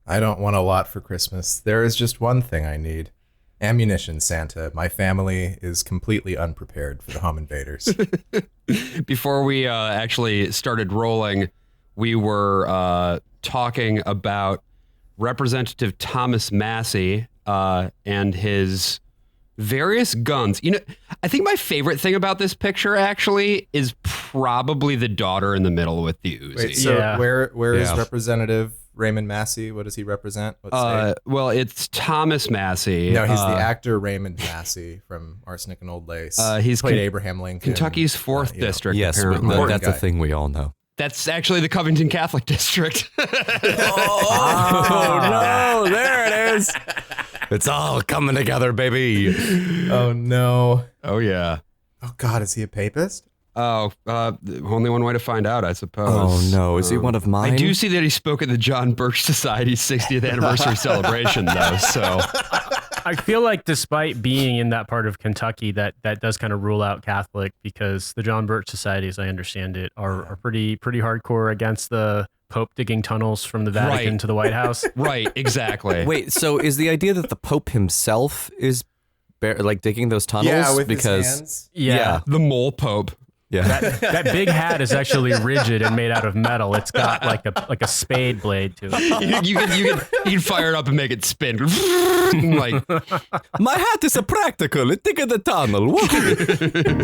I don't want a lot for Christmas. There is just one thing I need. Ammunition, Santa. My family is completely unprepared for the home invaders. Before we actually started rolling, we were talking about Representative Thomas Massey and his various guns. You know, I think my favorite thing about this picture actually is probably the daughter in the middle with the Uzi. Wait, so where is Representative Raymond Massey? What does he represent? Well, it's Thomas Massey. No, he's the actor Raymond Massey from Arsenic and Old Lace. He's played Abraham Lincoln. Kentucky's 4th district. Yes, apparently. but that's a thing we all know. That's actually the Covington Catholic District. Oh, no, there it is. It's all coming together, baby. Oh, no. Oh, yeah. Oh, God, is he a papist? Oh, only one way to find out, I suppose. Oh, no. Is he one of mine? I do see that he spoke at the John Birch Society's 60th anniversary celebration, though, so... I feel like despite being in that part of Kentucky, that does kind of rule out Catholic, because the John Birch Society, as I understand it, are pretty hardcore against the Pope digging tunnels from the Vatican to the White House. Right, exactly. Wait, so is the idea that the Pope himself is digging those tunnels? Yeah, with his hands. Yeah. The mole Pope. Yeah. That big hat is actually rigid and made out of metal. It's got like a spade blade to it. You can fire it up and make it spin. Like, my hat is a practical. It dig in the tunnel.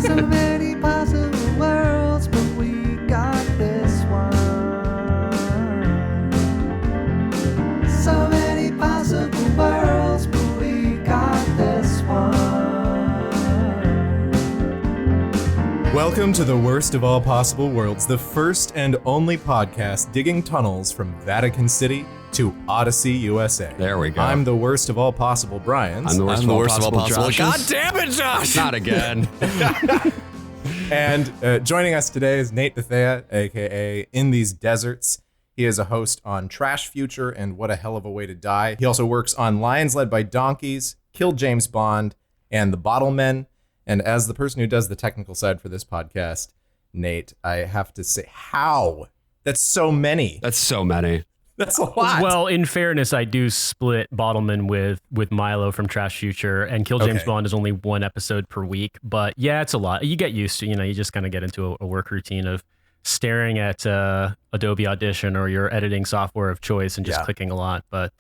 So many possible worlds, but we got this one. So many possible worlds, but we got this one. Welcome to the worst of all possible worlds, the first and only podcast digging tunnels from Vatican City to Odyssey, USA. There we go. I'm the worst of all possible Bryans. I'm the worst, of all possible Joshes. God damn it, Josh! Not again. And joining us today is Nate Bethea, a.k.a. In These Deserts. He is a host on Trash Future and What a Hell of a Way to Die. He also works on Lions Led by Donkeys, Kill James Bond, and The Bottlemen. And as the person who does the technical side for this podcast, Nate, I have to say, how? That's so many. That's so many. That's a lot. Well, in fairness, I do split Bottleman with Milo from Trash Future, and Kill James Bond is only one episode per week. But yeah, it's a lot. You get used to, you just kind of get into a work routine of staring at Adobe Audition or your editing software of choice and just clicking a lot. But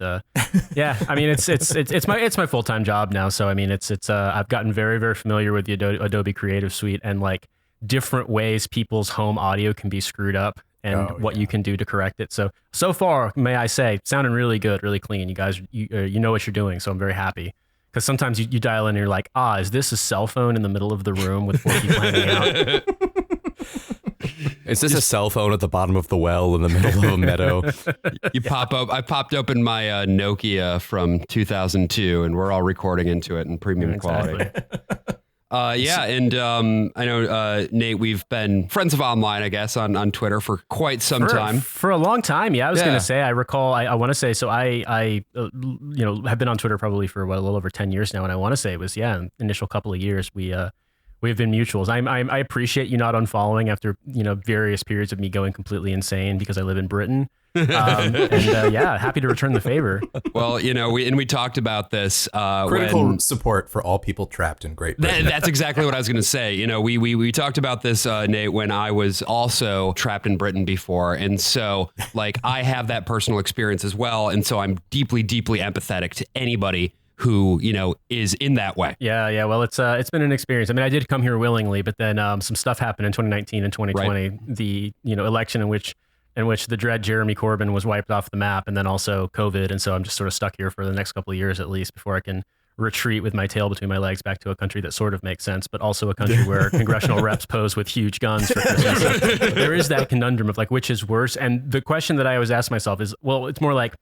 yeah, I mean, it's my full-time job now. So I mean, it's I've gotten very, very familiar with the Adobe Creative Suite and like different ways people's home audio can be screwed up and what you can do to correct it. So far, may I say, sounding really good, really clean. You guys, you know what you're doing. So I'm very happy. Because sometimes you dial in and you're like, is this a cell phone in the middle of the room with 4 people hanging out? Is this a cell phone at the bottom of the well in the middle of a meadow? You pop up. I popped open my Nokia from 2002, and we're all recording into it in premium quality. And I know, Nate, we've been friends of online, I guess, on Twitter for quite some time. For a long time, yeah. I was going to say, I recall, I want to say, so I have been on Twitter probably for a little over 10 years now, and I want to say it was, initial couple of years, we've been mutuals. I appreciate you not unfollowing after, various periods of me going completely insane because I live in Britain. Happy to return the favor. Well, we talked about this. Critical support for all people trapped in Great Britain. That's exactly what I was going to say. We talked about this, Nate, when I was also trapped in Britain before. And so, I have that personal experience as well. And so I'm deeply, deeply empathetic to anybody who, is in that way. Yeah. Well, it's been an experience. I mean, I did come here willingly, but then some stuff happened in 2019 and 2020, right. The, election in which the dread Jeremy Corbyn was wiped off the map, and then also COVID. And so I'm just sort of stuck here for the next couple of years, at least, before I can retreat with my tail between my legs back to a country that sort of makes sense, but also a country where congressional reps pose with huge guns for Christmas. So there is that conundrum of which is worse. And the question that I always ask myself is, well, it's more like,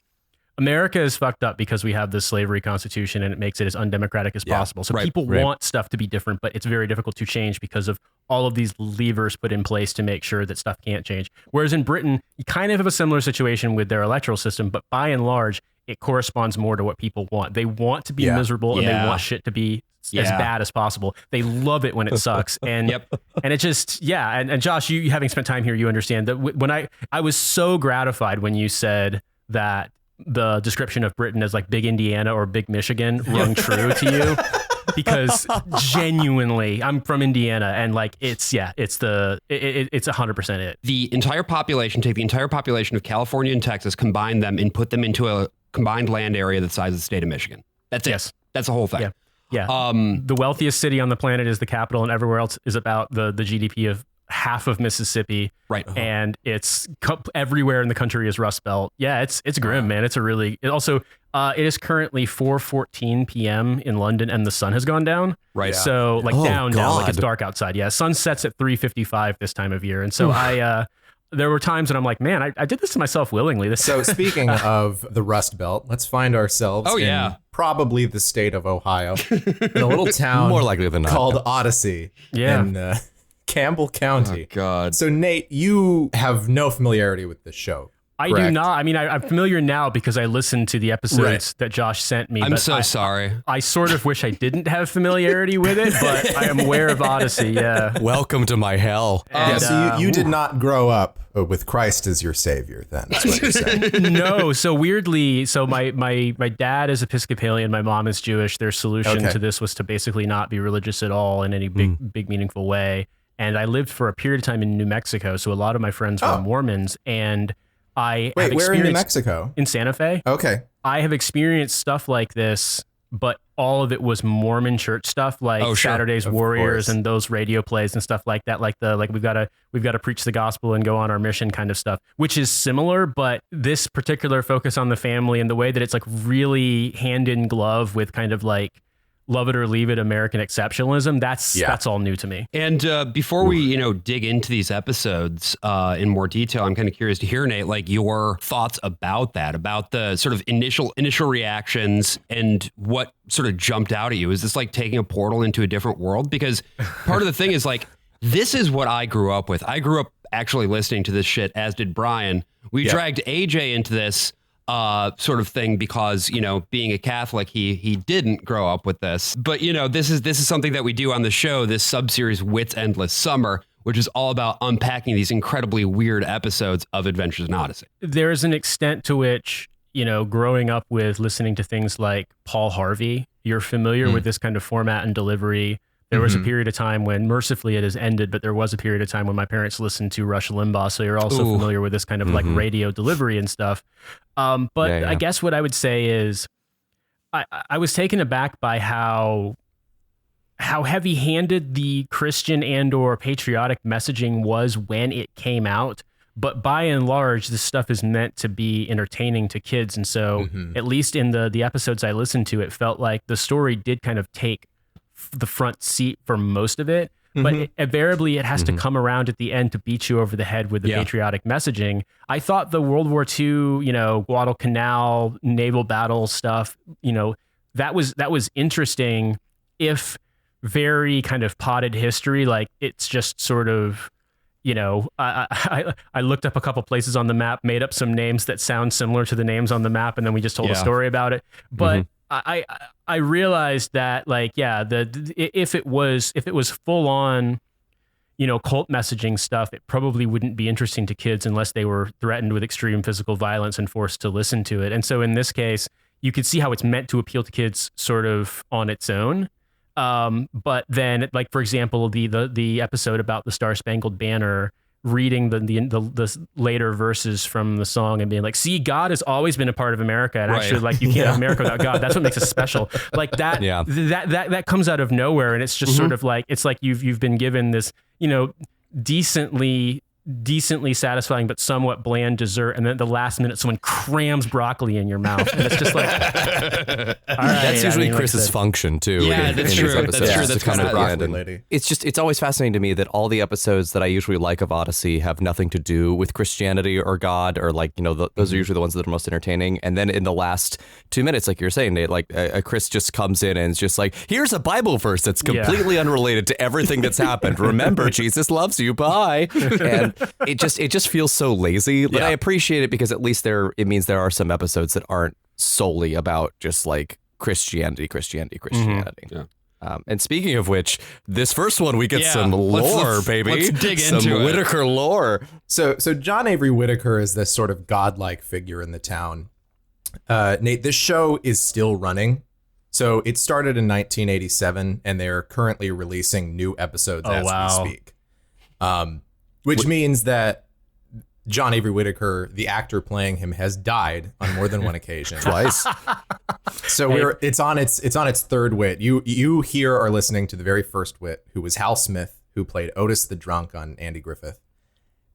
America is fucked up because we have this slavery constitution and it makes it as undemocratic as possible. So people want stuff to be different, but it's very difficult to change because of all of these levers put in place to make sure that stuff can't change. Whereas in Britain, you kind of have a similar situation with their electoral system, but by and large, it corresponds more to what people want. They want to be miserable and they want shit to be as bad as possible. They love it when it sucks. And and it just, and Josh, you having spent time here, you understand that when I was so gratified when you said that the description of Britain as like big Indiana or big Michigan rung true to you. Because genuinely, I'm from Indiana, and like it's 100% it. The entire population, take the entire population of California and Texas, combine them and put them into a combined land area the size of the state of Michigan. That's it. Yes. That's the whole thing. Yeah. Yeah. The wealthiest city on the planet is the capital, and everywhere else is about the GDP of half of Mississippi. Right. And it's everywhere in the country is Rust Belt. Yeah, it's grim, man. It's a really, it also, it is currently 4:14 p.m. in London, and the sun has gone down. Right. So like down, like it's God. dark outside. Yeah. Sun sets at 3:55 this time of year. And so there were times when I'm like, man, I did this to myself willingly. So speaking of the Rust Belt, let's find ourselves in probably the state of Ohio, in a little town More likely than not. called Odyssey in Campbell County. Oh, God. So Nate, you have no familiarity with this show. I do not. I mean, I'm familiar now because I listened to the episodes that Josh sent me. I'm but so sorry. I sort of wish I didn't have familiarity with it, but I am aware of Odyssey. Yeah. Welcome to my hell. Yeah, so you did not grow up with Christ as your savior, then. That's what you're saying. No. So weirdly, my dad is Episcopalian, my mom is Jewish. Their solution to this was to basically not be religious at all in any big meaningful way. And I lived for a period of time in New Mexico, so a lot of my friends were Mormons, and I have where in New experienced- Mexico? In Santa Fe. Okay. I have experienced stuff like this, but all of it was Mormon church stuff, like Saturday's Warriors and those radio plays and stuff like that, like we've got to preach the gospel and go on our mission kind of stuff, which is similar, but this particular focus on the family and the way that it's like really hand in glove with kind of like love it or leave it American exceptionalism, that's all new to me. And before we, dig into these episodes in more detail, I'm kind of curious to hear, Nate, like your thoughts about that, about the sort of initial reactions and what sort of jumped out at you. Is this like taking a portal into a different world? Because part of the thing is like, this is what I grew up with. I grew up actually listening to this shit, as did Brian. We dragged AJ into this sort of thing because, being a Catholic, he didn't grow up with this. But, this is something that we do on the show, this sub-series Whit's Endless Summer, which is all about unpacking these incredibly weird episodes of Adventures in Odyssey. There's an extent to which, growing up with listening to things like Paul Harvey, you're familiar with this kind of format and delivery. There was a period of time when, mercifully, it has ended, but there was a period of time when my parents listened to Rush Limbaugh, so you're also familiar with this kind of like radio delivery and stuff. But I guess what I would say is I was taken aback by how heavy-handed the Christian and or patriotic messaging was when it came out. But by and large, this stuff is meant to be entertaining to kids. And so at least in the episodes I listened to, it felt like the story did kind of take the front seat for most of it, but invariably it has to come around at the end to beat you over the head with the patriotic messaging. I thought the World War II, Guadalcanal naval battle stuff, that was interesting, if very kind of potted history. Like it's just sort of, I looked up a couple places on the map, made up some names that sound similar to the names on the map, and then we just told a story about it. But I realized that if it was full on, cult messaging stuff, it probably wouldn't be interesting to kids unless they were threatened with extreme physical violence and forced to listen to it. And so in this case, you could see how it's meant to appeal to kids sort of on its own. But then, like, for example, the episode about the Star Spangled Banner, reading the later verses from the song and being like, see, God has always been a part of America, and actually, like, you can't have America without God. That's what makes us special. Like that, that comes out of nowhere, and it's just sort of like, it's like you've been given this, decently satisfying but somewhat bland dessert, and then at the last minute someone crams broccoli in your mouth, and it's just like all right, that's usually Chris's function too. That's true. That's kind of broccoli lady. It's always fascinating to me that all the episodes that I usually like of Odyssey have nothing to do with Christianity or God, or like, those are usually the ones that are most entertaining. And then in the last 2 minutes, like you're saying, Nate, like Chris just comes in and is just like, here's a Bible verse that's completely unrelated to everything that's happened. Remember, Jesus loves you. Bye. And it just feels so lazy, but I appreciate it because at least it means there are some episodes that aren't solely about just like Christianity. Yeah. And speaking of which, this first one we get some lore, baby. Let's dig some into it. Whitaker lore. So John Avery Whitaker is this sort of godlike figure in the town. Nate, this show is still running. So it started in 1987, and they're currently releasing new episodes as we speak. Which means that John Avery Whitaker, the actor playing him, has died on more than one occasion. Twice. So it's on its third Whit. You here are listening to the very first Whit, who was Hal Smith, who played Otis the Drunk on Andy Griffith.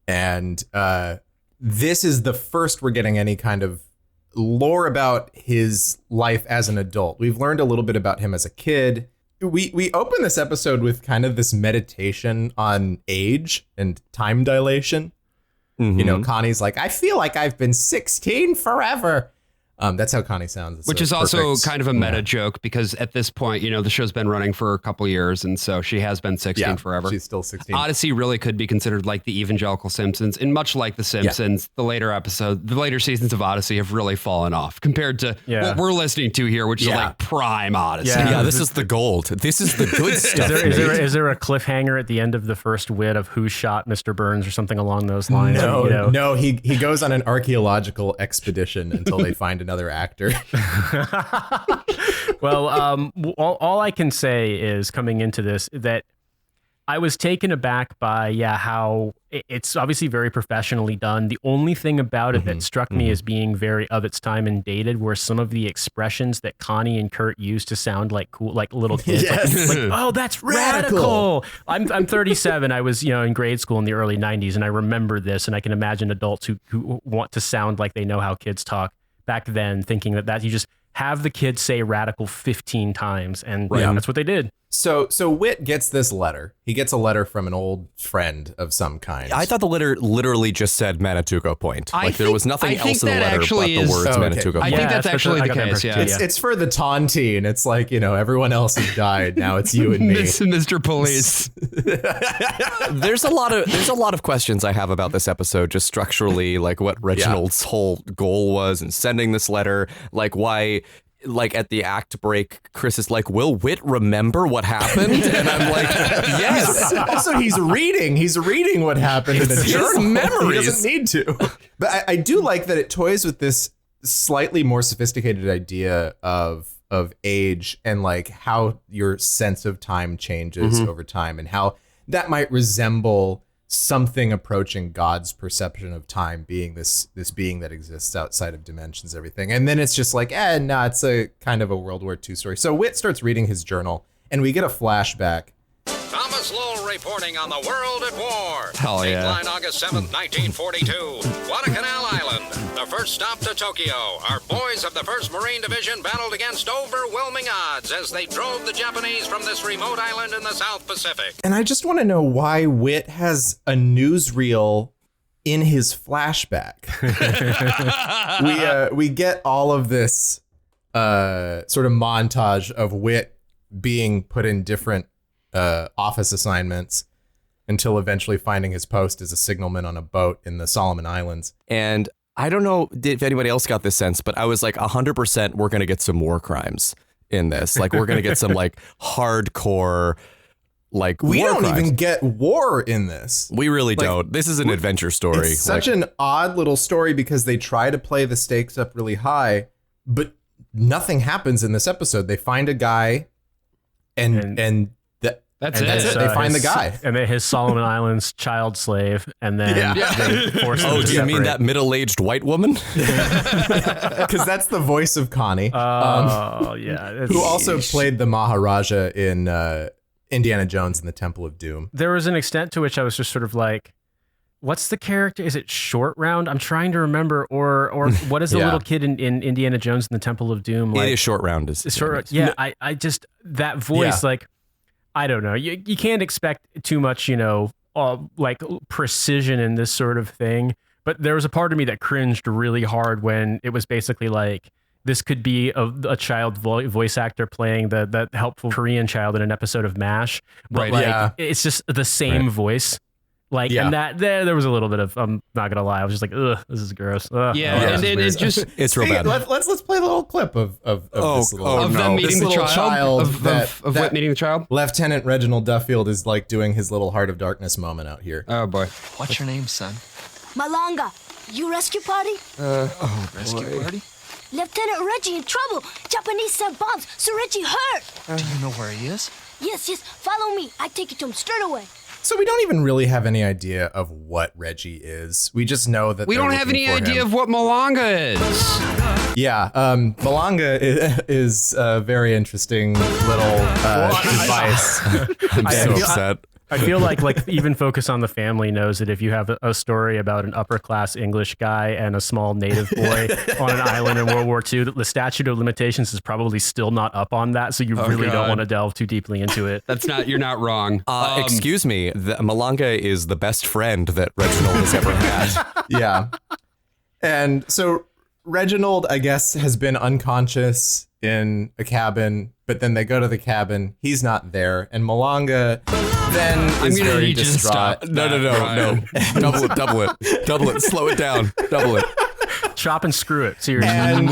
And this is the first we're getting any kind of lore about his life as an adult. We've learned a little bit about him as a kid. We open this episode with kind of this meditation on age and time dilation. Mm-hmm. You know, Connie's like, I feel like I've been 16 forever. That's how Connie sounds. It's which is also kind of a meta joke because at this point, you know, the show's been running for a couple years. And so she has been 16 forever. She's still 16. Odyssey really could be considered like the evangelical Simpsons. And much like the Simpsons, the later seasons of Odyssey have really fallen off compared to what we're listening to here, which is like prime Odyssey. Yeah, this is the gold. This is the good stuff. Is there a cliffhanger at the end of the first Whit of who shot Mr. Burns or something along those lines? No, he goes on an archaeological expedition until they find another actor. Well, all I can say is coming into this that I was taken aback by how it's obviously very professionally done. The only thing about it that struck me as being very of its time and dated were some of the expressions that Connie and Kurt used to sound like cool, like little kids. Yes. Like, oh, that's radical. I'm 37. I was in grade school in the early 90s, and I remember this, and I can imagine adults who want to sound like they know how kids talk back then, thinking that you just have the kids say radical 15 times, and that's what they did. So Whit gets this letter. He gets a letter from an old friend of some kind. I thought the letter literally just said Manatugo Point. There was nothing else in the letter but the words Manatugo Point. I think that's actually the case, It's for the tontine. It's like, everyone else has died. Now it's you and me. Mr. Police. There's a lot of questions I have about this episode, just structurally, like what Reginald's whole goal was in sending this letter, like why... Like at the act break, Chris is like, will Whit remember what happened? And I'm like, yes. Also, he's reading what happened in a journal. Memories. He doesn't need to. But I do like that it toys with this slightly more sophisticated idea of age and like how your sense of time changes over time and how that might resemble something approaching God's perception of time being this being that exists outside of dimensions, everything. And then it's just like, it's a kind of a World War II story. So Whit starts reading his journal and we get a flashback. Thomas Lowell reporting on the world at war. Hell yeah. Dateline August 7th, 1942. Guadalcanal Island. The first stop to Tokyo. Our boys of the 1st Marine Division battled against overwhelming odds as they drove the Japanese from this remote island in the South Pacific. And I just want to know why Whit has a newsreel in his flashback. We get all of this sort of montage of Whit being put in different office assignments until eventually finding his post as a signalman on a boat in the Solomon Islands. And I don't know if anybody else got this sense, but I was like 100% we're going to get some war crimes in this. Like we're going to get some like hardcore like we war don't crimes. even get war in this. We really don't. This is an adventure story. It's such an odd little story because they try to play the stakes up really high, but nothing happens in this episode. They find a guy and That's it. They find the guy. And then his Solomon Islands child slave. And then they force him to do you mean separate. that middle-aged white woman? Because that's the voice of Connie. Who also played the Maharaja in Indiana Jones and the Temple of Doom. There was an extent to which I was just sort of like, what's the character? Is it Short Round? I'm trying to remember. Or what is the little kid in Indiana Jones and the Temple of Doom? Like, it is Short Round. I just, that voice, like, I don't know. You can't expect too much, like precision in this sort of thing. But there was a part of me that cringed really hard when it was basically like, this could be a child voice actor playing the helpful Korean child in an episode of MASH. But it's just the same voice. Like, and that there was a little bit of, I'm not gonna lie, I was just like, ugh, this is gross. Ugh. And it just, it's real bad. Let's play a little clip of this little, them meeting the child, of Whit meeting the child. Lieutenant Reginald Duffield is like doing his little Heart of Darkness moment out here. Oh boy. What's your name, son? Malanga. You rescue party? Rescue party? Lieutenant Reggie in trouble. Japanese sent bombs, so Reggie hurt. Do you know where he is? Yes, follow me. I take you to him straight away. So we don't even really have any idea of what Reggie is. We just know that We don't have any idea of what Malanga is. Yeah, Malanga is a very interesting little device. I'm so upset. I feel like even Focus on the Family knows that if you have a story about an upper class English guy and a small native boy on an island in World War II, the statute of limitations is probably still not up on that. So you really don't want to delve too deeply into it. You're not wrong. Excuse me, Malanga is the best friend that Reginald has ever had. Yeah. And so Reginald, I guess, has been unconscious in a cabin, but then they go to the cabin. He's not there. And Malanga then is very distraught. No. Double it. Slow it down. Double it. Chop and screw it. Seriously. And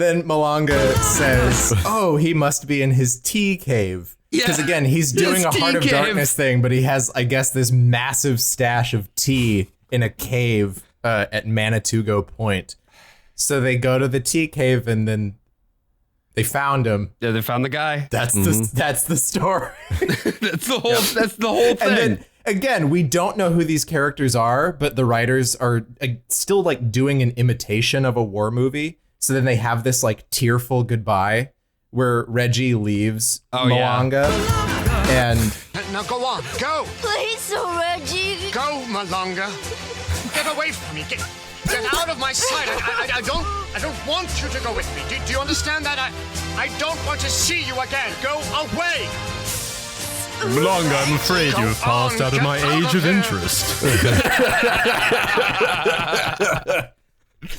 then Malanga says, oh, he must be in his tea cave. Because again, he's doing a Heart of Darkness thing, but he has, I guess, this massive stash of tea in a cave at Manatugo Point. So they go to the tea cave and then they found him. Yeah, they found the guy. That's the story. That's the whole thing. And then again, we don't know who these characters are, but the writers are still like doing an imitation of a war movie. So then they have this like tearful goodbye where Reggie leaves Malanga. Yeah. And Now go on, go. Please, Reggie. Go, Malanga. Get away from me. Get out of my sight. I don't want you to go with me. Do you understand that? I don't want to see you again. Go away. Malanga, I'm afraid you have passed out of my age of interest.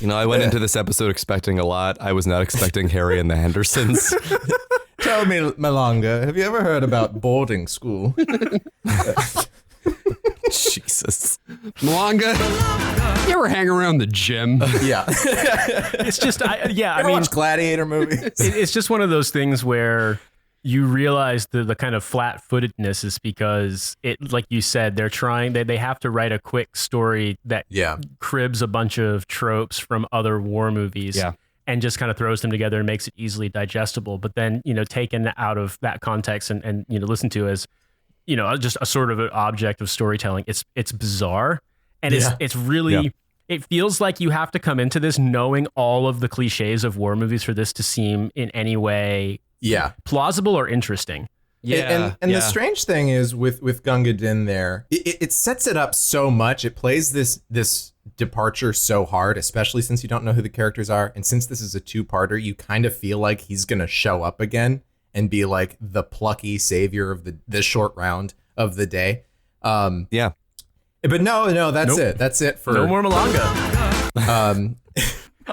You know, I went into this episode expecting a lot. I was not expecting Harry and the Hendersons. Tell me, Malanga, have you ever heard about boarding school? Jesus. Malanga, you ever hang around the gym? Yeah. It's just, I mean, watch Gladiator movies. It's just one of those things where you realize the kind of flat-footedness is because it, like you said, they have to write a quick story that cribs a bunch of tropes from other war movies. Yeah. And just kind of throws them together and makes it easily digestible. But then, taken out of that context and listened to as, just a sort of an object of storytelling. It's bizarre. And it's really, it feels like you have to come into this knowing all of the cliches of war movies for this to seem in any way plausible or interesting. Yeah. And the strange thing is with Gunga Din there, it sets it up so much. It plays this departure so hard, especially since you don't know who the characters are. And since this is a two-parter, you kind of feel like he's going to show up again and be like the plucky savior of the short round of the day. But no, that's it. That's it for no more Malanga.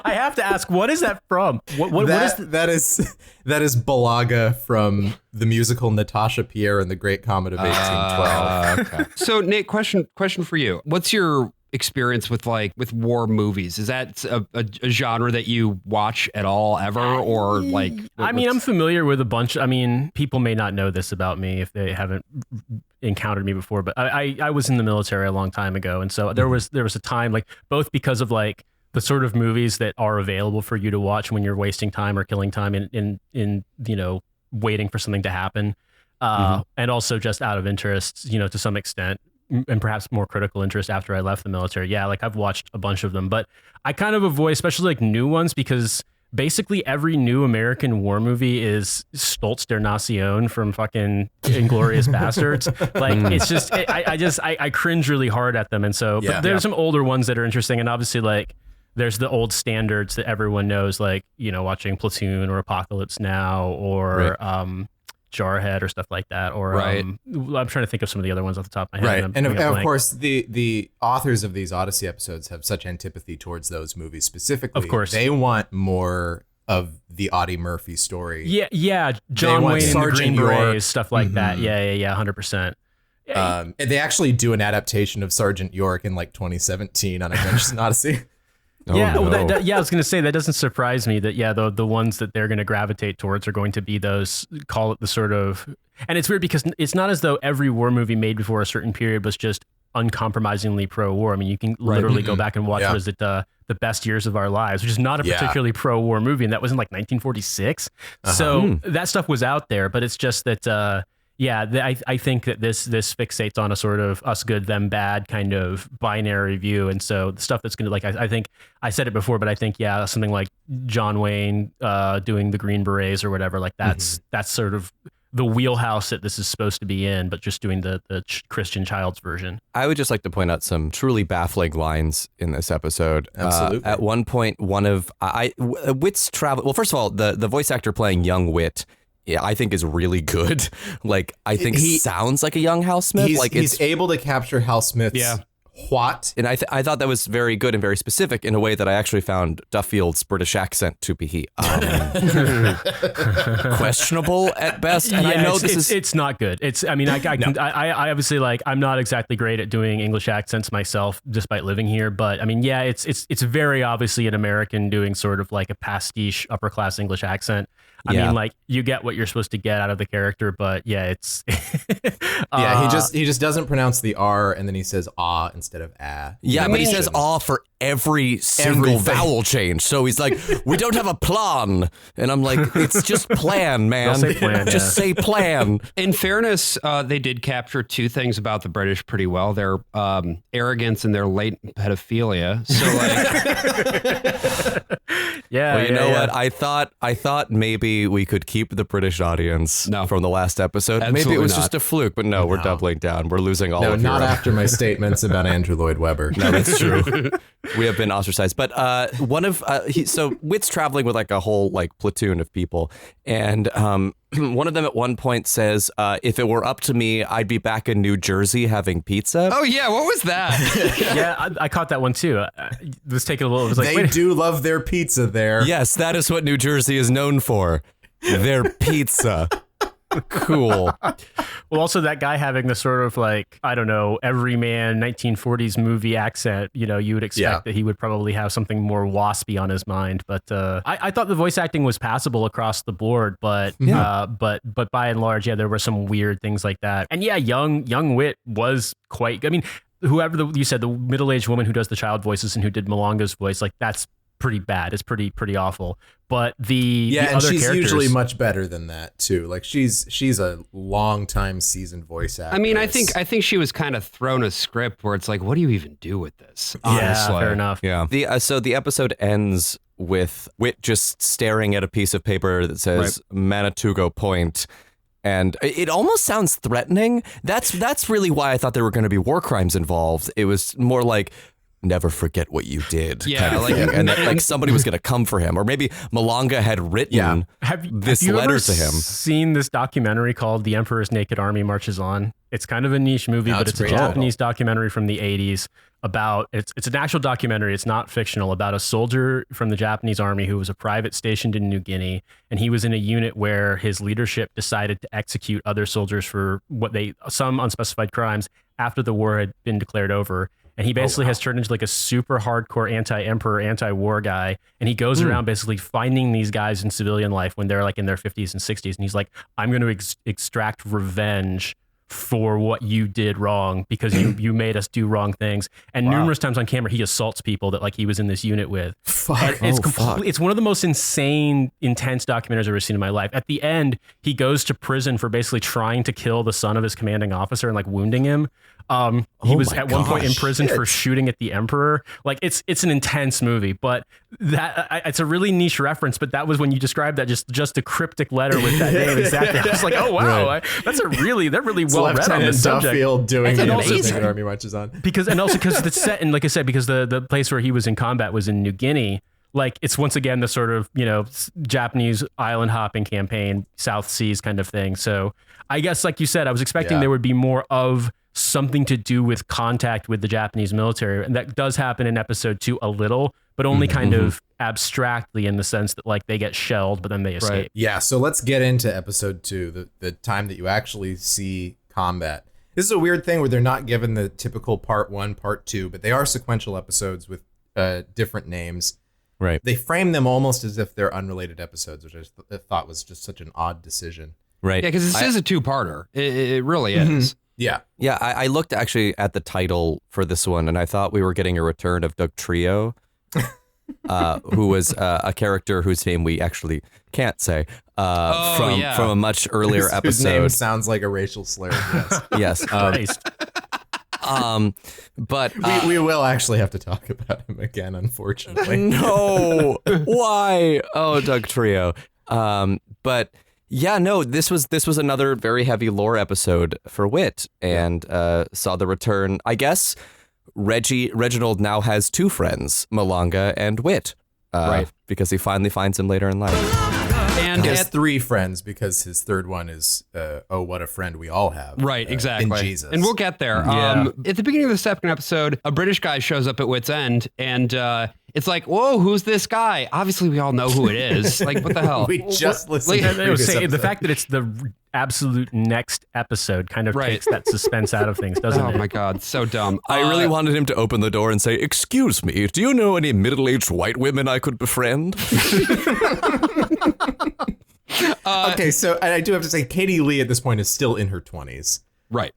I have to ask, what is that from? What is that is Balaga from the musical Natasha Pierre and the Great Comet of 1812. Okay. So Nate, question for you. What's your experience with war movies? Is that a genre that you watch at all ever, or like? I'm familiar with a bunch. I mean, people may not know this about me if they haven't encountered me before, but I was in the military a long time ago, and so there was a time, like, both because of like the sort of movies that are available for you to watch when you're wasting time or killing time in waiting for something to happen, and also just out of interest, to some extent, and perhaps more critical interest after I left the military. Yeah, like I've watched a bunch of them, but I kind of avoid, especially like new ones, because basically every new American war movie is Stolz der Nation from fucking Inglourious Bastards. Like it's just, I cringe really hard at them. And so, but there's some older ones that are interesting. And obviously like there's the old standards that everyone knows, like, watching Platoon or Apocalypse Now or, Jarhead or stuff like that, or I'm trying to think of some of the other ones off the top of my head. And of course, the authors of these Odyssey episodes have such antipathy towards those movies specifically. Of course, they want more of the Audie Murphy story. Yeah, John Wayne and the Green Berets, stuff like that. Yeah, 100%. They actually do an adaptation of Sergeant York in like 2017 on Adventures in Odyssey. Oh, yeah, no. I was going to say, that doesn't surprise me that, the ones that they're going to gravitate towards are going to be those, call it the sort of, and it's weird because it's not as though every war movie made before a certain period was just uncompromisingly pro-war. I mean, you can literally go back and watch, what is it, The Best Years of Our Lives, which is not a Yeah. particularly pro-war movie, and that was in like 1946. So that stuff was out there, but it's just that, I think that this fixates on a sort of us good, them bad kind of binary view, and so the stuff that's going to, like, I think I said it before, but I think something like John Wayne doing the Green Berets or whatever, like that's sort of the wheelhouse that this is supposed to be in, but just doing the Christian Child's version. I would just like to point out some truly baffling lines in this episode. Absolutely. At one point, one of Whit's travel. Well, first of all, the voice actor playing young Whit, I think is really good. Like, I think he sounds like a young Hal Smith. He's able to capture Hal Smith's what? And I thought that was very good and very specific in a way that I actually found Duffield's British accent to be questionable at best. And I know it's not good. I obviously, like, I'm not exactly great at doing English accents myself, despite living here. But I mean, it's very obviously an American doing sort of like a pastiche upper class English accent. I mean, like, you get what you're supposed to get out of the character, but it's he just doesn't pronounce the R, and then he says ah instead of ah. Yeah, but he says ah for every single vowel change. So he's like, we don't have a plan. And I'm like, it's just plan, man. They'll say plan, just say plan. In fairness, they did capture two things about the British pretty well: their arrogance and their latent pedophilia. So, like, Well, you know what? I thought maybe we could keep the British audience from the last episode. Absolutely maybe it was not. just a fluke, but no, we're doubling down. We're losing all of not Europe. after my statements about Andrew Lloyd Webber. No, that's true. We have been ostracized. But so Whit's traveling with like a whole like platoon of people, and one of them at one point says, if it were up to me, I'd be back in New Jersey having pizza. oh yeah, what was that? I caught that one too. It was taking a little. It was like, They wait, do love their pizza there. Yes, that is what New Jersey is known for. Their pizza. Cool. Well, also that guy having the sort of like, I don't know, everyman 1940s movie accent, you would expect that he would probably have something more waspy on his mind. But I thought the voice acting was passable across the board, but but by and large, there were some weird things like that. And young Whit was quite, I mean, whoever you said, the middle-aged woman who does the child voices and who did Malonga's voice, like, that's pretty bad. It's pretty awful. But the and other she's characters, usually much better than that too. Like she's a long time seasoned voice actor. I mean, I think she was kind of thrown a script where it's like, what do you even do with this? Honestly. Yeah, fair enough. Yeah. So the episode ends with Whit just staring at a piece of paper that says Manatugo Point. And it almost sounds threatening. That's really why I thought there were going to be war crimes involved. It was more like, never forget what you did. Yeah, kind of like- thing. And that, like, somebody was going to come for him, or maybe Malanga had written this have you letter ever to him. Seen this documentary called "The Emperor's Naked Army Marches On"? It's kind of a niche movie, but it's a Japanese documentary from the 80s about it's an actual documentary. It's not fictional, about a soldier from the Japanese army who was a private stationed in New Guinea, and he was in a unit where his leadership decided to execute other soldiers for some unspecified crimes after the war had been declared over. And he basically has turned into like a super hardcore anti-emperor, anti-war guy. And he goes around basically finding these guys in civilian life when they're like in their 50s and 60s. And he's like, I'm going to extract revenge for what you did wrong because you made us do wrong things. And numerous times on camera, he assaults people that like he was in this unit with. Fuck. And it's one of the most insane, intense documentaries I've ever seen in my life. At the end, he goes to prison for basically trying to kill the son of his commanding officer and like wounding him. He was at one point in prison for shooting at the emperor. Like it's an intense movie, but it's a really niche reference. But that was when you described that just a cryptic letter with that name exactly. I was like, oh wow, they're really well read on this subject. Duffield doing And the also- Naked Army Marches On. Because the set, and like I said, because the place where he was in combat was in New Guinea. Like it's once again the sort of Japanese island hopping campaign, South Seas kind of thing. So I guess like you said, I was expecting there would be more of something to do with contact with the Japanese military, and that does happen in episode 2 a little, but only kind of abstractly in the sense that like they get shelled, but then they escape. Yeah, so let's get into episode 2, the time that you actually see combat. This is a weird thing where they're not given the typical part 1, part 2, but they are sequential episodes with different names. Right. They frame them almost as if they're unrelated episodes, which I thought was just such an odd decision. Right. Yeah, because this is a two-parter. It really is. Yeah. I looked actually at the title for this one, and I thought we were getting a return of Doug Trio. who was a character whose name we actually can't say from a much earlier episode. Whose name sounds like a racial slur. Yes. Yes. But we will actually have to talk about him again, unfortunately. No, why? Oh, Doug Trio. But yeah, no, this was another very heavy lore episode for Whit, and saw the return. I guess Reginald now has two friends, Malanga and Whit, right? Because he finally finds him later in life. And he has three friends because his third one is, oh, what a friend we all have. Right, exactly. In Jesus. And we'll get there. At the beginning of the second episode, a British guy shows up at Whit's End, and it's like, whoa, who's this guy? Obviously, we all know who it is. Like, what the hell? We just listened to the fact that it's the absolute next episode kind of takes that suspense out of things, doesn't it? Oh, my God. So dumb. I really wanted him to open the door and say, "Excuse me, do you know any middle-aged white women I could befriend?" Okay, so I do have to say, Katie Lee at this point is still in her 20s. Right.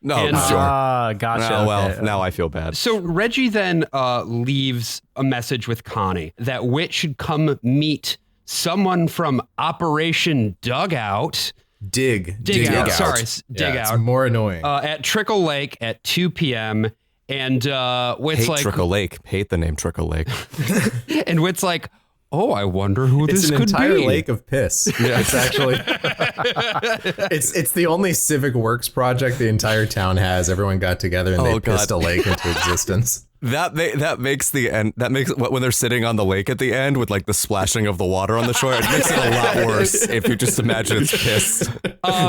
No, And, sure. Gotcha. Oh, well, Okay. now I feel bad. So Reggie then leaves a message with Connie that Whit should come meet someone from Operation Dugout. Dig Out. out. Sorry, dig It's out. more annoying. At Trickle Lake at 2 p.m. And Whit's Hate like, Trickle Lake. Hate the name Trickle Lake. and Whit's like, oh, I wonder who it's this an could entire be. lake of piss. Yeah, it's actually it's the only civic works project the entire town has. Everyone got together and they pissed a lake into existence. That makes the end. That makes when they're sitting on the lake at the end with like the splashing of the water on the shore. It makes it a lot worse if you just imagine it's piss.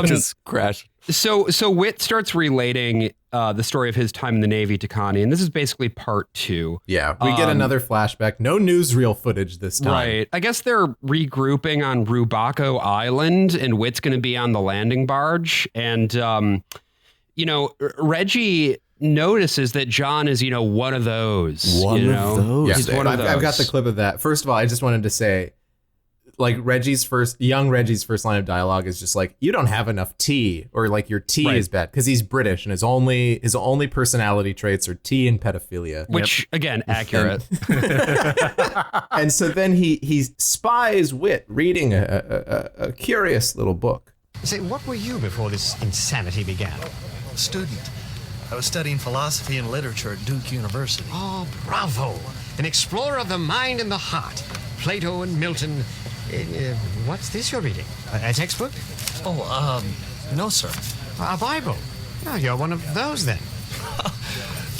Just crash. So Whit starts relating the story of his time in the Navy to Connie, and this is basically part 2. Yeah, we get another flashback. No newsreel footage this time. Right. I guess they're regrouping on Rubaco Island, and Whit's going to be on the landing barge. And, Reggie notices that John is, one of those. One of those. Yeah, He's one of those. I've got the clip of that. First of all, I just wanted to say, like, young Reggie's first line of dialogue is just like, you don't have enough tea, or like your tea is bad, because he's British and his only personality traits are tea and pedophilia. Which, again, accurate. And so then he spies Whit reading a curious little book. Say, what were you before this insanity began? Student. I was studying philosophy and literature at Duke University. Oh, bravo. An explorer of the mind and the heart. Plato and Milton. What's this you're reading? A textbook? Oh, no, sir. A Bible? Oh, you're one of those then.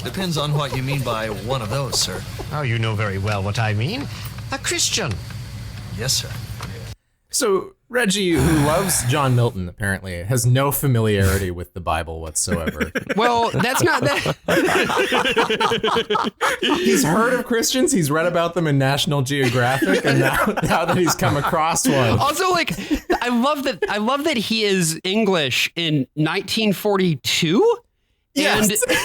Depends on what you mean by one of those, sir. Oh, you know very well what I mean. A Christian. Yes, sir. So Reggie, who loves John Milton, apparently has no familiarity with the Bible whatsoever. Well, that's not that. He's heard of Christians. He's read about them in National Geographic, and now that he's come across one. Also, like, I love that he is English in 1942. Yes. And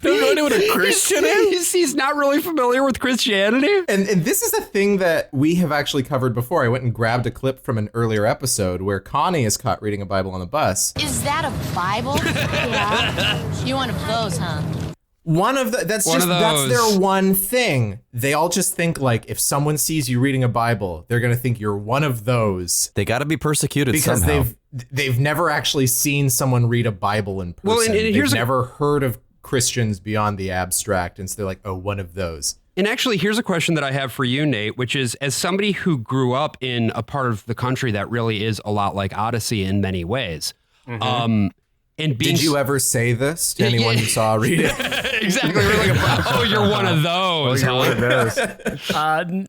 Don't know what a Christian is. He's not really familiar with Christianity. And this is a thing that we have actually covered before. I went and grabbed a clip from an earlier episode where Connie is caught reading a Bible on the bus. Is that a Bible? Yeah. You one of those, huh? That's their one thing. They all just think like, if someone sees you reading a Bible, they're going to think you're one of those. They got to be persecuted because somehow. they've never actually seen someone read a Bible in person. Well, and they've never heard of Christians beyond the abstract, and so they're like, oh, one of those. And actually, here's a question that I have for you, Nate, which is, as somebody who grew up in a part of the country that really is a lot like Odyssey in many ways, and did you ever say this to anyone you saw read it? Exactly. We're like, oh, you're one of those. You're one of those.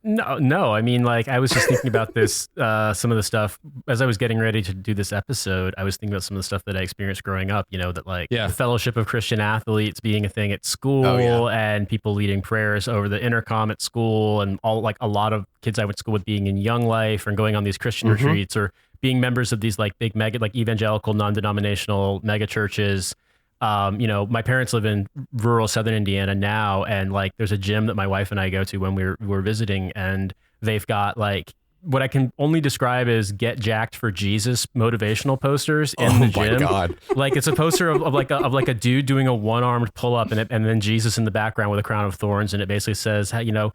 No. I mean, like, I was just thinking about this, some of the stuff as I was getting ready to do this episode. I was thinking about some of the stuff that I experienced growing up, that like the Fellowship of Christian Athletes being a thing at school and people leading prayers over the intercom at school, and all, like, a lot of kids I went to school with being in Young Life and going on these Christian retreats, or being members of these like big evangelical non-denominational mega churches. My parents live in rural southern Indiana now, and like there's a gym that my wife and I go to when we're visiting, and they've got like what I can only describe as "Get Jacked for Jesus" motivational posters in the gym. Oh my God. Like it's a poster of like a dude doing a one-armed pull-up and then Jesus in the background with a crown of thorns, and it basically says, you know,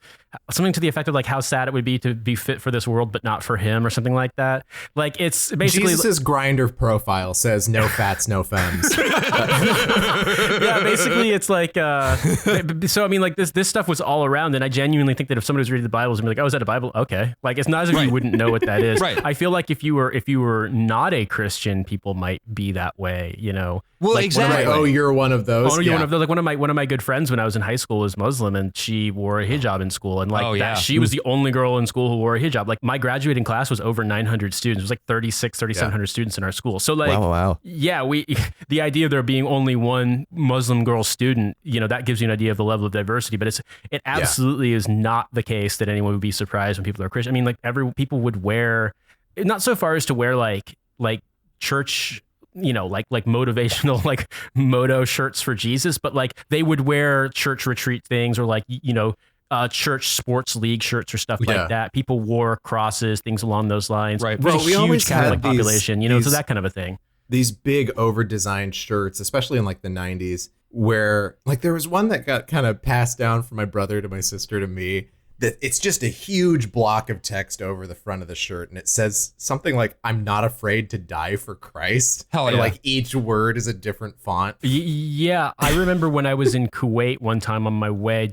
something to the effect of like how sad it would be to be fit for this world but not for him, or something like that. Like it's basically Jesus's Grindr profile says no fats, no femmes. yeah, basically it's like so I mean, like this stuff was all around, and I genuinely think that if somebody was reading the Bible and be like, oh, is that a Bible? Okay. Like it's not as if you wouldn't know what that is. Right. I feel like if you were not a Christian, people might be that way, you know. Well, like, exactly. Oh, you're one of those. Oh, you're one of those. Like one of my good friends when I was in high school was Muslim, and she wore a hijab in school, and like she was the only girl in school who wore a hijab. Like my graduating class was over 900 students. It was like 3,700 students in our school. So like, wow. Yeah, the idea of there being only one Muslim girl student, you know, that gives you an idea of the level of diversity. But it absolutely is not the case that anyone would be surprised when people are Christian. I mean, like people would wear, not so far as to wear like church, you know, like motivational, like moto shirts for Jesus, but like they would wear church retreat things, or like, you know, church sports league shirts or stuff like that. People wore crosses, things along those lines. Right. There's We a always huge Catholic had population, you know, so that kind of a thing. These big over-designed shirts, especially in like the 90s, where like there was one that got kind of passed down from my brother to my sister to me, that it's just a huge block of text over the front of the shirt, and it says something like, "I'm not afraid to die for Christ." Hell yeah. Like each word is a different font. Yeah, I remember when I was in Kuwait one time on my way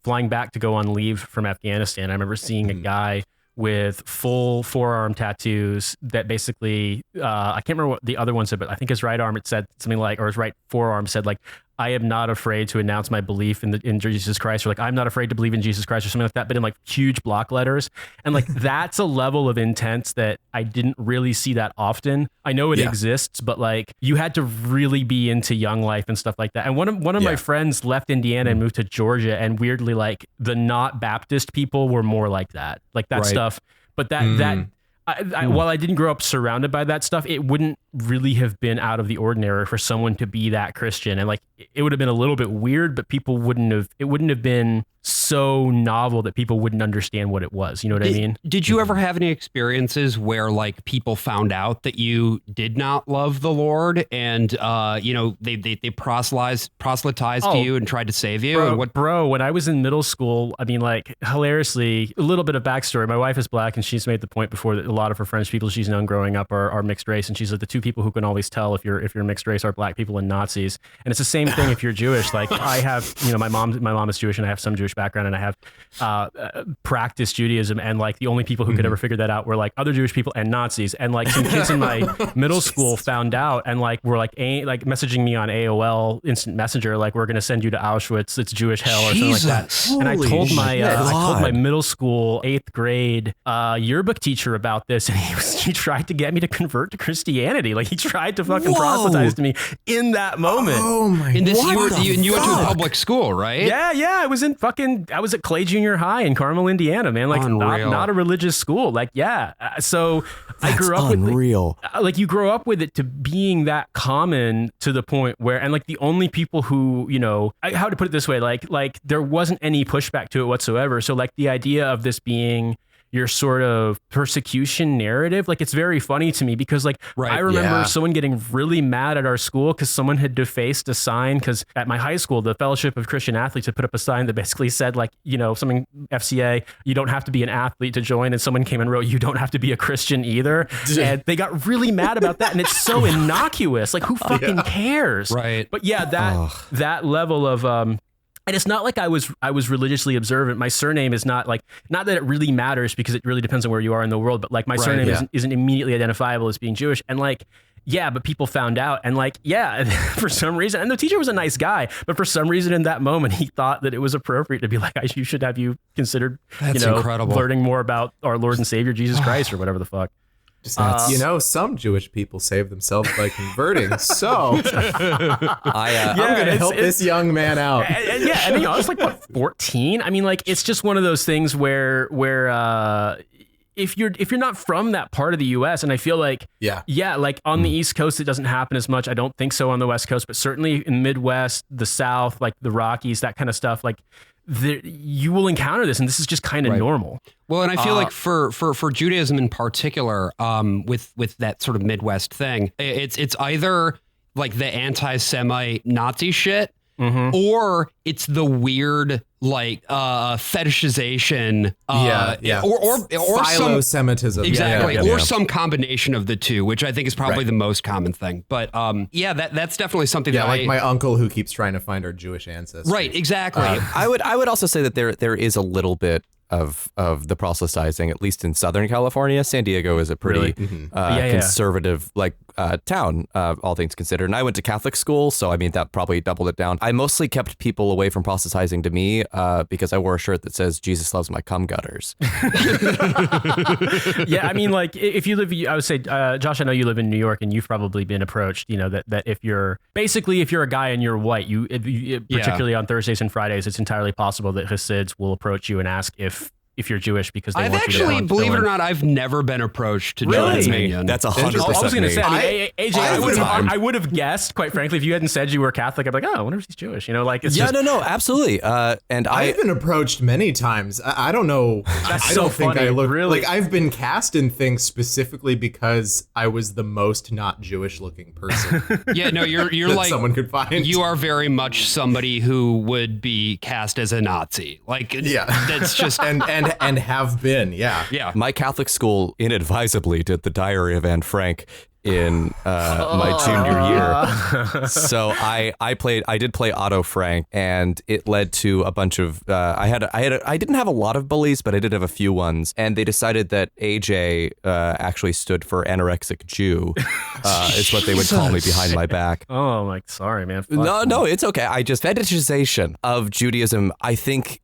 flying back to go on leave from Afghanistan. I remember seeing a guy with full forearm tattoos that basically, I can't remember what the other one said, but I think his right arm, it said something like, or his right forearm said like, "I am not afraid to announce my belief in Jesus Christ," or like, "I'm not afraid to believe in Jesus Christ," or something like that, but in like huge block letters. And like, that's a level of intent that I didn't really see that often. I know it exists, but like you had to really be into Young Life and stuff like that. And one of my friends left Indiana and moved to Georgia, and weirdly, like the not Baptist people were more like that stuff. But while I didn't grow up surrounded by that stuff, it wouldn't really have been out of the ordinary for someone to be that Christian. And like, it would have been a little bit weird, but it wouldn't have been so novel that people wouldn't understand what it was. You know what I mean? Did you ever have any experiences where like people found out that you did not love the Lord, and you know, they proselytized to you and tried to save you? Bro, when I was in middle school, I mean, like, hilariously, a little bit of backstory. My wife is black, and she's made the point before that a lot of her French people she's known growing up are mixed race, and she's like, the two people who can always tell if you're mixed race are black people and Nazis. And it's the same thing if you're Jewish. Like, I have, you know, my mom is Jewish, and I have some Jewish background, and I have practiced Judaism, and like the only people who could ever figure that out were like other Jewish people and Nazis. And like some kids in my middle school found out, and like were like messaging me on AOL Instant Messenger, like, "We're gonna send you to Auschwitz, it's Jewish hell," or something like that. And I told my middle school 8th grade yearbook teacher about this, and he tried to get me to convert to Christianity. Like, he tried to fucking proselytize to me in that moment. Oh my And this, God. you went to a public school, right? Yeah. I was at Clay Junior High in Carmel, Indiana, man. Like, not a religious school. Like, yeah. So I grew up unreal. with like you grow up with it to being that common to the point where, and like the only people who, you know, how to put it this way, like there wasn't any pushback to it whatsoever. So like the idea of this being your sort of persecution narrative, like, it's very funny to me because like I remember someone getting really mad at our school because someone had defaced a sign, because at my high school the Fellowship of Christian Athletes had put up a sign that basically said, like, you know, something FCA, you don't have to be an athlete to join, and someone came and wrote, "You don't have to be a Christian either." And they got really mad about that, and it's so innocuous, like, who fucking cares? Right. But yeah, that level of and it's not like I was religiously observant. My surname is not that it really matters, because it really depends on where you are in the world. But like, my surname isn't immediately identifiable as being Jewish. And like, yeah, but people found out, and like, yeah, for some reason, and the teacher was a nice guy, but for some reason in that moment, he thought that it was appropriate to be like, "You should have you considered, That's incredible. learning more about our Lord and Savior Jesus Christ," or whatever the fuck. You know, some Jewish people save themselves by converting. So I'm going to help this young man out. And you know, I was like, what, 14? I mean, like, it's just one of those things where if you're not from that part of the US, and I feel like, like on the East Coast, it doesn't happen as much. I don't think so on the West Coast, but certainly in Midwest, the South, like the Rockies, that kind of stuff, like you will encounter this, and this is just kind of normal. Well, and I feel like for Judaism in particular, with that sort of Midwest thing, it's either like the anti-Semite Nazi shit, or it's the weird like fetishization, or philo-Semitism, exactly, or some combination of the two, which I think is probably the most common thing. But that's definitely something that like my uncle who keeps trying to find our Jewish ancestors. Right, exactly. I would also say that there is a little bit of the proselytizing, at least in Southern California. San Diego is a pretty conservative town, all things considered. And I went to Catholic school, so I mean that probably doubled it down. I mostly kept people away from proselytizing to me because I wore a shirt that says "Jesus loves my cum gutters." Yeah, I mean, like if you live, I would say, Josh, I know you live in New York, and you've probably been approached. You know that if you're a guy and you're white, particularly on Thursdays and Fridays, it's entirely possible that Hasids will approach you and ask if you're Jewish because they want you to. Believe it or not, I've never been approached to join Really? Minion. That's 100%. I was going to say, AJ, I I would have guessed, quite frankly, if you hadn't said you were Catholic, I'd be like, oh, I wonder if he's Jewish. You know, like it's just, no, absolutely. And I've been approached many times. I don't know. That's I don't so think funny, I look really. like I've been cast in things specifically because I was the most not Jewish looking person. Yeah, no, you're that like someone could find. You are very much somebody who would be cast as a Nazi. Like, that's just and have been. Yeah. My Catholic school inadvisably did the Diary of Anne Frank in my junior year. So I did play Otto Frank, and it led to a bunch of I didn't have a lot of bullies, but I did have a few ones, and they decided that AJ actually stood for anorexic Jew, is what they would call me behind my back. Oh, like, sorry, man. No, it's okay. Fetishization of Judaism, I think,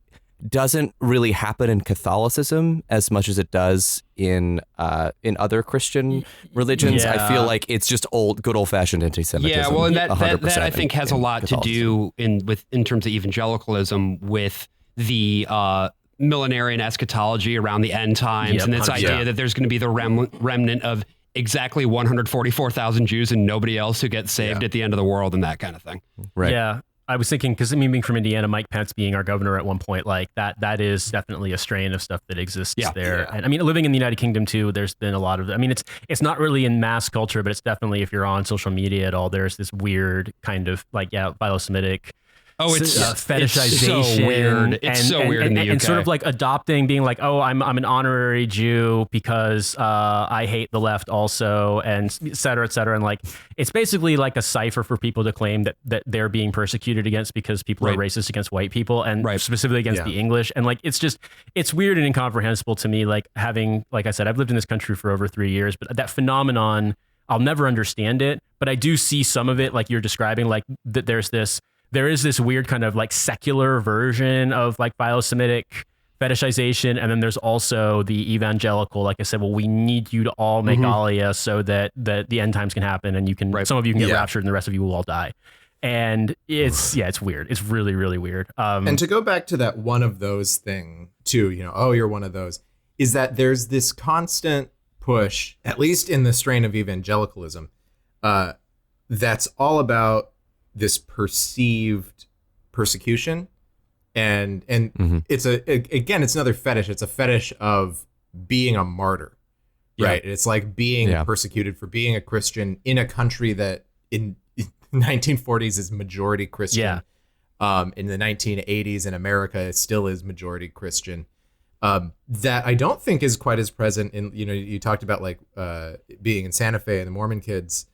doesn't really happen in Catholicism as much as it does in other Christian religions. Yeah. I feel like it's just good old fashioned anti-Semitism. Yeah, well, and that 100% I think has a lot to do in terms of evangelicalism with the millenarian eschatology around the end times, and this idea that there's going to be the remnant of exactly 144,000 Jews and nobody else who gets saved at the end of the world and that kind of thing. Right. Yeah. I was thinking, because being from Indiana, Mike Pence being our governor at one point, like that is definitely a strain of stuff that exists there. Yeah. And I mean, living in the United Kingdom too, there's been a lot of, I mean, it's not really in mass culture, but it's definitely, if you're on social media at all, there's this weird kind of philo-Semitic fetishization. It's so weird. It's so weird in the UK. And sort of like adopting, being like, oh, I'm an honorary Jew because I hate the left also, and et cetera, et cetera. And like, it's basically like a cipher for people to claim that they're being persecuted against because people are racist against white people, and specifically against the English. And like, it's weird and incomprehensible to me. Like having, like I said, I've lived in this country for over 3 years, but that phenomenon, I'll never understand it, but I do see some of it, like you're describing, like that there is this weird kind of like secular version of like philo-Semitic fetishization. And then there's also the evangelical, like I said, well, we need you to all make Aliyah so that the end times can happen, and you can, some of you can get raptured and the rest of you will all die. And it's weird. It's really, really weird. And to go back to that one of those thing too, you're one of those, is that there's this constant push, at least in the strain of evangelicalism, that's all about this perceived persecution, and it's it's another fetish. It's a fetish of being a martyr, right? It's like being persecuted for being a Christian in a country that in 1940s is majority Christian. In the 1980s in America, it still is majority Christian. That I don't think is quite as present in, you talked about like being in Santa Fe and the Mormon kids.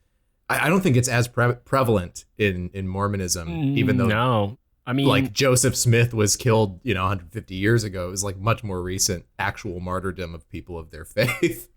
I don't think it's as prevalent in Mormonism, even though, no, I mean, like Joseph Smith was killed, 150 years ago. It was like much more recent actual martyrdom of people of their faith.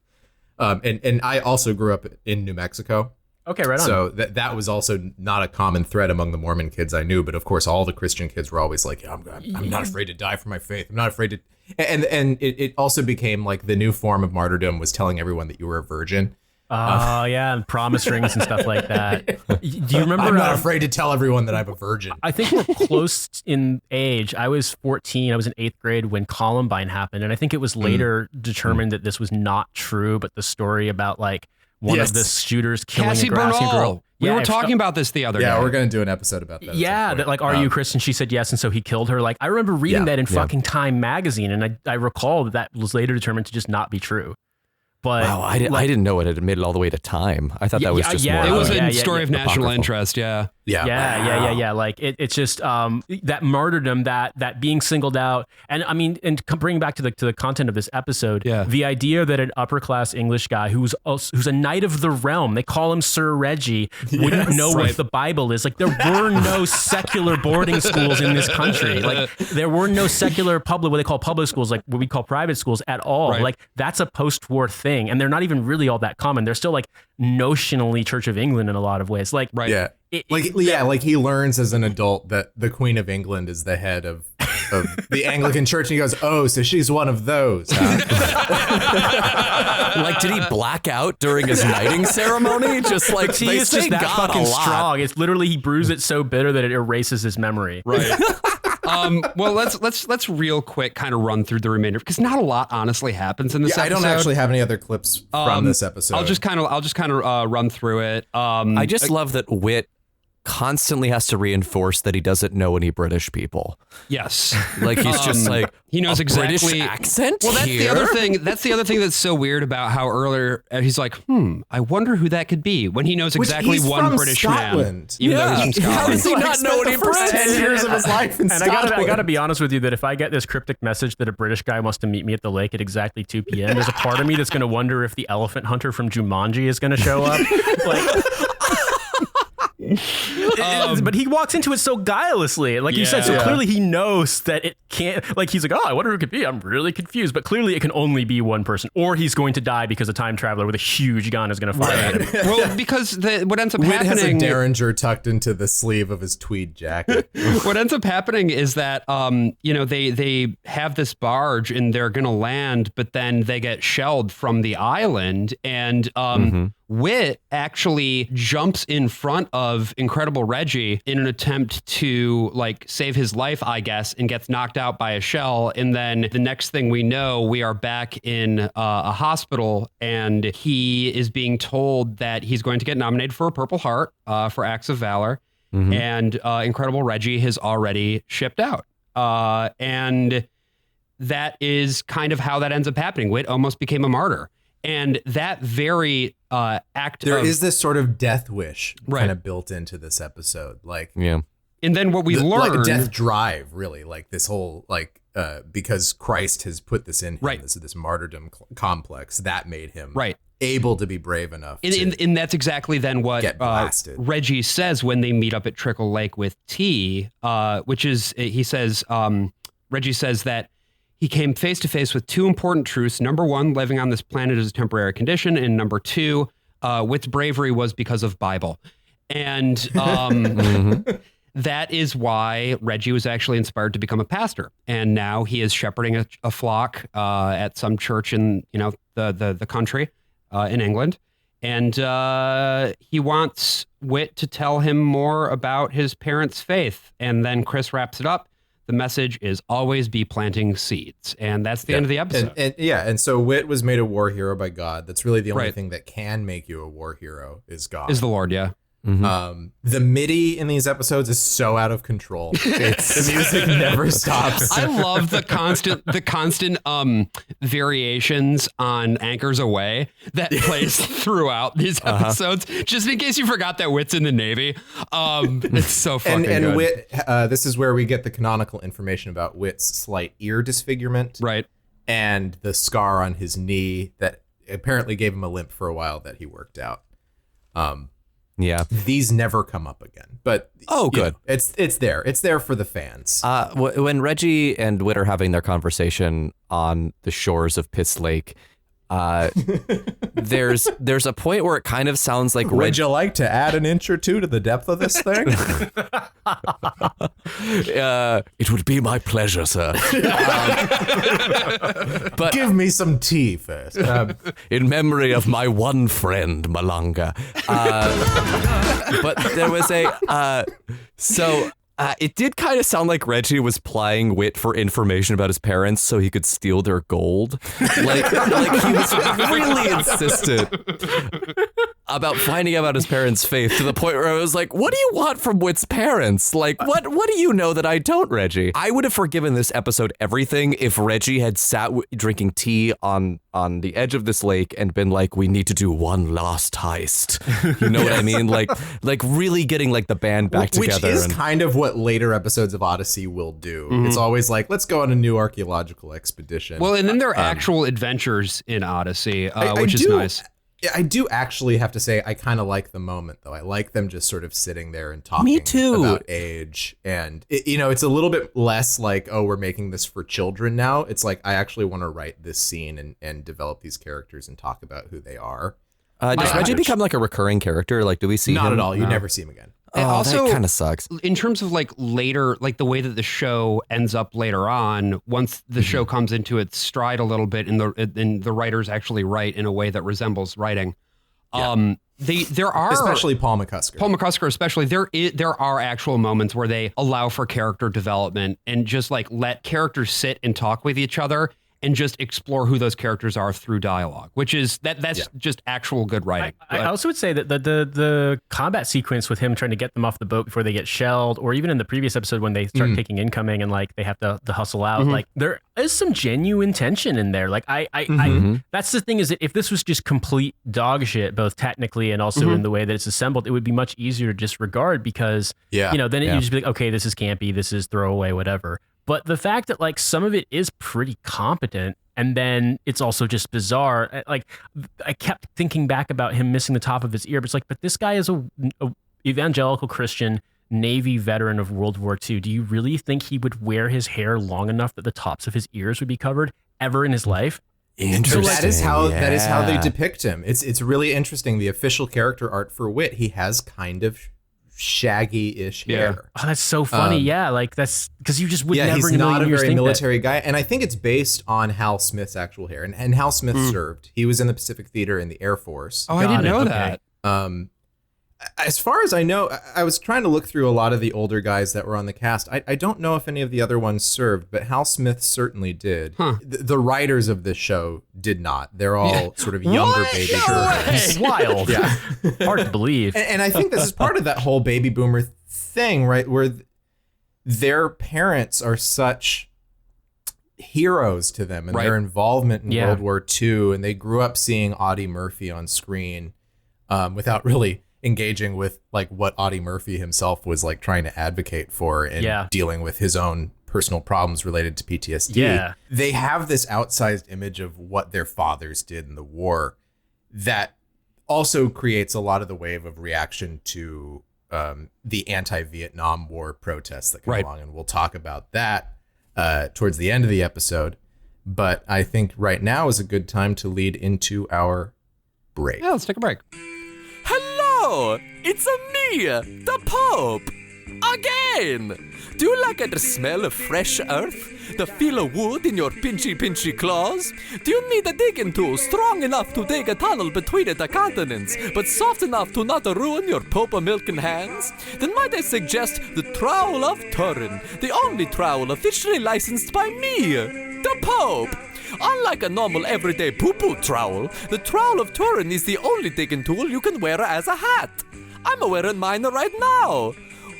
And I also grew up in New Mexico. Okay, right on. So that was also not a common thread among the Mormon kids I knew, but of course all the Christian kids were always like, I'm not afraid to die for my faith. I'm not afraid to, and it also became like the new form of martyrdom was telling everyone that you were a virgin. Oh, yeah, and promise rings and stuff like that. Do you remember? I'm not afraid to tell everyone that I'm a virgin. I think we're close in age. I was 14. I was in 8th grade when Columbine happened, and I think it was later determined that this was not true, but the story about like one of the shooters killing Cassie a grassy Bernal. girl. We were if- talking about this the other day. Yeah, we're going to do an episode about that. Yeah, that like, are you Christian? She said yes, and so he killed her. Like, I remember reading that in fucking Time magazine, and I recall that was later determined to just not be true. But wow, I didn't know it had made it all the way to Time. I thought that was just more. It was a a story of national interest. Yeah. Like it's just that martyrdom, that being singled out, and I mean, and bringing back to the content of this episode, the idea that an upper class English guy who's a knight of the realm, they call him Sir Reggie, wouldn't know what the Bible is. Like, there were no secular boarding schools in this country. Like, there were no secular what they call public schools, like what we call private schools at all. Right. Like, that's a post-war thing, and they're not even really all that common. They're still like notionally Church of England in a lot of ways. Like, Yeah. Like he learns as an adult that the Queen of England is the head of the Anglican Church, and he goes, "Oh, so she's one of those." Huh? Like, did he black out during his knighting ceremony? Just like he they is say just that God fucking a lot. strong. It's literally he brews it so bitter that it erases his memory. Right. Well, let's real quick kind of run through the remainder, because not a lot honestly happens in this episode. I don't actually have any other clips from this episode. I'll just kind of run through it. I just love that Whit constantly has to reinforce that he doesn't know any British people. Yes. Like, he's just like, he knows a exactly British accent. Well, that's here? the other thing. That's the other thing that's so weird about how earlier he's like, I wonder who that could be, when he knows exactly he's one from British Scotland. man. Even though he's from How Scotland. does he not know any the first 10 British? years of his life in And Scotland. I gotta be honest with you that if I get this cryptic message that a British guy wants to meet me at the lake at exactly 2 p.m., there's a part of me that's going to wonder if the elephant hunter from Jumanji is going to show up. Like, but he walks into it so guilelessly, like you said. So clearly he knows that it can't. Like, he's like, "Oh, I wonder who it could be. I'm really confused." But clearly it can only be one person, or he's going to die because a time traveler with a huge gun is going to fire at him. Well, because what ends up Whit has a happening, derringer tucked into the sleeve of his tweed jacket. what ends up happening is that they have this barge and they're gonna land, but then they get shelled from the island, and Whit actually jumps in front of Incredible Reggie in an attempt to like save his life, I guess, and gets knocked out by a shell. And then the next thing we know, we are back in a hospital, and he is being told that he's going to get nominated for a Purple Heart for acts of valor. And Incredible Reggie has already shipped out. And that is kind of how that ends up happening. Whit almost became a martyr. And that very act There is this sort of death wish Right. kind of built into this episode. Like, Yeah. and then what we learn, like death drive, really, like this whole, like, because Christ has put this in him, Right. this martyrdom complex that made him right. able to be brave enough And that's exactly then what get blasted. Reggie says when they meet up at Trickle Lake with T, which is, he says, Reggie says that he came face to face with two important truths. Number one, living on this planet is a temporary condition. And number two, Whit's bravery was because of Bible. And that is why Reggie was actually inspired to become a pastor. And now he is shepherding a flock at some church in, the country in England. And he wants Whit to tell him more about his parents' faith. And then Chris wraps it up. The message is always be planting seeds. And that's the end of the episode. And so Whit was made a war hero by God. That's really the only Right. thing that can make you a war hero is God. Is the Lord, yeah. The MIDI in these episodes is so out of control. The music never stops. I love the constant variations on Anchors Away that plays throughout these episodes. Just in case you forgot that Whit's in the Navy. It's so fucking good. And Whit, this is where we get the canonical information about Whit's slight ear disfigurement. Right. And the scar on his knee that apparently gave him a limp for a while that he worked out. Yeah. These never come up again, but good. It's there. It's there for the fans. When Reggie and Whit are having their conversation on the shores of Piss Lake, there's a point where it kind of sounds like Would you like to add an inch or two to the depth of this thing? It would be my pleasure, sir. But give me some tea first. In memory of my one friend, Malanga. But there was so It did kind of sound like Reggie was plying Whit for information about his parents so he could steal their gold. Like he was really insistent about finding out about his parents' faith to the point where I was like, what do you want from Whit's parents? Like, what do you know that I don't, Reggie? I would have forgiven this episode everything if Reggie had sat drinking tea on the edge of this lake and been like, we need to do one last heist. You know what I mean? Like really getting like the band back together. Which is kind of what later episodes of Odyssey will do. It's always like, let's go on a new archaeological expedition. Well, and then there are actual adventures in Odyssey, which is nice. I do actually have to say I kind of like the moment, though. I like them just sort of sitting there and talking Me too. about age. And, it's a little bit less like, oh, we're making this for children now. It's like, I actually want to write this scene and develop these characters and talk about who they are. Does Reggie become like a recurring character? Like, do we see him? Not at all. You never see him again. And also, that kind of sucks. In terms of like later, like the way that the show ends up later on, once the show comes into its stride a little bit and the writers actually write in a way that resembles writing. Yeah. There are, especially Paul McCusker especially, there are actual moments where they allow for character development and just like let characters sit and talk with each other and just explore who those characters are through dialogue, which is that's just actual good writing. I also would say that the combat sequence with him trying to get them off the boat before they get shelled, or even in the previous episode when they start taking incoming and like they have to hustle out, like there is some genuine tension in there. Like I that's the thing, is that if this was just complete dog shit, both technically and also in the way that it's assembled, it would be much easier to disregard because then you'd just be like, okay, this is campy, this is throwaway, whatever. But the fact that like some of it is pretty competent, and then it's also just bizarre. Like I kept thinking back about him missing the top of his ear, but it's like, but this guy is a evangelical Christian Navy veteran of World War II. Do you really think he would wear his hair long enough that the tops of his ears would be covered ever in his life? Interesting. So that is how they depict him. It's really interesting. The official character art for Whit, he has kind of shaggy-ish hair. Oh, that's so funny. Like that's because you just would never. He's in a not a million years very think military guy, and I think it's based on Hal Smith's actual hair. And Hal Smith served. He was in the Pacific Theater in the Air Force. Oh, I didn't know that. As far as I know, I was trying to look through a lot of the older guys that were on the cast. I don't know if any of the other ones served, but Hal Smith certainly did. The writers of this show did not. They're all sort of younger baby boomers. Wild. Hard to believe. And I think this is part of that whole baby boomer thing, right? Where their parents are such heroes to them and their involvement in World War II. And they grew up seeing Audie Murphy on screen without really engaging with like what Audie Murphy himself was like trying to advocate for and dealing with his own personal problems related to PTSD. They have this outsized image of what their fathers did in the war that also creates a lot of the wave of reaction to the anti-Vietnam War protests that come along. And we'll talk about that towards the end of the episode. But I think right now is a good time to lead into our break. Yeah, let's take a break. Hello, it's me, the Pope, again. Do you like the smell of fresh earth? The feel of wood in your pinchy claws? Do you need a digging tool strong enough to dig a tunnel between the continents, but soft enough to not ruin your Popa milking hands? Then might I suggest the Trowel of Turin, the only trowel officially licensed by me, the Pope. Unlike a normal everyday poo-poo trowel, the Trowel of Turin is the only digging tool you can wear as a hat. I'm wearing mine right now.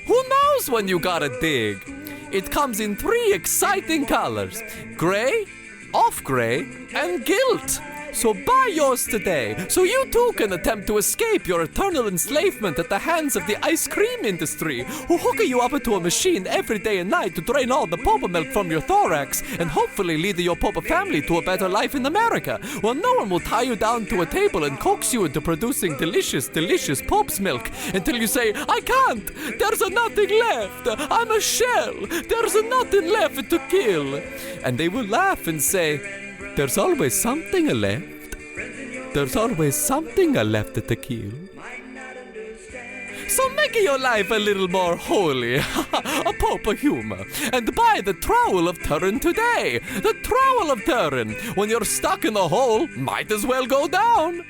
Who knows when you gotta dig? It comes in 3 exciting colors: gray, off-gray, and gilt. So buy yours today, so you too can attempt to escape your eternal enslavement at the hands of the ice cream industry, who hook you up into a machine every day and night to drain all the Popa milk from your thorax and hopefully lead your Popa family to a better life in America, while no one will tie you down to a table and coax you into producing delicious, delicious Pope's milk until you say, I can't, there's nothing left, I'm a shell, there's nothing left to kill. And they will laugh and say, there's always something left. There's always something left to kill. So make your life a little more holy, a Popa humor, and buy the Trowel of Turin today. The Trowel of Turin. When you're stuck in a hole, might as well go down.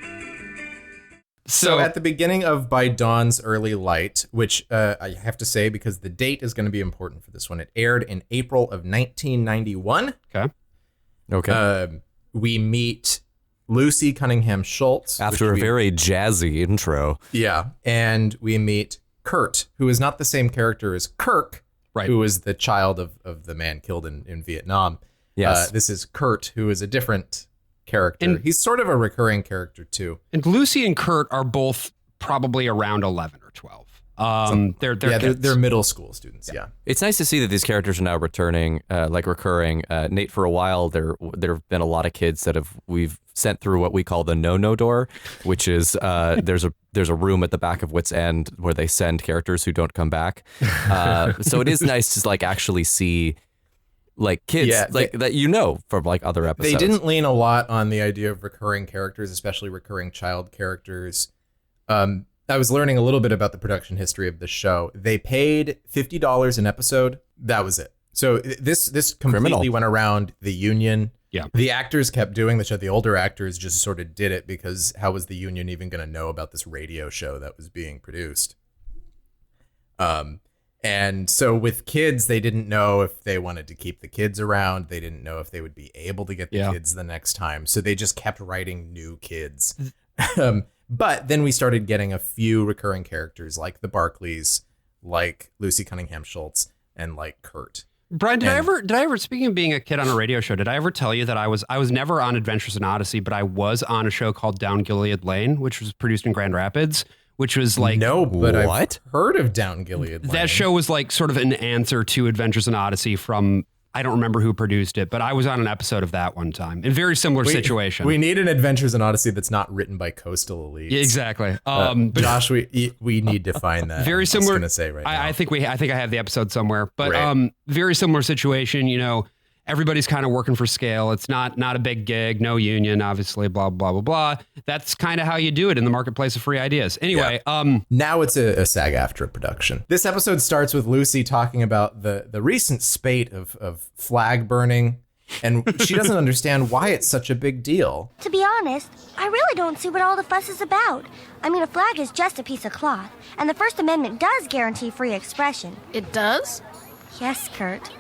So at the beginning of By Dawn's Early Light, which I have to say because the date is going to be important for this one, it aired in April of 1991. Okay. We meet Lucy Cunningham Schultz. After a very jazzy intro. Yeah. And we meet Kurt, who is not the same character as Kirk, who is the child of the man killed in Vietnam. Yes. This is Kurt, who is a different character. And he's sort of a recurring character, too. And Lucy and Kurt are both probably around 11 or 12. They're middle school students. Yeah. It's nice to see that these characters are now returning, recurring. Nate, for a while, there have been a lot of kids that we've sent through what we call the no door, which is there's a room at the back of Whit's End where they send characters who don't come back. So it is nice to actually see kids that from other episodes. They didn't lean a lot on the idea of recurring characters, especially recurring child characters. I was learning a little bit about the production history of the show. They paid $50 an episode. That was it. So this completely went around the union. Yeah. The actors kept doing the show. The older actors just sort of did it because how was the union even going to know about this radio show that was being produced? And so with kids, they didn't know if they wanted to keep the kids around. They didn't know if they would be able to get the kids the next time. So they just kept writing new kids. But then we started getting a few recurring characters like the Barclays, like Lucy Cunningham Schultz, and like Kurt. Brian, did I ever, speaking of being a kid on a radio show, did I ever tell you that I was never on Adventures in Odyssey, but I was on a show called Down Gilead Lane, which was produced in Grand Rapids, which was like... No, but I've heard of Down Gilead Lane. That show was like sort of an answer to Adventures in Odyssey from... I don't remember who produced it, but I was on an episode of that one time in very similar situation. We need an Adventures in Odyssey that's not written by coastal elites. Yeah, exactly. But Josh, we need to find that. Very similar. I'm just gonna say right now. I think I have the episode somewhere, but very similar situation. Everybody's kind of working for scale. It's not a big gig, no union, obviously, blah, blah, blah, blah. That's kind of how you do it in the marketplace of free ideas. Anyway. Now it's a SAG-AFTRA production. This episode starts with Lucy talking about the recent spate of flag burning, and she doesn't understand why it's such a big deal. To be honest, I really don't see what all the fuss is about. I mean, a flag is just a piece of cloth, and the First Amendment does guarantee free expression. It does? Yes, Kurt.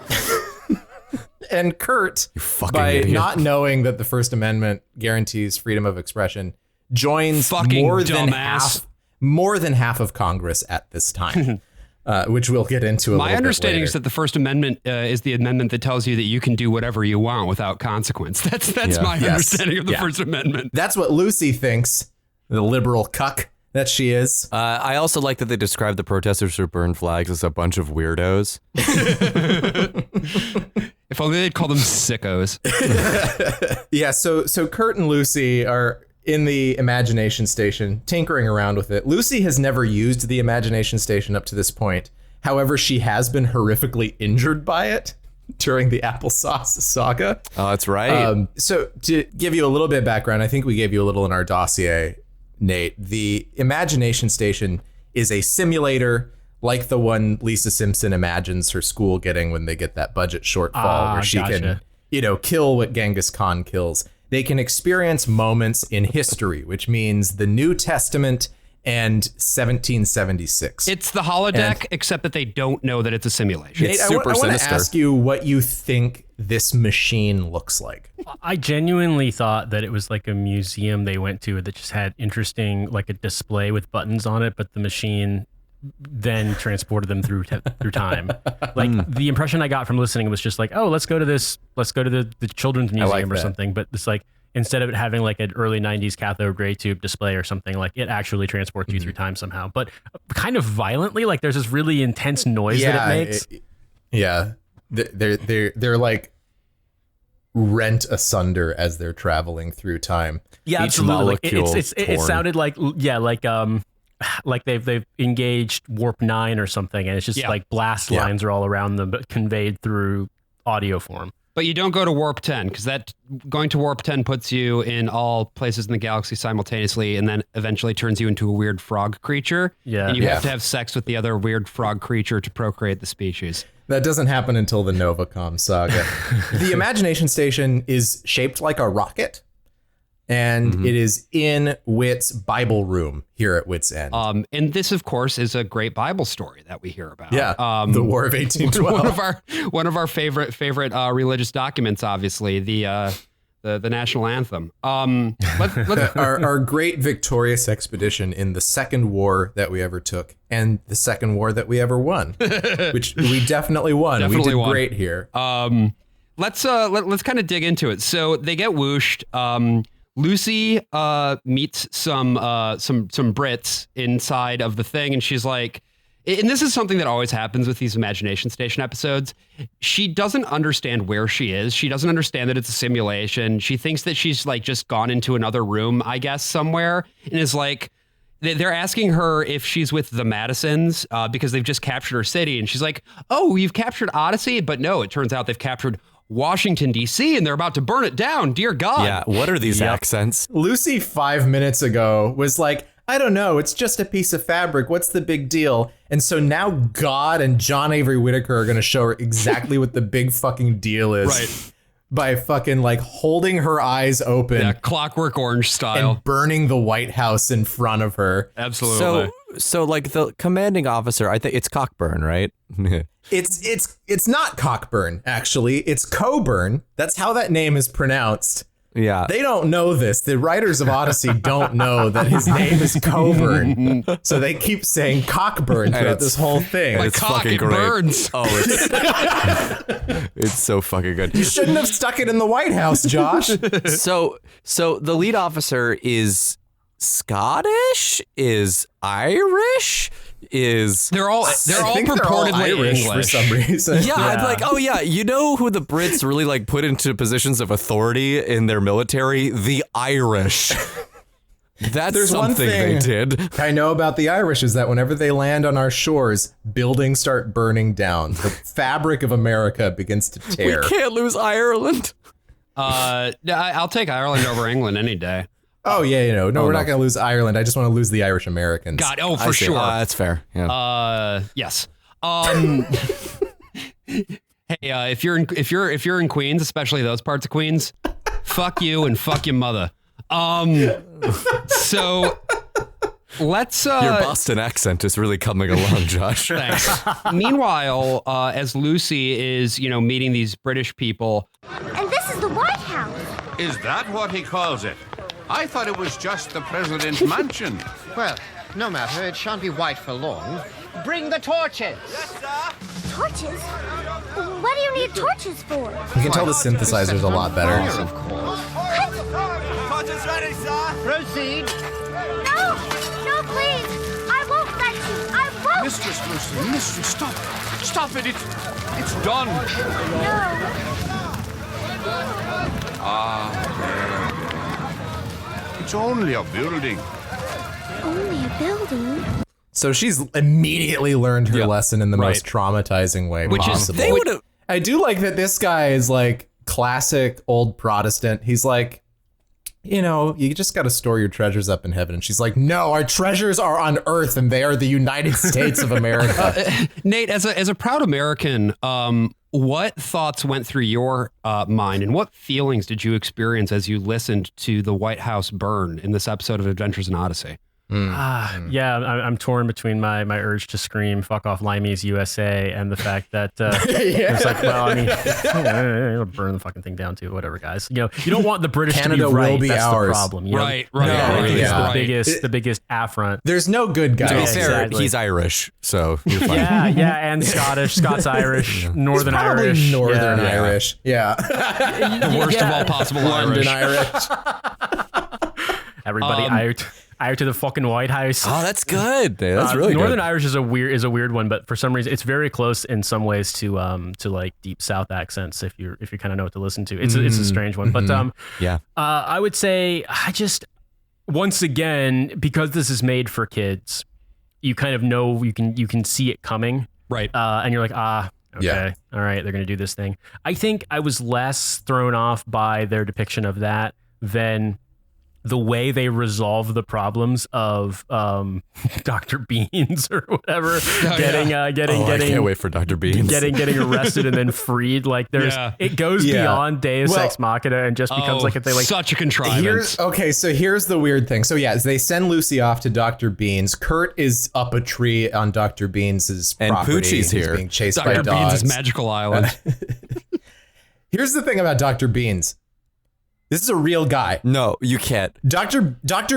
And Kurt, by idiot. not knowing that the First Amendment guarantees freedom of expression, joins more than half of Congress at this time, which we'll get into a little bit later. My understanding is that the First Amendment is the amendment that tells you that you can do whatever you want without consequence. That's my understanding of the First Amendment. That's what Lucy thinks, the liberal cuck that she is. I also like that they describe the protesters who burn flags as a bunch of weirdos. If only they'd call them sickos. Yeah, so Kurt and Lucy are in the imagination station, tinkering around with it. Lucy has never used the imagination station up to this point. However, she has been horrifically injured by it during the applesauce saga. Oh, that's right. So to give you a little bit of background, I think we gave you a little in our dossier, Nate. The imagination station is a simulator like the one Lisa Simpson imagines her school getting when they get that budget shortfall where she can, kill what Genghis Khan kills. They can experience moments in history, which means the New Testament and 1776. It's the holodeck, except that they don't know that it's a simulation. Nate, I want to ask you what you think this machine looks like. I genuinely thought that it was like a museum they went to that just had interesting, like a display with buttons on it, but the machine then transported them through time. Like the impression I got from listening was just like, oh, let's go to the children's museum or something. But it's like, instead of it having like an early 90s cathode ray tube display or something, like it actually transports you through time somehow, but kind of violently. Like there's this really intense noise that it makes. They're like rent asunder as they're traveling through time. Yeah, Each absolutely. it sounded like they've engaged warp 9 or something, and it's just like blast lines are all around them, but conveyed through audio form. But you don't go to warp 10, because going to warp 10 puts you in all places in the galaxy simultaneously, and then eventually turns you into a weird frog creature. Yeah, and you have to have sex with the other weird frog creature to procreate the species. That doesn't happen until the Novacom saga. The imagination station is shaped like a rocket. And it is in Whit's Bible room here at Whit's End. And this, of course, is a great Bible story that we hear about. Yeah, the War of 1812. One of our favorite religious documents, obviously, the national anthem. Our great victorious expedition in the second war that we ever took, and the second war that we ever won, which we definitely won. We did great here. Let's kind of dig into it. So they get whooshed. Lucy meets some Brits inside of the thing, and she's like, and this is something that always happens with these Imagination Station episodes. She doesn't understand where she is. She doesn't understand that it's a simulation. She thinks that she's like just gone into another room, I guess, somewhere, and is like, they're asking her if she's with the Madisons because they've just captured her city, and she's like, oh, you've captured Odyssey? But no, it turns out they've captured Washington, D.C., and they're about to burn it down. Dear God. Yeah, what are these accents? Lucy 5 minutes ago was like, I don't know, it's just a piece of fabric. What's the big deal? And so now God and John Avery Whitaker are going to show her exactly what the big fucking deal is. Right. By fucking like holding her eyes open. Yeah, Clockwork Orange style. And burning the White House in front of her. Absolutely. So like the commanding officer, I think it's Cockburn, right? It's not Cockburn, actually. It's Coburn. That's how that name is pronounced. Yeah. They don't know this. The writers of Odyssey don't know that his name is Coburn. So they keep saying Cockburn throughout this whole thing. My cock, it burns. Oh, it's so fucking good. You shouldn't have stuck it in the White House, Josh. So the lead officer is Scottish, is Irish, they're all purportedly Irish English for some reason. Yeah, I'm like, oh yeah, you know who the Brits really like put into positions of authority in their military? The Irish. That's There's one something thing they did. I know about the Irish is that whenever they land on our shores, buildings start burning down. The fabric of America begins to tear. We can't lose Ireland. I'll take Ireland over England any day. Oh, yeah, we're not going to lose Ireland. I just want to lose the Irish Americans. God, for sure. That's fair. Yeah. Yes. Hey, if you're in Queens, especially those parts of Queens, fuck you and fuck your mother. So let's. Your Boston accent is really coming along, Josh. Thanks. Meanwhile, as Lucy is, meeting these British people. And this is the White House. Is that what he calls it? I thought it was just the president's mansion. Well, no matter, it shan't be white for long. Bring the torches. Torches? What do you need torches for? You can tell the synthesizer's a lot better. Fire, of course. Torches ready, sir. Proceed. No, please. I won't let you. I won't. Mistress Lucy, stop. Stop it. It's done. No. It's only a building. Only a building? So she's immediately learned her lesson in the most traumatizing way possible. I do like that this guy is like classic old Protestant. He's like, you just got to store your treasures up in heaven. And she's like, no, our treasures are on earth and they are the United States of America. Nate, as a proud American, what thoughts went through your mind and what feelings did you experience as you listened to the White House burn in this episode of Adventures in Odyssey? Yeah, I'm torn between my urge to scream "fuck off, Limeys USA" and the fact that it's like, well, I mean, it'll burn the fucking thing down too. Whatever, guys. You don't want the British Canada to be right. will be That's ours. the problem. Right. The biggest affront. There's no good guys. To be fair, exactly. he's Irish, so you're fine. Yeah, and Scottish, Scots-Irish, Northern Probably Irish, Northern Irish. Yeah. The worst of all possible London Irish. Everybody out to the fucking White House. Oh, that's good. That's really good. Northern Irish is a weird one, but for some reason it's very close in some ways to like deep South accents if you kind of know what to listen to. It's a strange one, but I would say once again, because this is made for kids, you kind of know you can see it coming, right? And you're like okay, all right, they're gonna do this thing. I think I was less thrown off by their depiction of that than the way they resolve the problems of Dr. Beans or whatever, getting I can't wait for Dr. Beans. getting arrested and then freed. Like it goes beyond Deus Ex Machina and just becomes like if they like such a contrivance. So here's the weird thing. So they send Lucy off to Dr. Beans. Kurt is up a tree on Dr. Beans's property. And Poochie's here. He's being chased by Dr. dogs. Beans' magical island. Here's the thing about Dr. Beans. This is a real guy. No, you can't. Dr.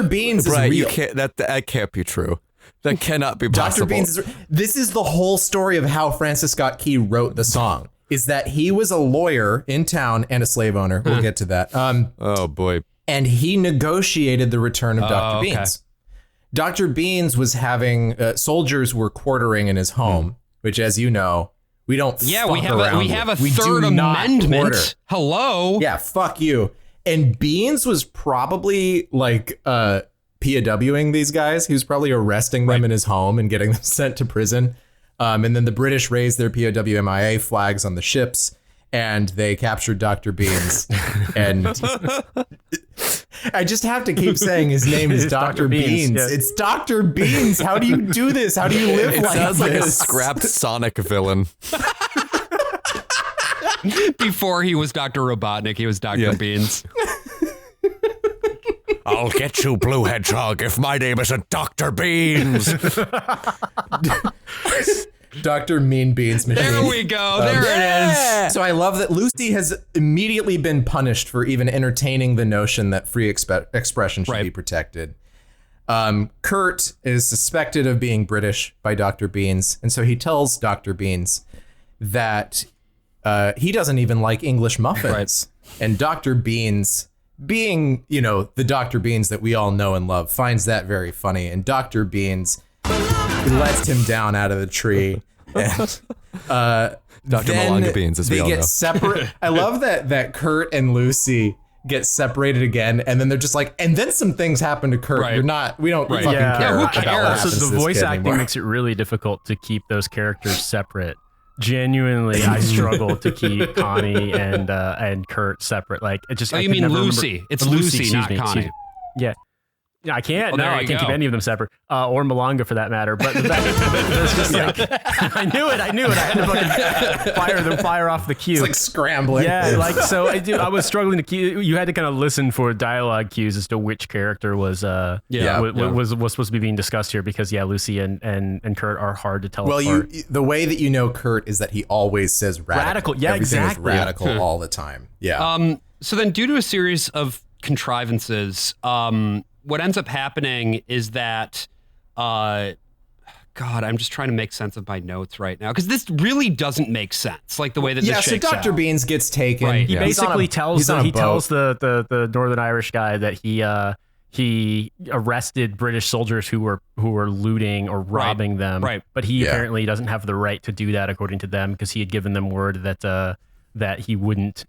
Beans is real. You can't. That can't be true. That cannot be possible. Dr. Beans this is the whole story of how Francis Scott Key wrote the song. Is that he was a lawyer in town and a slave owner. We'll get to that. Oh boy. And he negotiated the return of Dr. Beans. Dr. Beans was having soldiers were quartering in his home, which, as you know, we don't. Yeah, fuck we have around we have a with. third amendment. Quarter. Hello. Yeah, fuck you. And Beans was probably like POWing these guys. He was probably arresting them in his home and getting them sent to prison. And then the British raised their POW MIA flags on the ships, and they captured Dr. Beans. And I just have to keep saying his name is Dr. Beans. Yeah. It's Dr. Beans. How do you do this? How do you live It like sounds like a this? scrapped Sonic villain. Before he was Dr. Robotnik, he was Dr. Beans. I'll get you, Blue Hedgehog, if my name isn't Dr. Beans. Dr. Mean Beans Machine. There we go. There it is. So I love that Lucy has immediately been punished for even entertaining the notion that free expression should be protected. Kurt is suspected of being British by Dr. Beans, and so he tells Dr. Beans that he doesn't even like English muffins. And Dr. Beans, being, the Dr. Beans that we all know and love, finds that very funny. And Dr. Beans lets him down out of the tree. And Dr. Malanga Beans, as we all know. Separate. I love that Kurt and Lucy get separated again, and then they're just like, and then some things happen to Kurt. Right. We don't fucking care. Who about what cares? happens So to the this voice kid acting anymore. makes it really difficult to keep those characters separate. Genuinely, I struggle to keep Connie and Kurt separate. Like it just. Oh, I you could mean never Lucy? remember- It's Lucy, Lucy, not excuse Connie. me. Yeah. Yeah, I can't. Oh, No, there I you can't go. keep any of them separate, or Malanga for that matter. But there's just like I knew it. I had to fucking fire off the cue. It's like scrambling. Yeah, like so. I was struggling to keep. You had to kind of listen for dialogue cues as to which character was was supposed to be being discussed here, because Lucy and Kurt are hard to tell apart. The way that you know Kurt is that he always says radical. Yeah, Everything exactly. is radical all the time. Yeah. So then, due to a series of contrivances, what ends up happening is that, God, I'm just trying to make sense of my notes right now, because this really doesn't make sense, like the way that this shakes so Dr. out. Beans gets taken. Right. He basically tells the Northern Irish guy that he arrested British soldiers who were looting or robbing them. Right. But he apparently doesn't have the right to do that according to them, because he had given them word that he wouldn't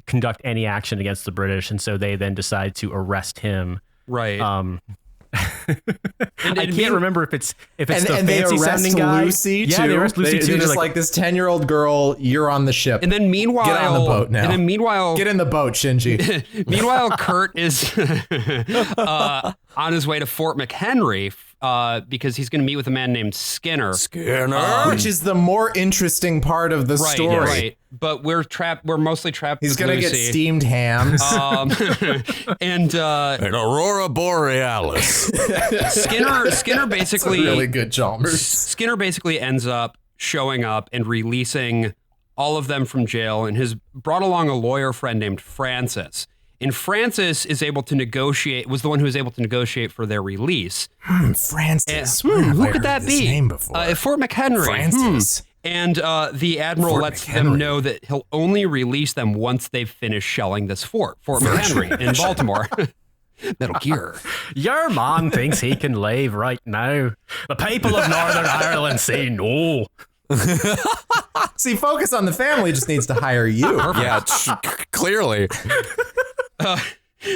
conduct any action against the British, and so they then decide to arrest him. Right. I can't remember if it's the and they fancy arrest sounding guy. Lucy too. Yeah, they arrest Lucy too. They're They're just like this 10-year-old girl. You're on the ship. And then meanwhile, get on the boat now. And then meanwhile, get in the boat, Shinji. Meanwhile, Kurt is on his way to Fort McHenry because he's going to meet with a man named Skinner. Which is the more interesting part of the story. Right. But we're mostly trapped. He's going to get steamed hams. And Aurora Borealis. Skinner basically really good Chalmers. Skinner basically ends up showing up and releasing all of them from jail, and has brought along a lawyer friend named Francis. And Francis is able to negotiate, was the one who was able to negotiate for their release. Francis. Who could that be? Name before? Fort McHenry. Francis. And the admiral lets them know that he'll only release them once they've finished shelling this Fort McHenry in Baltimore. Metal Gear. Your man thinks he can leave right now. The people of Northern Ireland say no. See, Focus on the Family just needs to hire you. Yeah, clearly.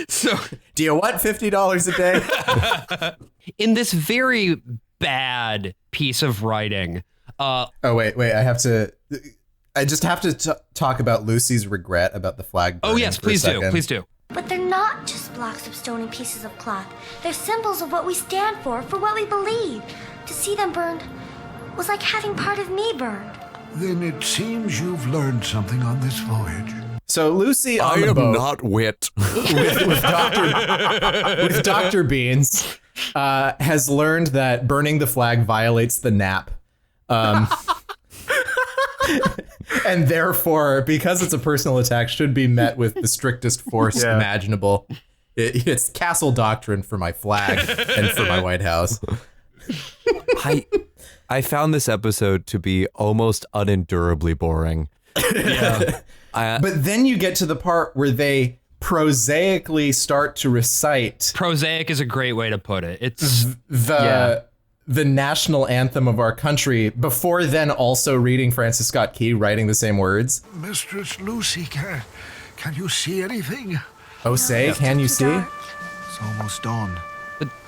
So, do you want $50 a day? In this very bad piece of writing. Wait. I just have to talk about Lucy's regret about the flag burning. Oh, yes, please do. Please do. But they're not just blocks of stone and pieces of cloth. They're symbols of what we stand for what we believe. To see them burned was like having part of me burned. Then it seems you've learned something on this voyage. So Lucy on I the am boat not Whit. with Dr. Beans has learned that burning the flag violates the nap. And therefore, because it's a personal attack, should be met with the strictest force imaginable. It's castle doctrine for my flag and for my White House. I found this episode to be almost unendurably boring. Yeah. But then you get to the part where they prosaically start to recite. Prosaic is a great way to put it. It's the national anthem of our country, before then also reading Francis Scott Key writing the same words. Mistress Lucy, can you see anything? Oh, say, can you see? It's almost dawn.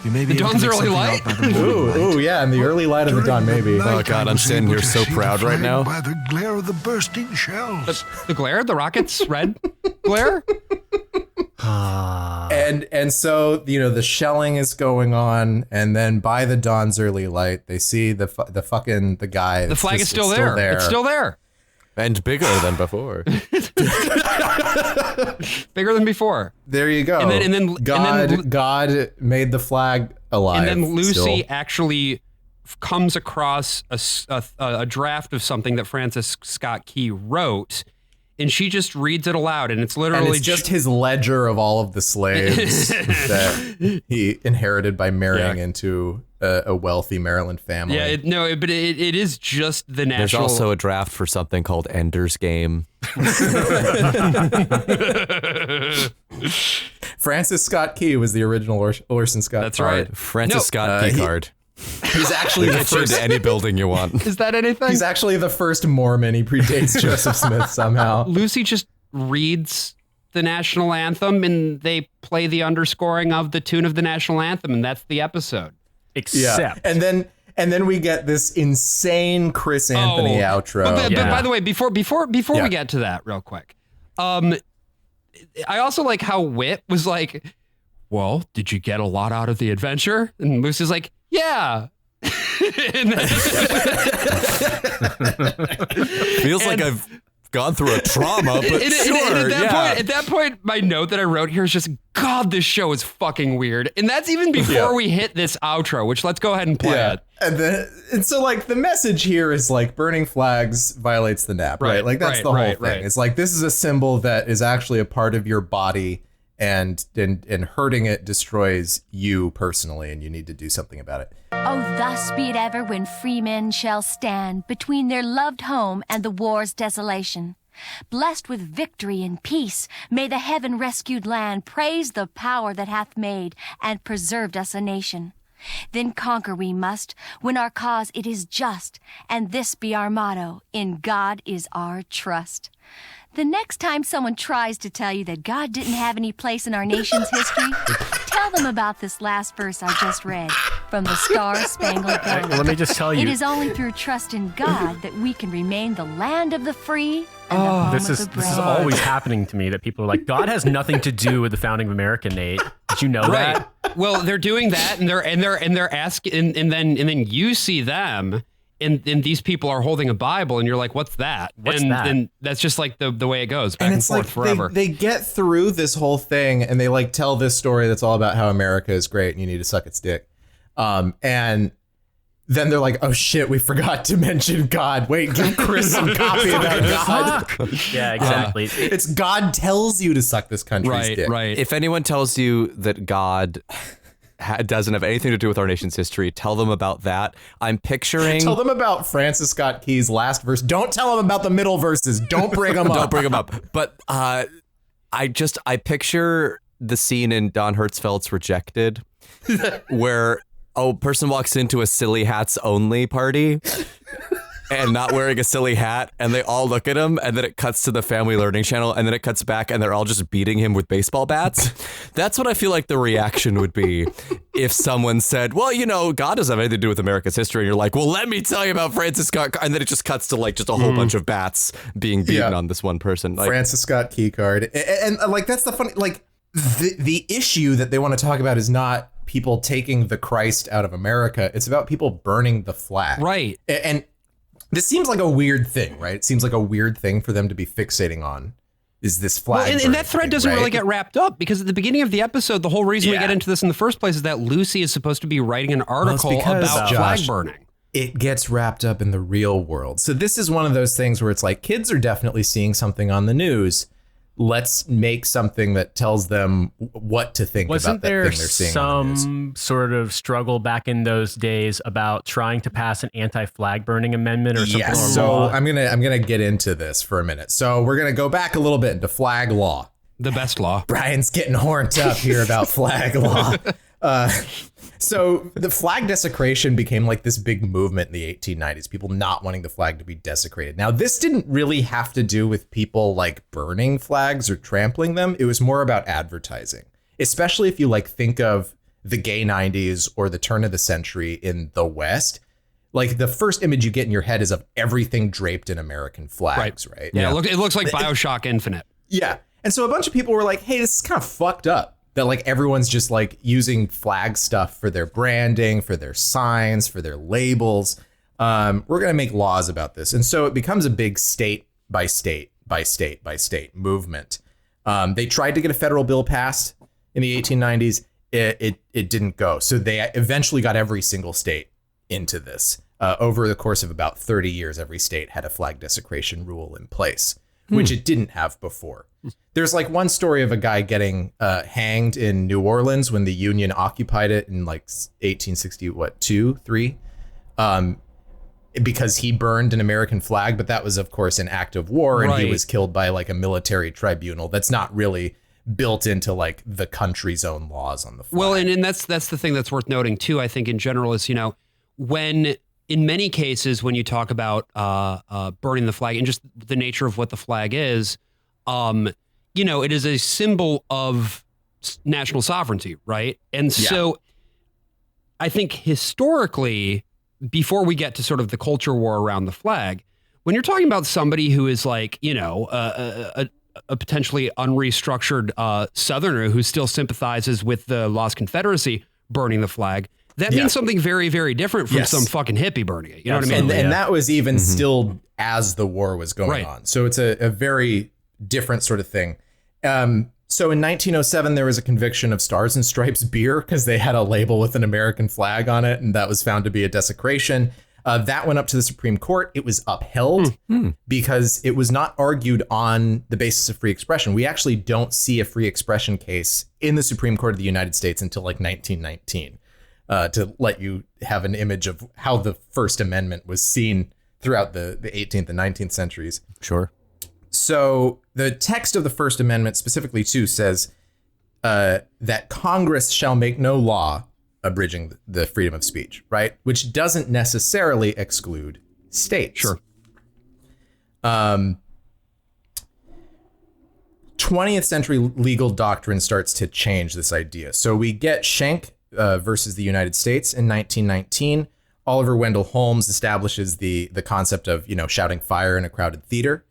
You may be the dawn's early light. Ooh, yeah, in the early light of the dawn, maybe. Oh God, I'm standing here so proud right now. By the glare of the bursting shells. The glare, the rocket's red glare. And so, the shelling is going on, and then by the dawn's early light, they see the guy. The flag is still there. It's still there. And bigger than before. Bigger than before. There you go. And then God made the flag alive. And then Lucy still. actually comes across a draft of something that Francis Scott Key wrote, and she just reads it aloud, and it's literally and it's just his ledger of all of the slaves that he inherited by marrying into a wealthy Maryland family. Yeah, but it is just the national. There's also a draft for something called Ender's Game. Francis Scott Key was the original Orson Scott. That's card. right. Francis Scott Key card. He's actually the first into any building you want. Is that anything? He's actually the first Mormon. He predates Joseph Smith somehow. Lucy just reads the national anthem, and they play the underscoring of the tune of the national anthem, and that's the episode. Except, and then we get this insane Chris Anthony outro. But by the way, before we get to that, real quick, I also like how Whit was like, "Well, did you get a lot out of the adventure?" And Lucy's like, "Yeah." Feels like I've gone through a trauma, but sure. At that point, my note that I wrote here is just, God, this show is fucking weird. And that's even before we hit this outro, which let's go ahead and play it. And so like the message here is like burning flags violates the nap, right? Like that's the whole thing. Right. It's like this is a symbol that is actually a part of your body, and hurting it destroys you personally, and you need to do something about it. Oh, thus be it ever when free men shall stand between their loved home and the war's desolation. Blessed with victory and peace, may the heaven-rescued land praise the power that hath made and preserved us a nation. Then conquer we must, when our cause it is just, and this be our motto, in God is our trust. The next time someone tries to tell you that God didn't have any place in our nation's history, tell them about this last verse I just read from the Star-Spangled Banner. Let me just tell you. It is only through trust in God that we can remain the land of the free and the home of the brave. This is always happening to me, that people are like, God has nothing to do with the founding of America, Nate. Did you know that? Well, they're doing that, and they're asking, and then you see them. And these people are holding a Bible, and you're like, "What's that?" And that's just like the way it goes, back and forth forever. They get through this whole thing, and they like tell this story that's all about how America is great, and you need to suck its dick. And then they're like, "Oh shit, we forgot to mention God. Wait, give Chris some copy about God." Yeah, exactly. It's God tells you to suck this country's dick. Right. If anyone tells you that God doesn't have anything to do with our nation's history, tell them about that. I'm picturing... Tell them about Francis Scott Key's last verse. Don't tell them about the middle verses. Don't bring them up. Don't bring them up. But I picture the scene in Don Hertzfeldt's Rejected where a person walks into a silly hats only party and not wearing a silly hat, and they all look at him, and then it cuts to the Family Learning Channel, and then it cuts back, and they're all just beating him with baseball bats. That's what I feel like the reaction would be if someone said, well, God doesn't have anything to do with America's history, and you're like, well, let me tell you about Francis Scott, and then it just cuts to like just a whole bunch of bats being beaten on this one person. Like, Francis Scott Key card. And like, that's the funny, like, the issue that they want to talk about is not people taking the Christ out of America. It's about people burning the flag. Right. And this seems like a weird thing, right? It seems like a weird thing for them to be fixating on, is this flag. Well, and that thread doesn't really get wrapped up, because at the beginning of the episode, the whole reason we get into this in the first place is that Lucy is supposed to be writing an article about flag burning. It gets wrapped up in the real world. So this is one of those things where it's like, kids are definitely seeing something on the news. Let's make something that tells them what to think about that thing they're seeing on the news. Wasn't there some sort of struggle back in those days about trying to pass an anti-flag burning amendment or something? Yes. So I'm gonna get into this for a minute. So we're gonna go back a little bit into flag law. The best law. Brian's getting horned up here about flag law. So the flag desecration became like this big movement in the 1890s, people not wanting the flag to be desecrated. Now, this didn't really have to do with people like burning flags or trampling them. It was more about advertising, especially if you like think of the gay 90s or the turn of the century in the West. Like the first image you get in your head is of everything draped in American flags, right? Yeah, it looks like BioShock Infinite. Yeah. And so a bunch of people were like, hey, this is kind of fucked up. That like everyone's just like using flag stuff for their branding, for their signs, for their labels. We're going to make laws about this. And so it becomes a big state by state by state by state movement. They tried to get a federal bill passed in the 1890s. It didn't go. So they eventually got every single state into this. Over the course of about 30 years, every state had a flag desecration rule in place, which it didn't have before. There's like one story of a guy getting hanged in New Orleans when the Union occupied it in like 1860, 3, because he burned an American flag. But that was, of course, an act of war, and he was killed by like a military tribunal. That's not really built into like the country's own laws on the flag. Well, and that's the thing that's worth noting too, I think, in general, is, you know, when in many cases when you talk about burning the flag and just the nature of what the flag is, you know, it is a symbol of national sovereignty, right? And so I think historically, before we get to sort of the culture war around the flag, when you're talking about somebody who is like, you know, a potentially unrestructured Southerner who still sympathizes with the Lost Confederacy burning the flag, that means something very, very different from some fucking hippie burning it. You know what I mean? And that was even still as the war was going on. So it's a very different sort of thing. So in 1907, there was a conviction of Stars and Stripes beer because they had a label with an American flag on it, and that was found to be a desecration. That went up to the Supreme Court. It was upheld because it was not argued on the basis of free expression. We actually don't see a free expression case in the Supreme Court of the United States until like 1919, to let you have an image of how the First Amendment was seen throughout the 18th and 19th centuries. Sure. So the text of the First Amendment specifically, too, says that Congress shall make no law abridging the freedom of speech, right? Which doesn't necessarily exclude states. Sure. 20th century legal doctrine starts to change this idea. So we get Schenck versus the United States in 1919. Oliver Wendell Holmes establishes the concept of, you know, shouting fire in a crowded theater.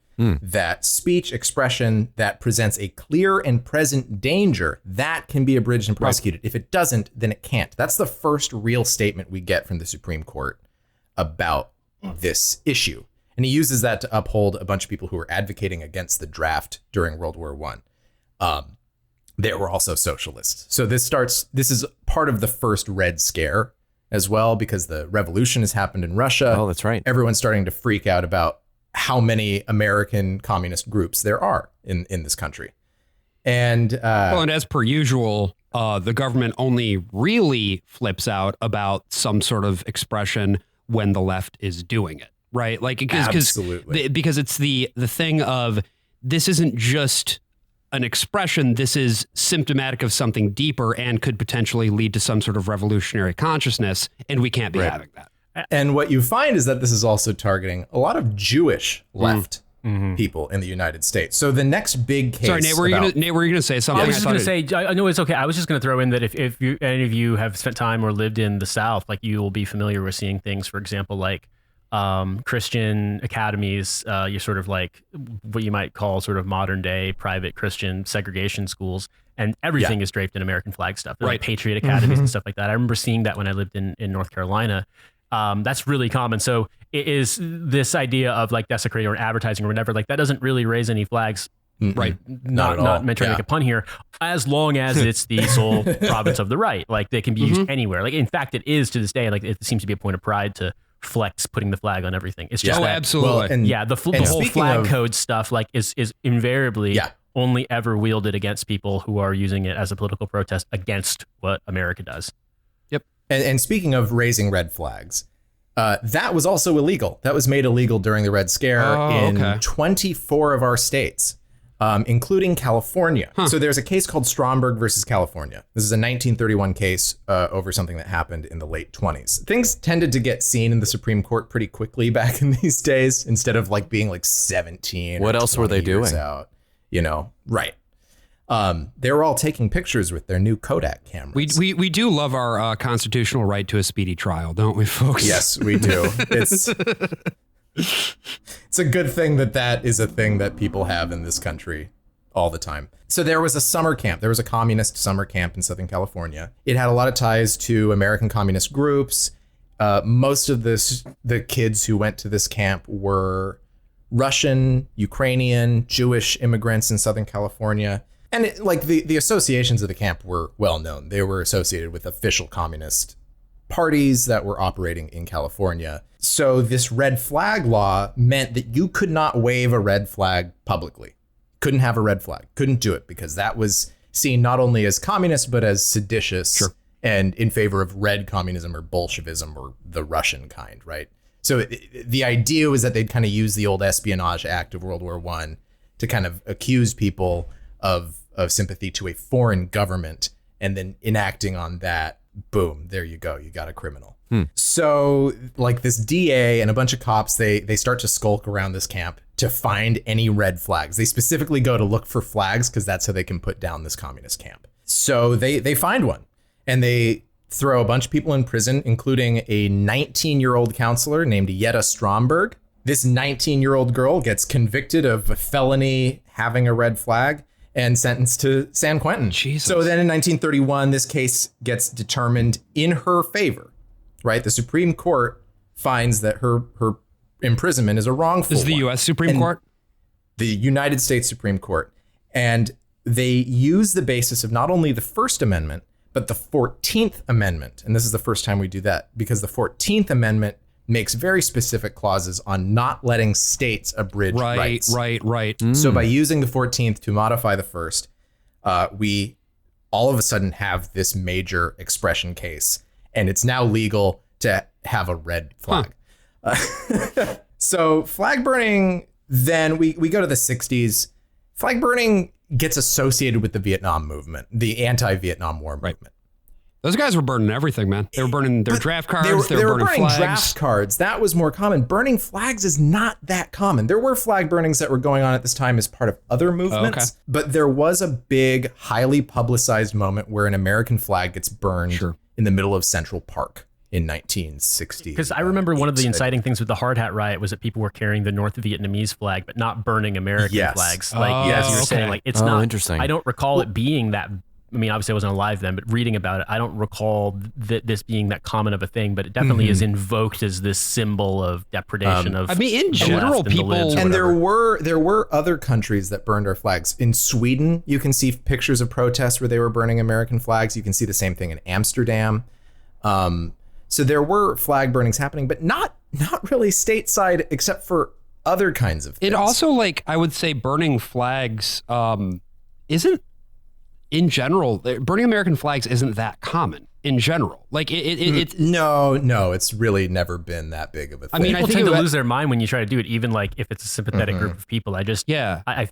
That speech expression that presents a clear and present danger, that can be abridged and prosecuted. If it doesn't, then it can't. That's the first real statement we get from the Supreme Court about this issue. And he uses that to uphold a bunch of people who were advocating against the draft during World War I. They were also socialists. So this is part of the first Red Scare as well, because the revolution has happened in Russia. Oh, that's right. Everyone's starting to freak out about how many American communist groups there are in this country. And and as per usual, the government only really flips out about some sort of expression when the left is doing it, right? Like, because it's the thing of, this isn't just an expression, this is symptomatic of something deeper and could potentially lead to some sort of revolutionary consciousness, and we can't be having that. And what you find is that this is also targeting a lot of Jewish left people in the United States. So the next big case. Sorry, Nate, were you going to say something? I was just going to say, I know it's okay. I was just going to throw in that if any of you have spent time or lived in the South, like, you will be familiar with seeing things, for example, like Christian academies, you're sort of like what you might call sort of modern day private Christian segregation schools. and everything is draped in American flag stuff. They're like Patriot Academies and stuff like that. I remember seeing that when I lived in North Carolina. That's really common. So it is this idea of like desecrating or advertising or whatever, like that doesn't really raise any flags. Right. Not meant to make a pun here, as long as it's the sole province of the right. Like they can be used anywhere. Like in fact, it is to this day. Like it seems to be a point of pride to flex putting the flag on everything. It's just absolutely. Well, and the whole flag code stuff like is invariably only ever wielded against people who are using it as a political protest against what America does. Yep. And speaking of raising red flags, that was also illegal. That was made illegal during the Red Scare in 24 of our states. Including California. So there's a case called Stromberg versus California. This is a 1931 case over something that happened in the late 20s. Things tended to get seen in the Supreme Court pretty quickly back in these days, instead of like being like 17. What else were they doing? Out, right. They were all taking pictures with their new Kodak cameras. We do love our constitutional right to a speedy trial, don't we, folks? Yes, we do. It's a good thing that is a thing that people have in this country all the time. So there was a summer camp. There was a communist summer camp in Southern California. It had a lot of ties to American communist groups. Most of the kids who went to this camp were Russian, Ukrainian, Jewish immigrants in Southern California. And the associations of the camp were well known. They were associated with official communist parties that were operating in California. So this red flag law meant that you could not wave a red flag publicly. Couldn't have a red flag. Couldn't do it because that was seen not only as communist, but as seditious and in favor of red communism or Bolshevism or the Russian kind, right? So the idea was that they'd kind of use the old Espionage Act of World War I to kind of accuse people of sympathy to a foreign government, and then enacting on that, boom, there you go. You got a criminal. So like this DA and a bunch of cops, they start to skulk around this camp to find any red flags. They specifically go to look for flags because that's how they can put down this communist camp. So they find one and they throw a bunch of people in prison, including a 19-year-old counselor named Yetta Stromberg. This 19-year-old girl gets convicted of a felony having a red flag and sentenced to San Quentin. Jesus. So then in 1931, this case gets determined in her favor, right? The Supreme Court finds that her imprisonment is a wrongful This is the one. U.S. Supreme Court? The United States Supreme Court. And they use the basis of not only the First Amendment, but the 14th Amendment. And this is the first time we do that because the 14th Amendment makes very specific clauses on not letting states abridge rights. Right. So by using the 14th to modify the first, we all of a sudden have this major expression case, and it's now legal to have a red flag. So flag burning, then we go to the 60s. Flag burning gets associated with the Vietnam movement, the anti-Vietnam War movement. Those guys were burning everything, man. They were burning their draft cards. They were burning flags. Draft cards. That was more common. Burning flags is not that common. There were flag burnings that were going on at this time as part of other movements, but there was a big, highly publicized moment where an American flag gets burned in the middle of Central Park in 1960. Because I remember one of the inciting things with the Hard Hat Riot was that people were carrying the North Vietnamese flag, but not burning American flags. Like, as you were saying, like it's not interesting. I don't recall it being that. I mean, obviously I wasn't alive then, but reading about it, I don't recall this being that common of a thing, but it definitely is invoked as this symbol of depredation of. I mean, in general, people, and there were other countries that burned our flags. In Sweden, you can see pictures of protests where they were burning American flags. You can see the same thing in Amsterdam. So there were flag burnings happening, but not really stateside, except for other kinds of things. It also, like, I would say burning flags isn't, in general, burning American flags isn't that common in general. Like it's no, it's really never been that big of a thing. I mean, people tend to lose their mind when you try to do it, even like if it's a sympathetic group of people. I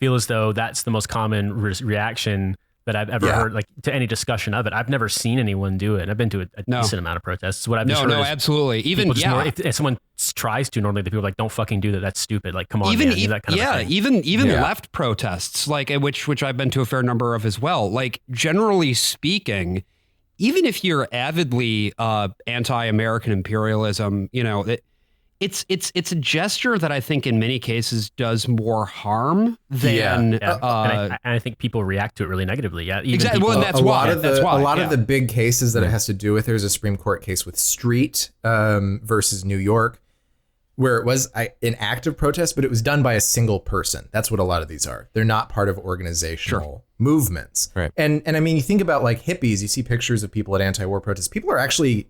feel as though that's the most common reaction that I've ever heard, like to any discussion of it. I've never seen anyone do it. I've been to a decent amount of protests. What I've just heard is absolutely. Even if someone tries to, normally the people are like, don't fucking do that. That's stupid. Like, come on, man, do that kind of thing. Even left protests, like which I've been to a fair number of as well. Like generally speaking, even if you're avidly anti-American imperialism, it's a gesture that I think in many cases does more harm than. And I think people react to it really negatively. Yeah, even exactly. People, Well, that's why. A lot of the big cases that it has to do with. There's a Supreme Court case with Street versus New York, where it was an act of protest, but it was done by a single person. That's what a lot of these are. They're not part of organizational movements. Right. And I mean, you think about like hippies. You see pictures of people at anti-war protests. People are actually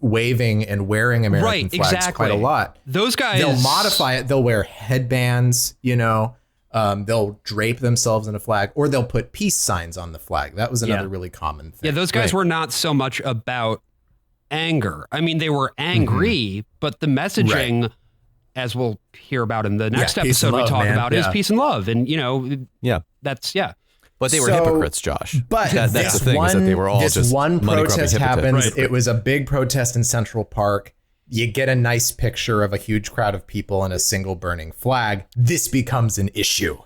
waving and wearing American flags quite a lot. Those guys, they'll modify it. They'll wear headbands, they'll drape themselves in a flag, or they'll put peace signs on the flag. That was another really common thing. Yeah, those guys were not so much about anger. I mean, they were angry, but the messaging, as we'll hear about in the next episode we talk about, is peace and love. And, that's. But they were hypocrites, Josh. But that's the thing, is that they were all just one protest happens. Right. It was a big protest in Central Park. You get a nice picture of a huge crowd of people and a single burning flag. This becomes an issue.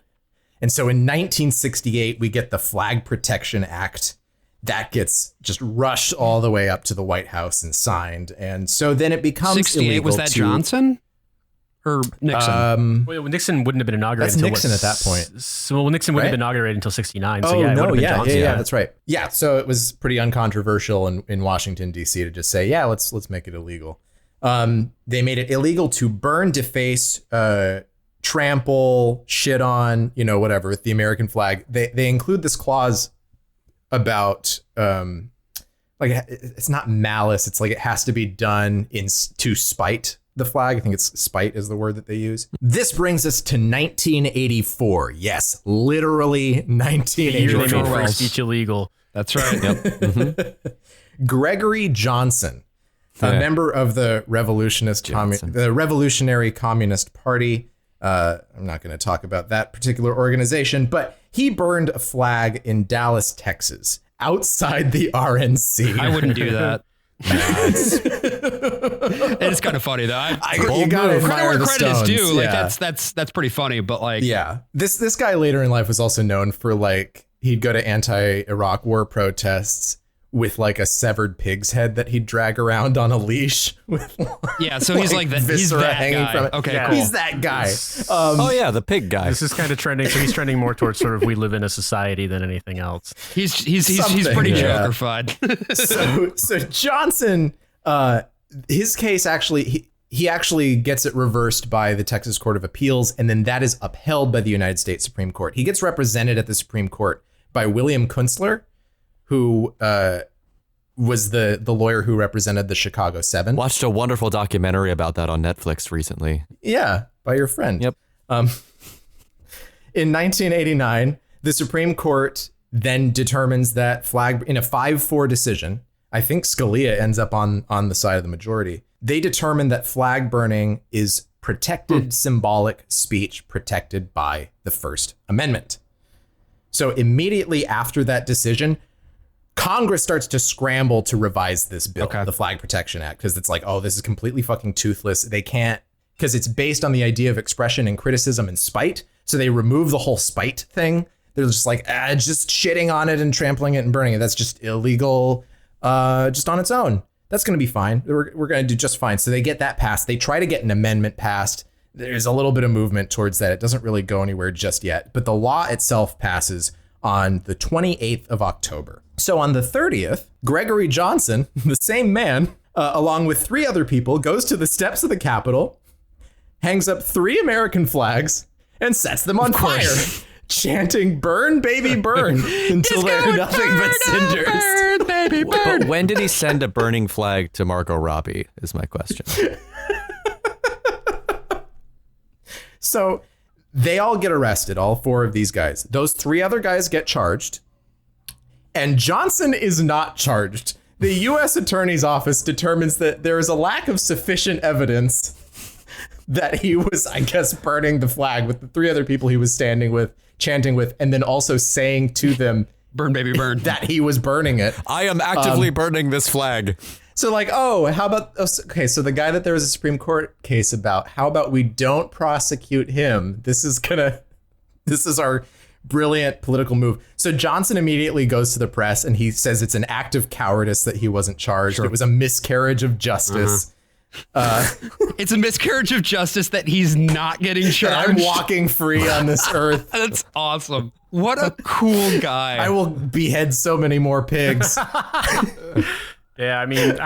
And so in 1968, we get the Flag Protection Act. That gets just rushed all the way up to the White House and signed. And so then it becomes 68, illegal. Was that Johnson? Or Nixon? Well, Nixon wouldn't have been inaugurated. That's Nixon at that point. So Nixon wouldn't have been inaugurated until 69. So it would have been Johnson. Yeah, that's right. Yeah, so it was pretty uncontroversial in Washington, D.C. to just say, let's make it illegal. They made it illegal to burn, deface, trample, shit on, whatever, with the American flag. They include this clause about it's not malice. It's like it has to be done to spite the flag. I think it's spite is the word that they use. This brings us to 1984. Yes, literally 1984. They made free speech illegal. That's right. Yep. Gregory Johnson, a member of the Revolutionary Communist Party. I'm not going to talk about that particular organization, but he burned a flag in Dallas, Texas, outside the RNC. I wouldn't do that. It's kind of funny though. You gotta admire where the credit is Stones. due. Like Yeah. that's pretty funny. But like, this guy later in life was also known for he'd go to anti-Iraq war protests with like a severed pig's head that he'd drag around on a leash with so he's like that. He's that hanging guy. from it. Okay, cool. He's that guy. The pig guy. This is kind of trending. So he's trending more towards sort of we live in a society than anything else. He's pretty Joker-fied. So Johnson, his case actually he actually gets it reversed by the Texas Court of Appeals, and then that is upheld by the United States Supreme Court. He gets represented at the Supreme Court by William Kunstler, who was the lawyer who represented the Chicago 7. Watched a wonderful documentary about that on Netflix recently. Yeah, by your friend. Yep. In 1989, the Supreme Court then determines that flag in a 5-4 decision. I think Scalia ends up on the side of the majority. They determine that flag burning is protected symbolic speech protected by the First Amendment. So immediately after that decision, Congress starts to scramble to revise this bill, the Flag Protection Act, because it's like, this is completely fucking toothless. They can't, because it's based on the idea of expression and criticism and spite. So they remove the whole spite thing. They're just like, just shitting on it and trampling it and burning it. That's just illegal, just on its own. That's going to be fine. We're going to do just fine. So they get that passed. They try to get an amendment passed. There's a little bit of movement towards that. It doesn't really go anywhere just yet. But the law itself passes on the 28th of October. So on the 30th, Gregory Johnson, the same man, along with 3 other people, goes to the steps of the Capitol, hangs up 3 American flags, and sets them on fire, chanting, "Burn, baby, burn," until they're nothing but cinders. Burn, baby, burn. But when did he send a burning flag to Margot Robbie, is my question. So they all get arrested, all 4 of these guys. Those 3 other guys get charged, and Johnson is not charged. The U.S. Attorney's Office determines that there is a lack of sufficient evidence that he was, I guess, burning the flag with the 3 other people he was standing with, chanting with, and then also saying to them, "Burn, baby, burn," that he was burning it. I am actively burning this flag. So like, how about, okay, so the guy that there was a Supreme Court case about, how about we don't prosecute him? This is our brilliant political move. So Johnson immediately goes to the press and he says it's an act of cowardice that he wasn't charged. Sure. It was a miscarriage of justice. It's a miscarriage of justice that he's not getting charged. I'm walking free on this earth. That's awesome. What a cool guy. I will behead so many more pigs. Yeah, I mean,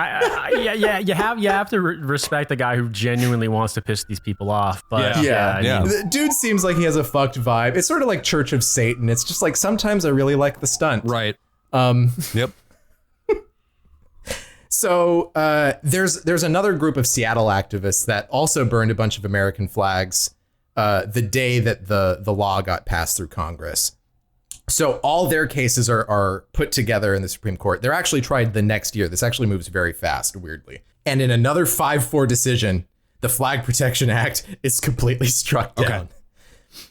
you have to respect the guy who genuinely wants to piss these people off. But yeah. I mean, The dude seems like he has a fucked vibe. It's sort of like Church of Satan. It's just like sometimes I really like the stunt. Right. Yep. So there's another group of Seattle activists that also burned a bunch of American flags the day that the law got passed through Congress. So all their cases are put together in the Supreme Court. They're actually tried the next year. This actually moves very fast, weirdly. And in another 5-4 decision, the Flag Protection Act is completely struck down. Okay.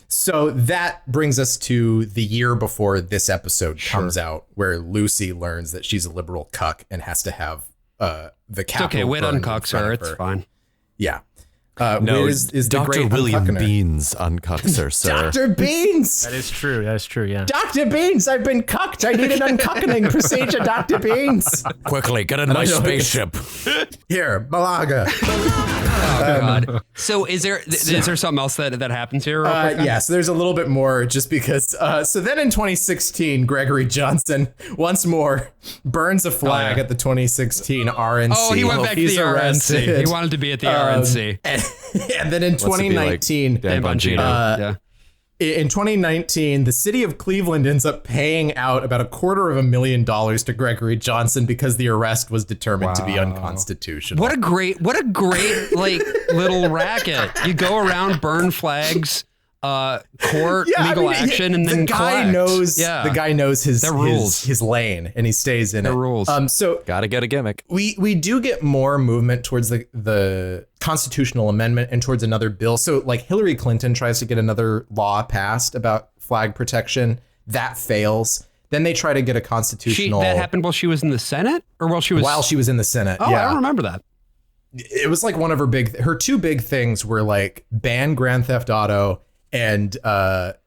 So that brings us to the year before this episode comes out, where Lucy learns that she's a liberal cuck and has to have the capital. It's okay, Whit uncucks her. It's fine. Yeah. No, Whit is the Dr. great William uncucker. Beans uncucks her, sir. Dr. Beans! that is true, yeah. Dr. Beans, I've been cucked. I need an uncucking procedure, Dr. Beans. Quickly, get in my spaceship. Here, Malaga. Oh, God. So is there something else that happens here? Yes, there's a little bit more just because. So then in 2016, Gregory Johnson once more burns a flag at the 2016 RNC. Oh, he went back to the arrested. RNC. He wanted to be at the RNC. And then in 2019, Dan Bongino. In 2019, the city of Cleveland ends up paying out about $250,000 to Gregory Johnson because the arrest was determined to be unconstitutional. What a great like little racket. You go around, burn flags, court, legal action, and then the guy collect. knows the guy knows his rules. his lane, and he stays in it. Rules. So Gotta get a gimmick. we do get more movement towards the constitutional amendment and towards another bill. So like Hillary Clinton tries to get another law passed about flag protection. That fails. Then they try to get a constitutional. That happened while she was in the Senate, or while she was in the Senate. Oh, yeah. I don't remember that. It was like one of her two big things were like ban Grand Theft Auto and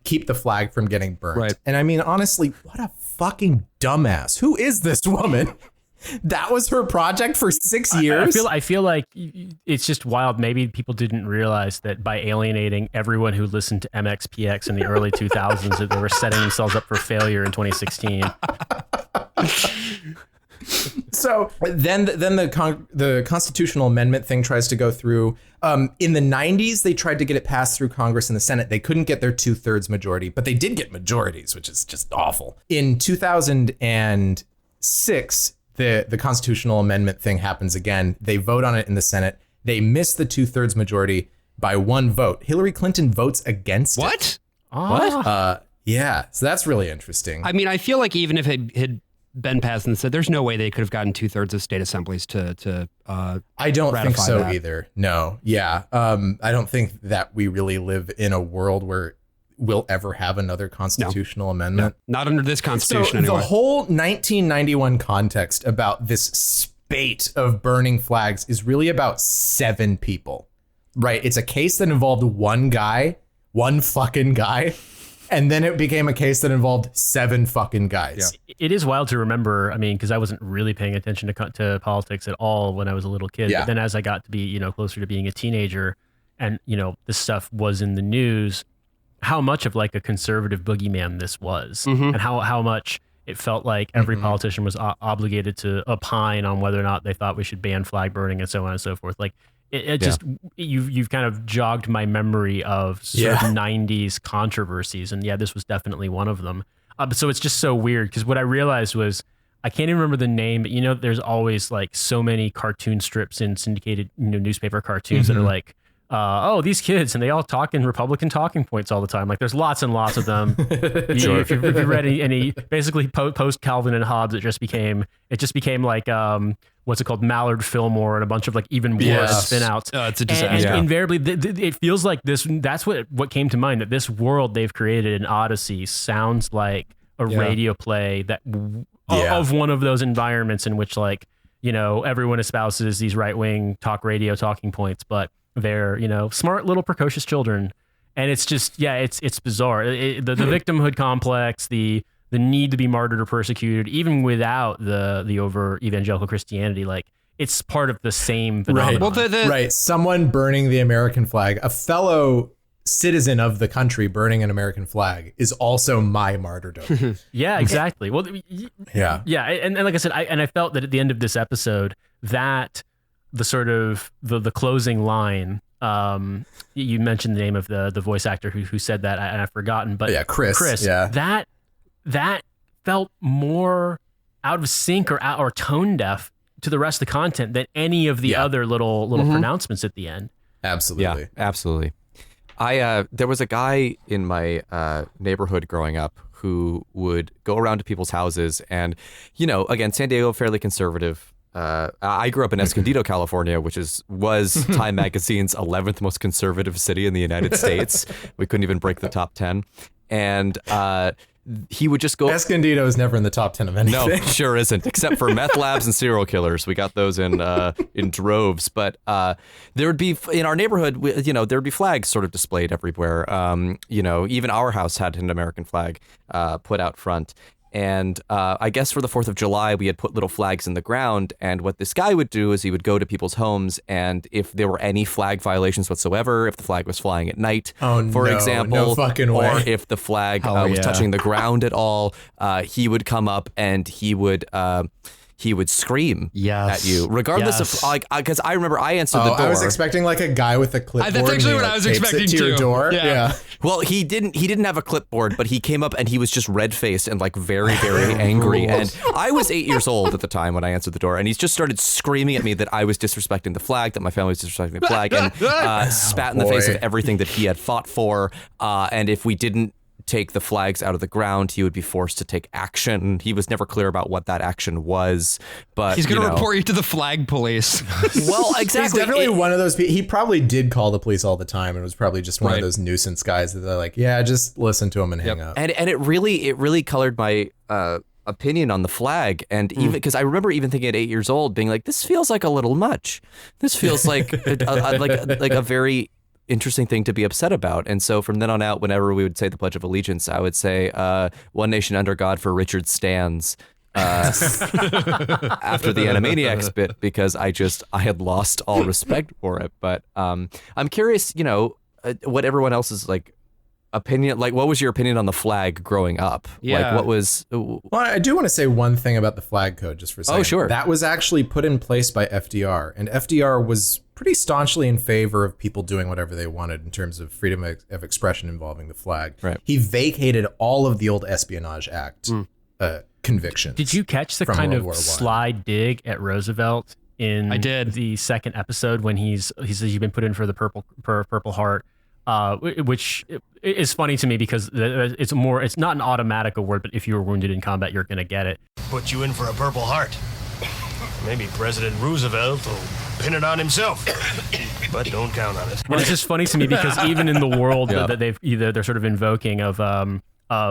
keep the flag from getting burned. Right. And I mean, honestly, what a fucking dumbass. Who is this woman? That was her project for 6 years. I feel like it's just wild. Maybe people didn't realize that by alienating everyone who listened to MXPX in the early 2000s, that they were setting themselves up for failure in 2016. So then the constitutional amendment thing tries to go through. In the 90s, they tried to get it passed through Congress and the Senate. They couldn't get their 2/3 majority, but they did get majorities, which is just awful. In 2006, the constitutional amendment thing happens again. They vote on it in the Senate. They miss the 2/3 majority by one vote. Hillary Clinton votes against it. What? Yeah. So that's really interesting. I mean, I feel like even if it had been passed and said, there's no way they could have gotten 2/3 of state assemblies to I don't think so that. either. No. Yeah. I don't think that we really live in a world where we'll ever have another constitutional amendment. No, not under this constitution so anyway. The whole 1991 context about this spate of burning flags is really about 7 people, right? It's a case that involved one fucking guy. And then it became a case that involved 7 fucking guys. Yeah. It is wild to remember. I mean, because I wasn't really paying attention to politics at all when I was a little kid. Yeah. But then as I got to be, closer to being a teenager and, this stuff was in the news, how much of like a conservative boogeyman this was and how much it felt like every politician was obligated to opine on whether or not they thought we should ban flag burning and so on and so forth. Like, it just you've kind of jogged my memory of certain 90s controversies, and this was definitely one of them. So it's just so weird because what I realized was I can't even remember the name, but there's always like so many cartoon strips in syndicated newspaper cartoons that are like, these kids and they all talk in Republican talking points all the time. Like there's lots and lots of them. Sure. If you read any basically post Calvin and Hobbes, it just became like what's it called, Mallard Fillmore, and a bunch of like even worse spin outs. It's a disaster. And invariably, it feels like this. That's what came to mind. That this world they've created in Odyssey sounds like a radio play that of one of those environments in which everyone espouses these right wing talk radio talking points, but they're smart little precocious children, and it's just it's bizarre. The victimhood complex, the need to be martyred or persecuted, even without the over evangelical Christianity, like it's part of the same phenomenon. Right. Well, right. Someone burning the American flag, a fellow citizen of the country burning an American flag, is also my martyrdom. Yeah, exactly. Well, yeah. And like I said, I felt that at the end of this episode, that the sort of the closing line, you mentioned the name of the voice actor who said that, and I've forgotten, but yeah, Chris, yeah. that felt more out of sync or tone deaf to the rest of the content than any of the other little pronouncements at the end. Absolutely. Yeah, absolutely. There was a guy in my neighborhood growing up who would go around to people's houses, and again, San Diego, fairly conservative. I grew up in Escondido, California, which was Time Magazine's 11th most conservative city in the United States. We couldn't even break the top 10, and he would just go. Escondido is never in the top 10 of anything. No, sure isn't, except for meth labs and serial killers. We got those in droves. But there would be, in our neighborhood, there would be flags sort of displayed everywhere. Even our house had an American flag put out front. And I guess for the 4th of July, we had put little flags in the ground. And what this guy would do is he would go to people's homes, and if there were any flag violations whatsoever, if the flag was flying at night, for example, no fucking way. or if the flag was touching the ground at all, he would come up and he would scream at you, regardless of because I remember I answered the door. I was expecting like a guy with a clipboard. That's actually what I was expecting to your door. Yeah. Well, he didn't have a clipboard, but he came up and he was just red faced and like very, very angry. And I was 8 years old at the time when I answered the door, and he's just started screaming at me that I was disrespecting the flag, that my family was disrespecting the flag, and spat in the face of everything that he had fought for. And if we didn't take the flags out of the ground, he would be forced to take action. He was never clear about what that action was, but he's going to report you to the flag police. Well, exactly. He's definitely one of those people. He probably did call the police all the time, and was probably just one of those nuisance guys that they're like, yeah, just listen to him and hang up. And it really colored my opinion on the flag, and even because I remember even thinking at 8 years old, being like, this feels like a little much. This feels like like a very interesting thing to be upset about. And so from then on out, whenever we would say the Pledge of Allegiance, I would say one nation under God for Richard stands after the Animaniacs bit, because I had lost all respect for it. But I'm curious, what everyone else's opinion, what was your opinion on the flag growing up? Well, I do want to say one thing about the flag code just for a second. Oh, sure. That was actually put in place by FDR, and FDR was pretty staunchly in favor of people doing whatever they wanted in terms of freedom of expression involving the flag. Right. He vacated all of the old Espionage Act convictions. Did you catch the kind of sly dig at Roosevelt in the second episode when he says you've been put in for the Purple Heart? Which is funny to me because it's not an automatic award, but if you were wounded in combat, you're going to get it. Put you in for a Purple Heart. Maybe President Roosevelt will pin it on himself, but don't count on it. And it's just funny to me because even in the world that they're sort of invoking of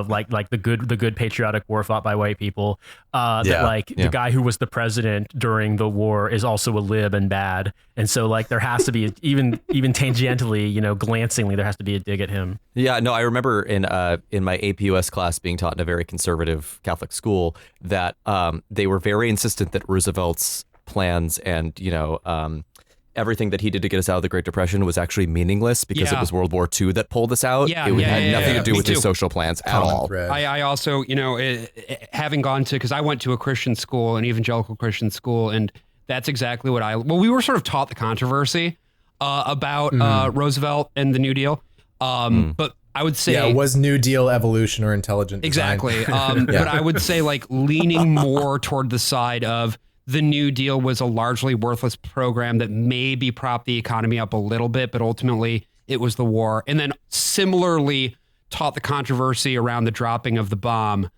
like the good patriotic war fought by white people, the guy who was the president during the war is also a lib and bad, and so there has to be even tangentially, glancingly, there has to be a dig at him. Yeah, no, I remember in my AP US class being taught in a very conservative Catholic school that they were very insistent that Roosevelt's plans and everything that he did to get us out of the Great Depression was actually meaningless because it was World War II that pulled us out. It had nothing to do with his social plans at all. I also, having gone to, because I went to a Christian school, an evangelical Christian school, and that's exactly what we were sort of taught the controversy about Roosevelt and the New Deal. But I would say... was New Deal evolution or intelligent design? Exactly. But I would say leaning more toward the side of the New Deal was a largely worthless program that maybe propped the economy up a little bit, but ultimately it was the war. And then similarly taught the controversy around the dropping of the bomb,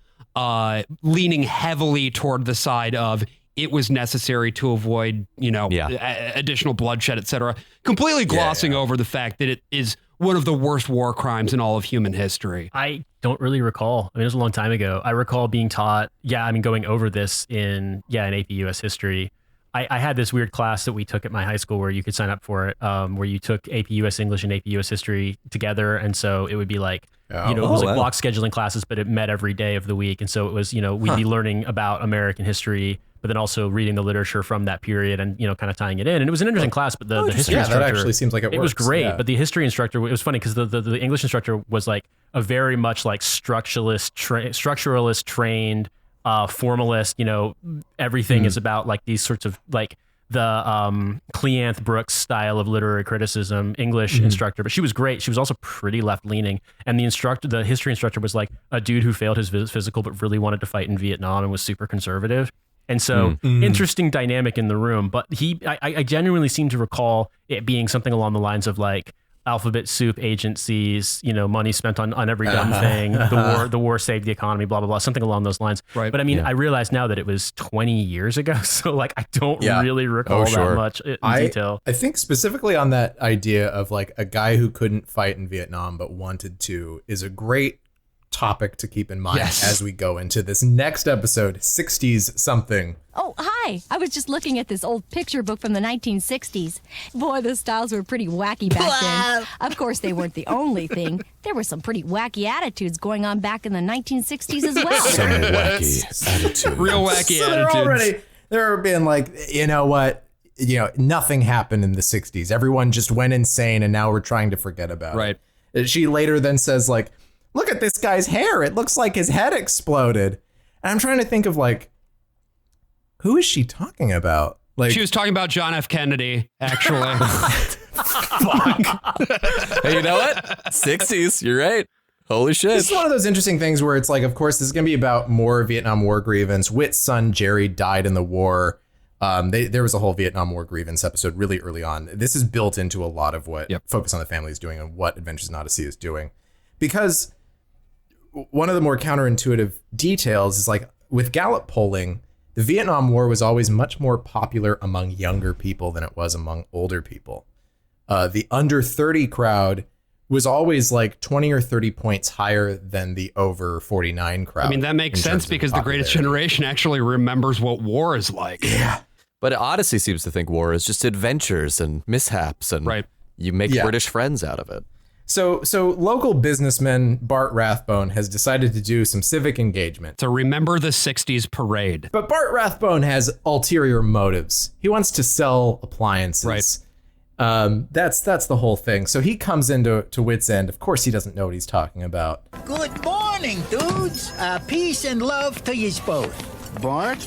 leaning heavily toward the side of it was necessary to avoid, additional bloodshed, et cetera, completely glossing over the fact that it is one of the worst war crimes in all of human history. I don't really recall. It was a long time ago. I recall being taught, going over this in AP US history. I had this weird class that we took at my high school where you could sign up for it, where you took AP US English and AP US history together. And so it would be it was block scheduling classes, but it met every day of the week. And so it was, we'd be learning about American history but then also reading the literature from that period and, kind of tying it in. And it was an interesting class, but the history instructor, that actually seems like it was works, great. yeah. But the history instructor, it was funny because the English instructor was like a very much like structuralist trained, formalist, everything is about like these sorts of like the Cleanth Brooks style of literary criticism English instructor, but she was great. She was also pretty left leaning. And the history instructor was like a dude who failed his physical, but really wanted to fight in Vietnam and was super conservative. And so interesting dynamic in the room, but I genuinely seem to recall it being something along the lines of like alphabet soup agencies, money spent on every dumb thing, the war saved the economy, blah, blah, blah, something along those lines. Right. But I mean, I realize now that it was 20 years ago. So like, I don't really recall that much in detail. I think specifically on that idea of like a guy who couldn't fight in Vietnam, but wanted to is a great topic to keep in mind as we go into this next episode, 60s-Something. Oh, hi. I was just looking at this old picture book from the 1960s. Boy, the styles were pretty wacky back then. Of course, they weren't the only thing. There were some pretty wacky attitudes going on back in the 1960s as well. Some wacky attitudes. Real wacky attitudes. They're being like, you know what? Nothing happened in the 60s. Everyone just went insane, and now we're trying to forget about it. She later then says like, look at this guy's hair. It looks like his head exploded. And I'm trying to think of like, who is she talking about? Like, she was talking about John F. Kennedy, actually. Hey, you know what? 60s. You're right. Holy shit. This is one of those interesting things where it's like, of course, this is going to be about more Vietnam War grievance. Whit's son, Jerry, died in the war. There was a whole Vietnam War grievance episode really early on. This is built into a lot of what Focus on the Family is doing and what Adventures in Odyssey is doing. Because one of the more counterintuitive details is like with Gallup polling, the Vietnam War was always much more popular among younger people than it was among older people. The under 30 crowd was always like 20 or 30 points higher than the over 49 crowd. I mean, that makes sense because the Greatest Generation actually remembers what war is like. Yeah. But Odyssey seems to think war is just adventures and mishaps, and you make British friends out of it. So local businessman Bart Rathbone has decided to do some civic engagement. To remember the 60s parade. But Bart Rathbone has ulterior motives. He wants to sell appliances. Right. That's the whole thing. So he comes into Whit's End. Of course, he doesn't know what he's talking about. Good morning, dudes. Peace and love to you both. Bart?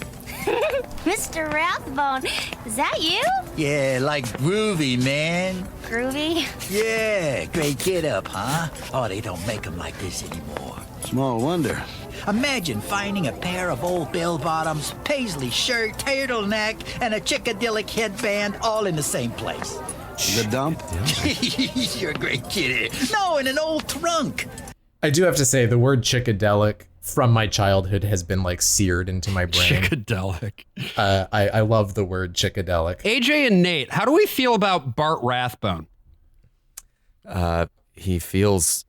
Mr. Rathbone, is that you? Yeah, like groovy, man. Groovy? Yeah, great get up, huh? Oh, they don't make them like this anymore. Small wonder. Imagine finding a pair of old bell-bottoms, paisley shirt, turtleneck, and a chickadillic headband all in the same place. The dump? You're a great kid. No, in an old trunk. I do have to say the word chickadelic from my childhood has been like seared into my brain. Chickadelic. I love the word chickadelic. AJ and Nate, how do we feel about Bart Rathbone? He feels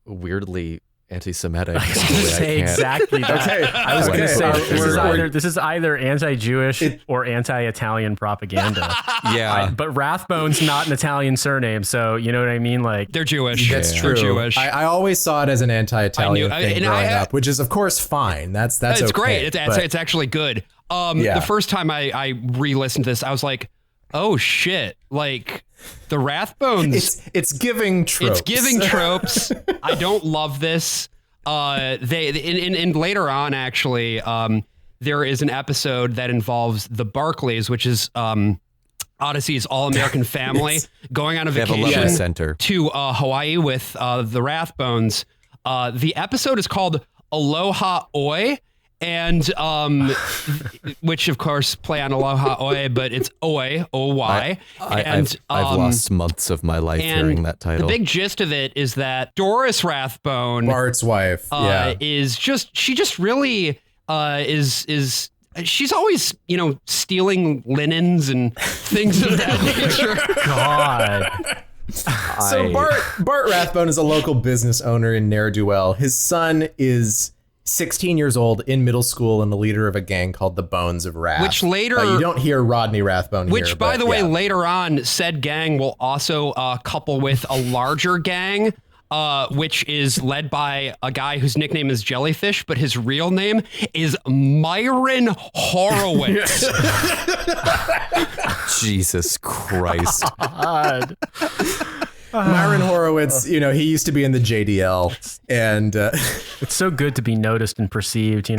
weirdly anti-Semitic. I was going to say exactly that. Okay. I was going to say this is either anti-Jewish or anti-Italian propaganda. Yeah. But Rathbone's not an Italian surname, so you know what I mean? Like, they're Jewish. That's true. They're Jewish. I always saw it as an anti-Italian thing growing up, which is of course fine. That's it's okay, great. It's actually good. The first time I re-listened to this, I was like, oh shit, like the Rathbones. It's giving tropes. It's giving tropes. I don't love this. And later on, actually, there is an episode that involves the Barclays, which is Odyssey's all-American family going on a vacation to Hawaii with the Rathbones. The episode is called Aloha Oi. And which of course play on Aloha Oi, but it's Oi, O-Y. I've lost months of my life hearing that title. The big gist of it is that Doris Rathbone, Bart's wife, she's always, stealing linens and things of that nature. God. So Bart Rathbone is a local business owner in Ne'er-do-Well. His son is 16 years old, in middle school, and the leader of a gang called the Bones of Wrath. Which later... you don't hear Rodney Rathbone here. Which, by the way, later on, said gang will also couple with a larger gang which is led by a guy whose nickname is Jellyfish, but his real name is Myron Horowitz. Jesus Christ. God. Myron Horowitz, he used to be in the JDL, and it's so good to be noticed and perceived,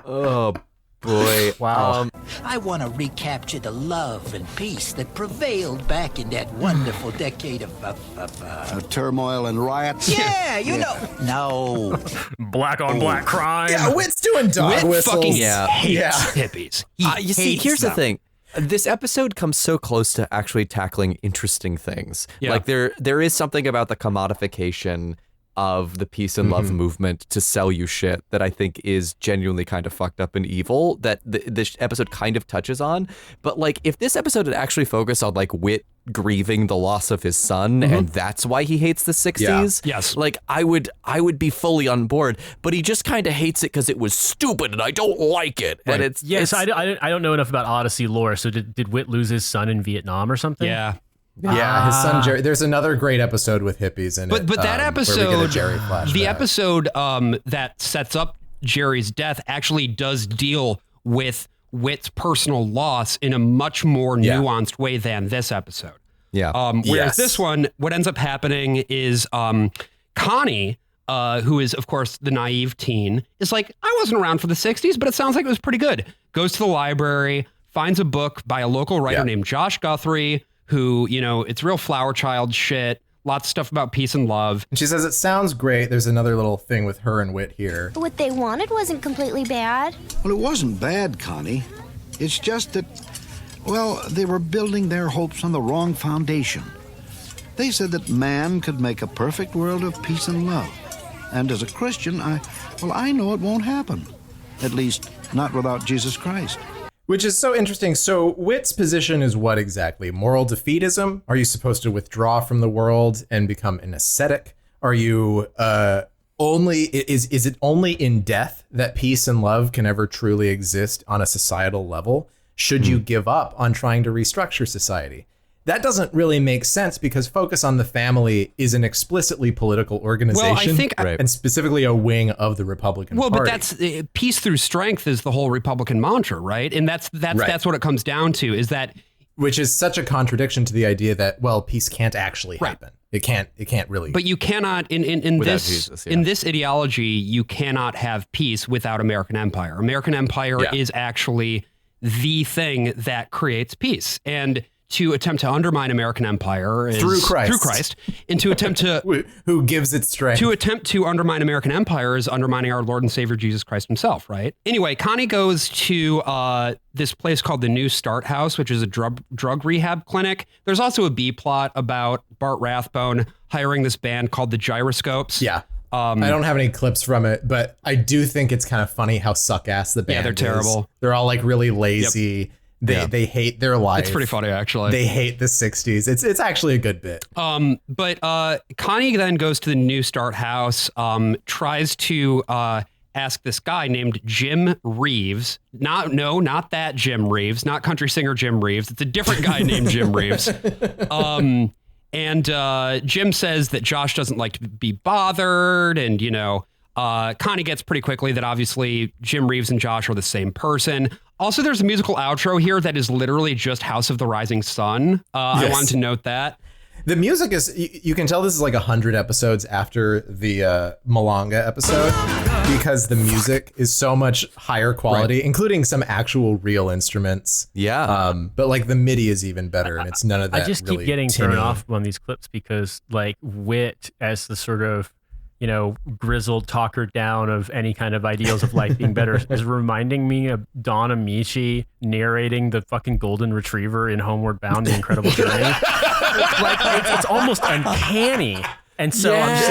Oh boy. Wow. I want to recapture the love and peace that prevailed back in that wonderful decade of turmoil and riots. Yeah, you know. No. Black on black crime. Yeah, Whit's doing dog whistles. Fucking hates hippies. You see, here's the thing. This episode comes so close to actually tackling interesting things. Yeah. Like there is something about the commodification of the peace and love movement to sell you shit that I think is genuinely kind of fucked up and evil that this episode kind of touches on. But like, if this episode had actually focused on like Whit grieving the loss of his son and that's why he hates the 60s, yes, like I would be fully on board. But he just kind of hates it because it was stupid and I don't like it. Right. And I don't know enough about Odyssey lore. So did Whit lose his son in Vietnam or something? Yeah. Yeah, his son Jerry. There's another great episode with hippies in it. But that episode, where we get a Jerry flashback. the episode that sets up Jerry's death actually does deal with Whit's personal loss in a much more nuanced way than this episode. Yeah. Whereas this one, what ends up happening is Connie, who is, of course, the naive teen, is like, I wasn't around for the 60s, but it sounds like it was pretty good. Goes to the library, finds a book by a local writer named Josh Guthrie, who, it's real flower child shit. Lots of stuff about peace and love. And she says, it sounds great. There's another little thing with her and Whit here. What they wanted wasn't completely bad. Well, it wasn't bad, Connie. It's just that, well, they were building their hopes on the wrong foundation. They said that man could make a perfect world of peace and love. And as a Christian, I know it won't happen. At least, not without Jesus Christ. Which is so interesting. So Whit's position is what exactly? Moral defeatism? Are you supposed to withdraw from the world and become an ascetic? Are you is it only in death that peace and love can ever truly exist on a societal level? Should you give up on trying to restructure society? That doesn't really make sense because Focus on the Family is an explicitly political organization. Well, I think, and specifically a wing of the Republican Party. But that's peace through strength is the whole Republican mantra, right? And that's what it comes down to, is that, which is such a contradiction to the idea that, well, peace can't actually happen. It can't really. But you cannot in this ideology, you cannot have peace without American empire. American empire is actually the thing that creates peace. And to attempt to undermine American empire is through Christ, and to attempt to who gives it strength. To attempt to undermine American empire is undermining our Lord and Savior Jesus Christ himself, right? Anyway, Connie goes to this place called the New Start House, which is a drug rehab clinic. There's also a B plot about Bart Rathbone hiring this band called the Gyroscopes. Yeah. I don't have any clips from it, but I do think it's kind of funny how suck-ass the band is. Yeah, they're terrible. They're all like really lazy. Yep. They hate their life. It's pretty funny, actually. They hate the 60s. It's actually a good bit. But Connie then goes to the New Start House, tries to ask this guy named Jim Reeves. Not that Jim Reeves, not country singer Jim Reeves. It's a different guy named Jim Reeves. And Jim says that Josh doesn't like to be bothered, and Connie gets pretty quickly that obviously Jim Reeves and Josh are the same person. Also, there's a musical outro here that is literally just House of the Rising Sun. I wanted to note that. The music is, you can tell this is like 100 episodes after the Malanga episode because the music is so much higher quality, including some actual real instruments. Yeah. But like the MIDI is even better and it's none of that. I just really keep getting tinny. thrown off on these clips because like Whit as the sort of, grizzled talker down of any kind of ideals of life being better is reminding me of Don Amici narrating the fucking golden retriever in Homeward Bound: The Incredible Journey. Like it's almost uncanny. And so I'm just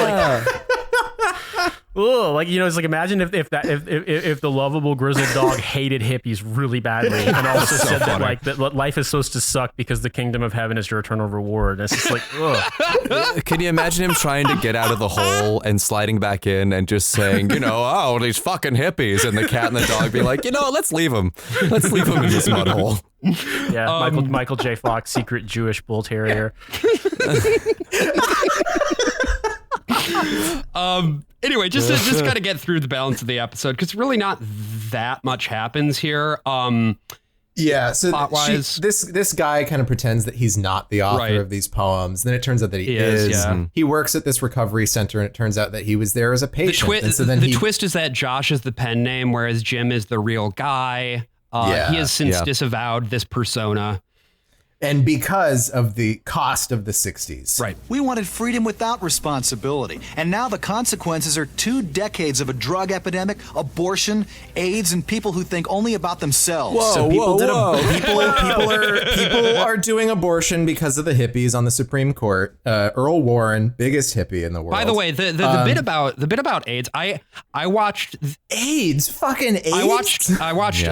like, Oh, like, it's like, imagine if the lovable grizzled dog hated hippies really badly and also said that life is supposed to suck because the kingdom of heaven is your eternal reward. And it's just like, ugh. Can you imagine him trying to get out of the hole and sliding back in and just saying, oh, these fucking hippies, and the cat and the dog be like, let's leave them. Let's leave them in this mud hole. Yeah, Michael J. Fox, secret Jewish bull terrier. Anyway, just got to get through the balance of the episode because really not that much happens here. So this guy kind of pretends that he's not the author of these poems. Then it turns out that he is. Yeah. He works at this recovery center, and it turns out that he was there as a patient. The twist is that Josh is the pen name, whereas Jim is the real guy. He has since disavowed this persona. And because of the cost of the 60s. Right. We wanted freedom without responsibility. And now the consequences are 2 decades of a drug epidemic, abortion, AIDS, and people who think only about themselves. People are doing abortion because of the hippies on the Supreme Court. Earl Warren, biggest hippie in the world. By the way, the bit about AIDS, I watched AIDS. Fucking AIDS. I watched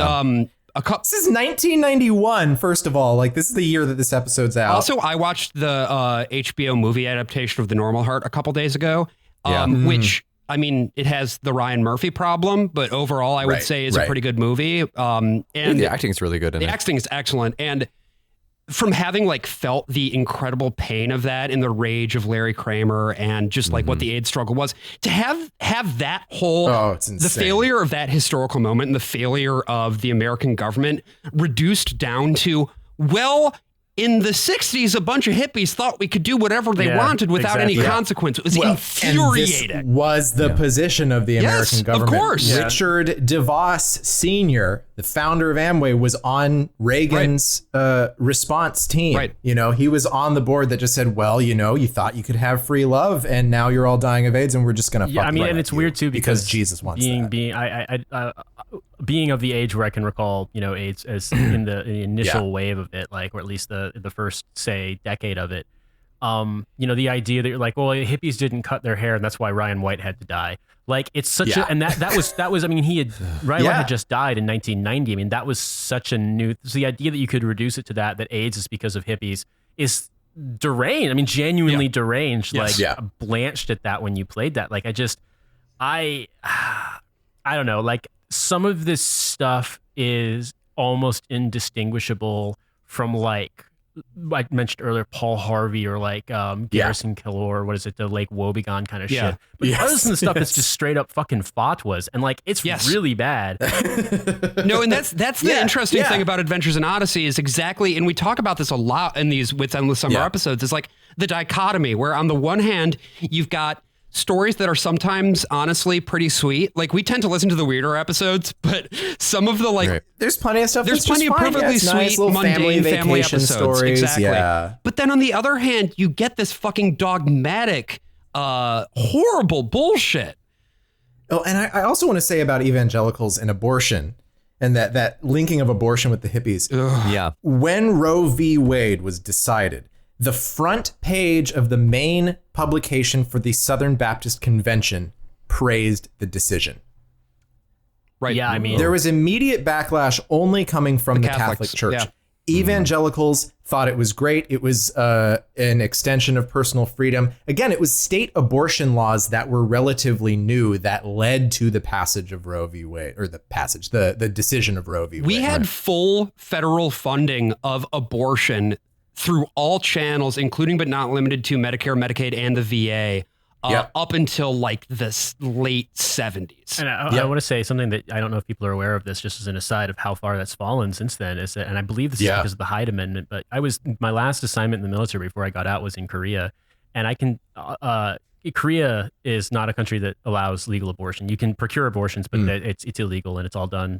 This is 1991, first of all. Like, this is the year that this episode's out. Also, I watched the HBO movie adaptation of The Normal Heart a couple days ago, which, I mean, it has the Ryan Murphy problem, but overall, I would say is a pretty good movie. And the acting is really good in it. The acting is excellent. And from having felt the incredible pain of that and the rage of Larry Kramer and just what the AIDS struggle was, to have that whole, the failure of that historical moment and the failure of the American government reduced down to, in the 60s, a bunch of hippies thought we could do whatever they wanted without any consequence. It was infuriating. And this was the position of the American government. Of course. Richard DeVos Sr., the founder of Amway, was on Reagan's response team. Right. He was on the board that just said, you thought you could have free love, and now you're all dying of AIDS, and we're just going to fuck and it's weird, too, because Jesus wants that. Being of the age where I can recall, AIDS as in the initial wave of it, or at least the first, say, decade of it. The idea that you're like, hippies didn't cut their hair, and that's why Ryan White had to die. It's such and that was. I mean, Ryan White had just died in 1990. I mean, that was such a new. So the idea that you could reduce it to that AIDS is because of hippies is deranged. I mean, genuinely deranged. Yes. Blanched at that when you played that. I don't know. Some of this stuff is almost indistinguishable from I mentioned earlier, Paul Harvey or Garrison Keillor, what is it, the Lake Wobegon kind of shit. But other than the stuff that's just straight up fucking fatwas, and it's really bad. No, and that's the interesting thing about Adventures in Odyssey is exactly, and we talk about this a lot in these With Endless Summer episodes, is the dichotomy where on the one hand, you've got stories that are sometimes honestly pretty sweet. We tend to listen to the weirder episodes, but some of the there's plenty of stuff. There's plenty of perfectly sweet, mundane family episodes. Stories. Exactly. Yeah. But then on the other hand, you get this fucking dogmatic, horrible bullshit. Oh, and I also want to say about evangelicals and abortion, and that linking of abortion with the hippies. Ugh. Yeah. When Roe v. Wade was decided, the front page of the main publication for the Southern Baptist Convention praised the decision. Right. Yeah, I mean, there was immediate backlash only coming from the Catholic Church. Yeah. Evangelicals thought it was great. It was an extension of personal freedom. Again, it was state abortion laws that were relatively new that led to the passage of Roe v. Wade, or the decision of Roe v. Wade. We had full federal funding of abortion through all channels, including but not limited to Medicare, Medicaid, and the VA, up until the late 70s. And I want to say something that I don't know if people are aware of this, just as an aside of how far that's fallen since then, is that, and I believe this is because of the Hyde Amendment, but my last assignment in the military before I got out was in Korea, and Korea is not a country that allows legal abortion. You can procure abortions, but it's illegal, and it's all done,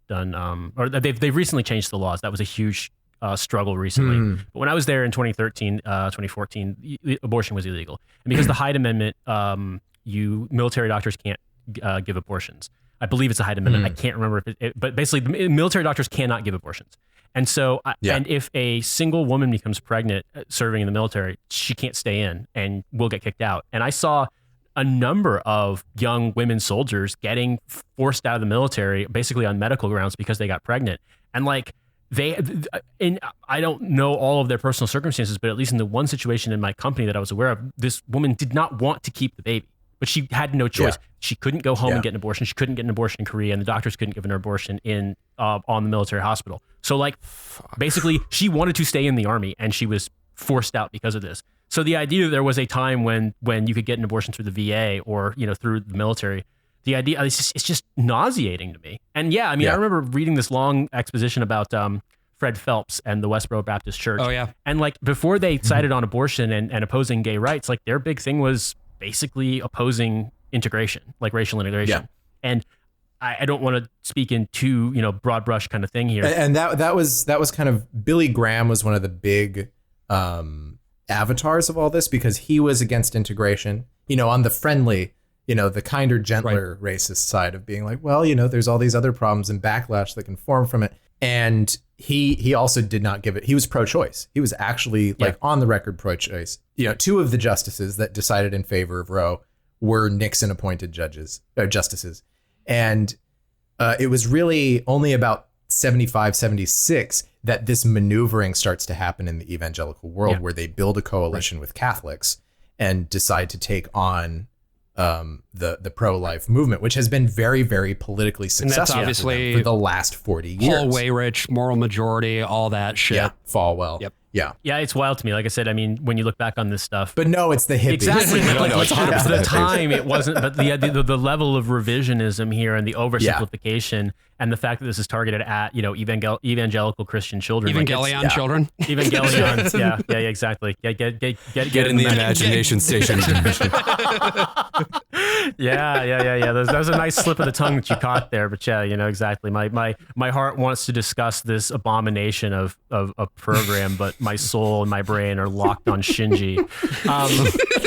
or they've recently changed the laws. That was a huge struggle recently. But when I was there in 2013, 2014, abortion was illegal. And because the Hyde Amendment, military doctors can't give abortions. I believe it's a Hyde Amendment. I can't remember but basically the military doctors cannot give abortions. And so, and if a single woman becomes pregnant serving in the military, she can't stay in and will get kicked out. And I saw a number of young women soldiers getting forced out of the military basically on medical grounds because they got pregnant. And like and I don't know all of their personal circumstances, but at least in the one situation in my company that I was aware of, this woman did not want to keep the baby, but she had no choice. Yeah. She couldn't go home and get an abortion. She couldn't get an abortion in Korea, and the doctors couldn't give her an abortion in on the military hospital. So like, basically, she wanted to stay in the army, and she was forced out because of this. So the idea that there was a time when you could get an abortion through the VA or through the military, the idea it's just nauseating to me. And I remember reading this long exposition about Fred Phelps and the Westboro Baptist Church. Oh yeah, and like before they sided on abortion and opposing gay rights, like their big thing was basically opposing integration, like racial integration. Yeah. And I don't want to speak in too broad brush kind of thing here. And that was kind of Billy Graham was one of the big avatars of all this, because he was against integration. On the friendly, the kinder, gentler racist side of being like, well, there's all these other problems and backlash that can form from it. And he also did not give it. He was pro-choice. He was actually like on the record pro-choice. Two of the justices that decided in favor of Roe were Nixon appointed justices. And it was really only about 75, 76 that this maneuvering starts to happen in the evangelical world, where they build a coalition with Catholics and decide to take on the pro-life movement, which has been very, very politically successful obviously for the last 40 years. Paul Weyrich, moral majority, all that shit. Yeah, Falwell. Yep. Yeah, it's wild to me. Like I said, I mean, when you look back on this stuff, but no, it's the hippies. Exactly. It's At the time, it wasn't. But the level of revisionism here and the oversimplification and the fact that this is targeted at evangelical Christian children, Evangelion children, Evangelions. yeah, exactly. Get in the imagination station. Yeah. That was a nice slip of the tongue that you caught there, but exactly. My heart wants to discuss this abomination of program, but my soul and my brain are locked on Shinji.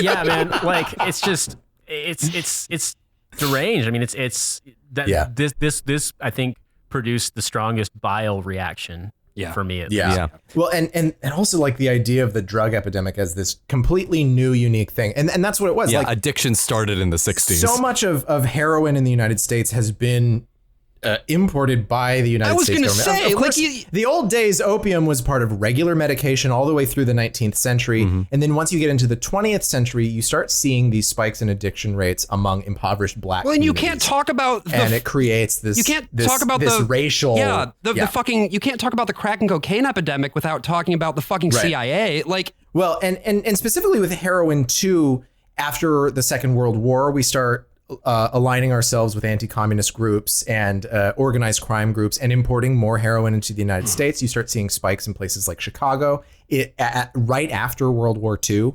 Man, like it's just it's deranged. I mean, this I think produced the strongest bile reaction. For me, at least. Well, and also like the idea of the drug epidemic as this completely new, unique thing, and that's what it was. Yeah, like addiction started in the 60s. So much of heroin in the United States has been imported by the United States government. I was going to say, the old days, opium was part of regular medication all the way through the 19th century. Mm-hmm. And then once you get into the 20th century, you start seeing these spikes in addiction rates among impoverished black communities. And you can't talk about and it creates this. You can't talk about this the racial. The fucking. You can't talk about the crack and cocaine epidemic without talking about the fucking CIA. Like, well, and specifically with heroin too. After the Second World War, we start aligning ourselves with anti-communist groups and organized crime groups and importing more heroin into the United States. You start seeing spikes in places like Chicago. Right after World War II,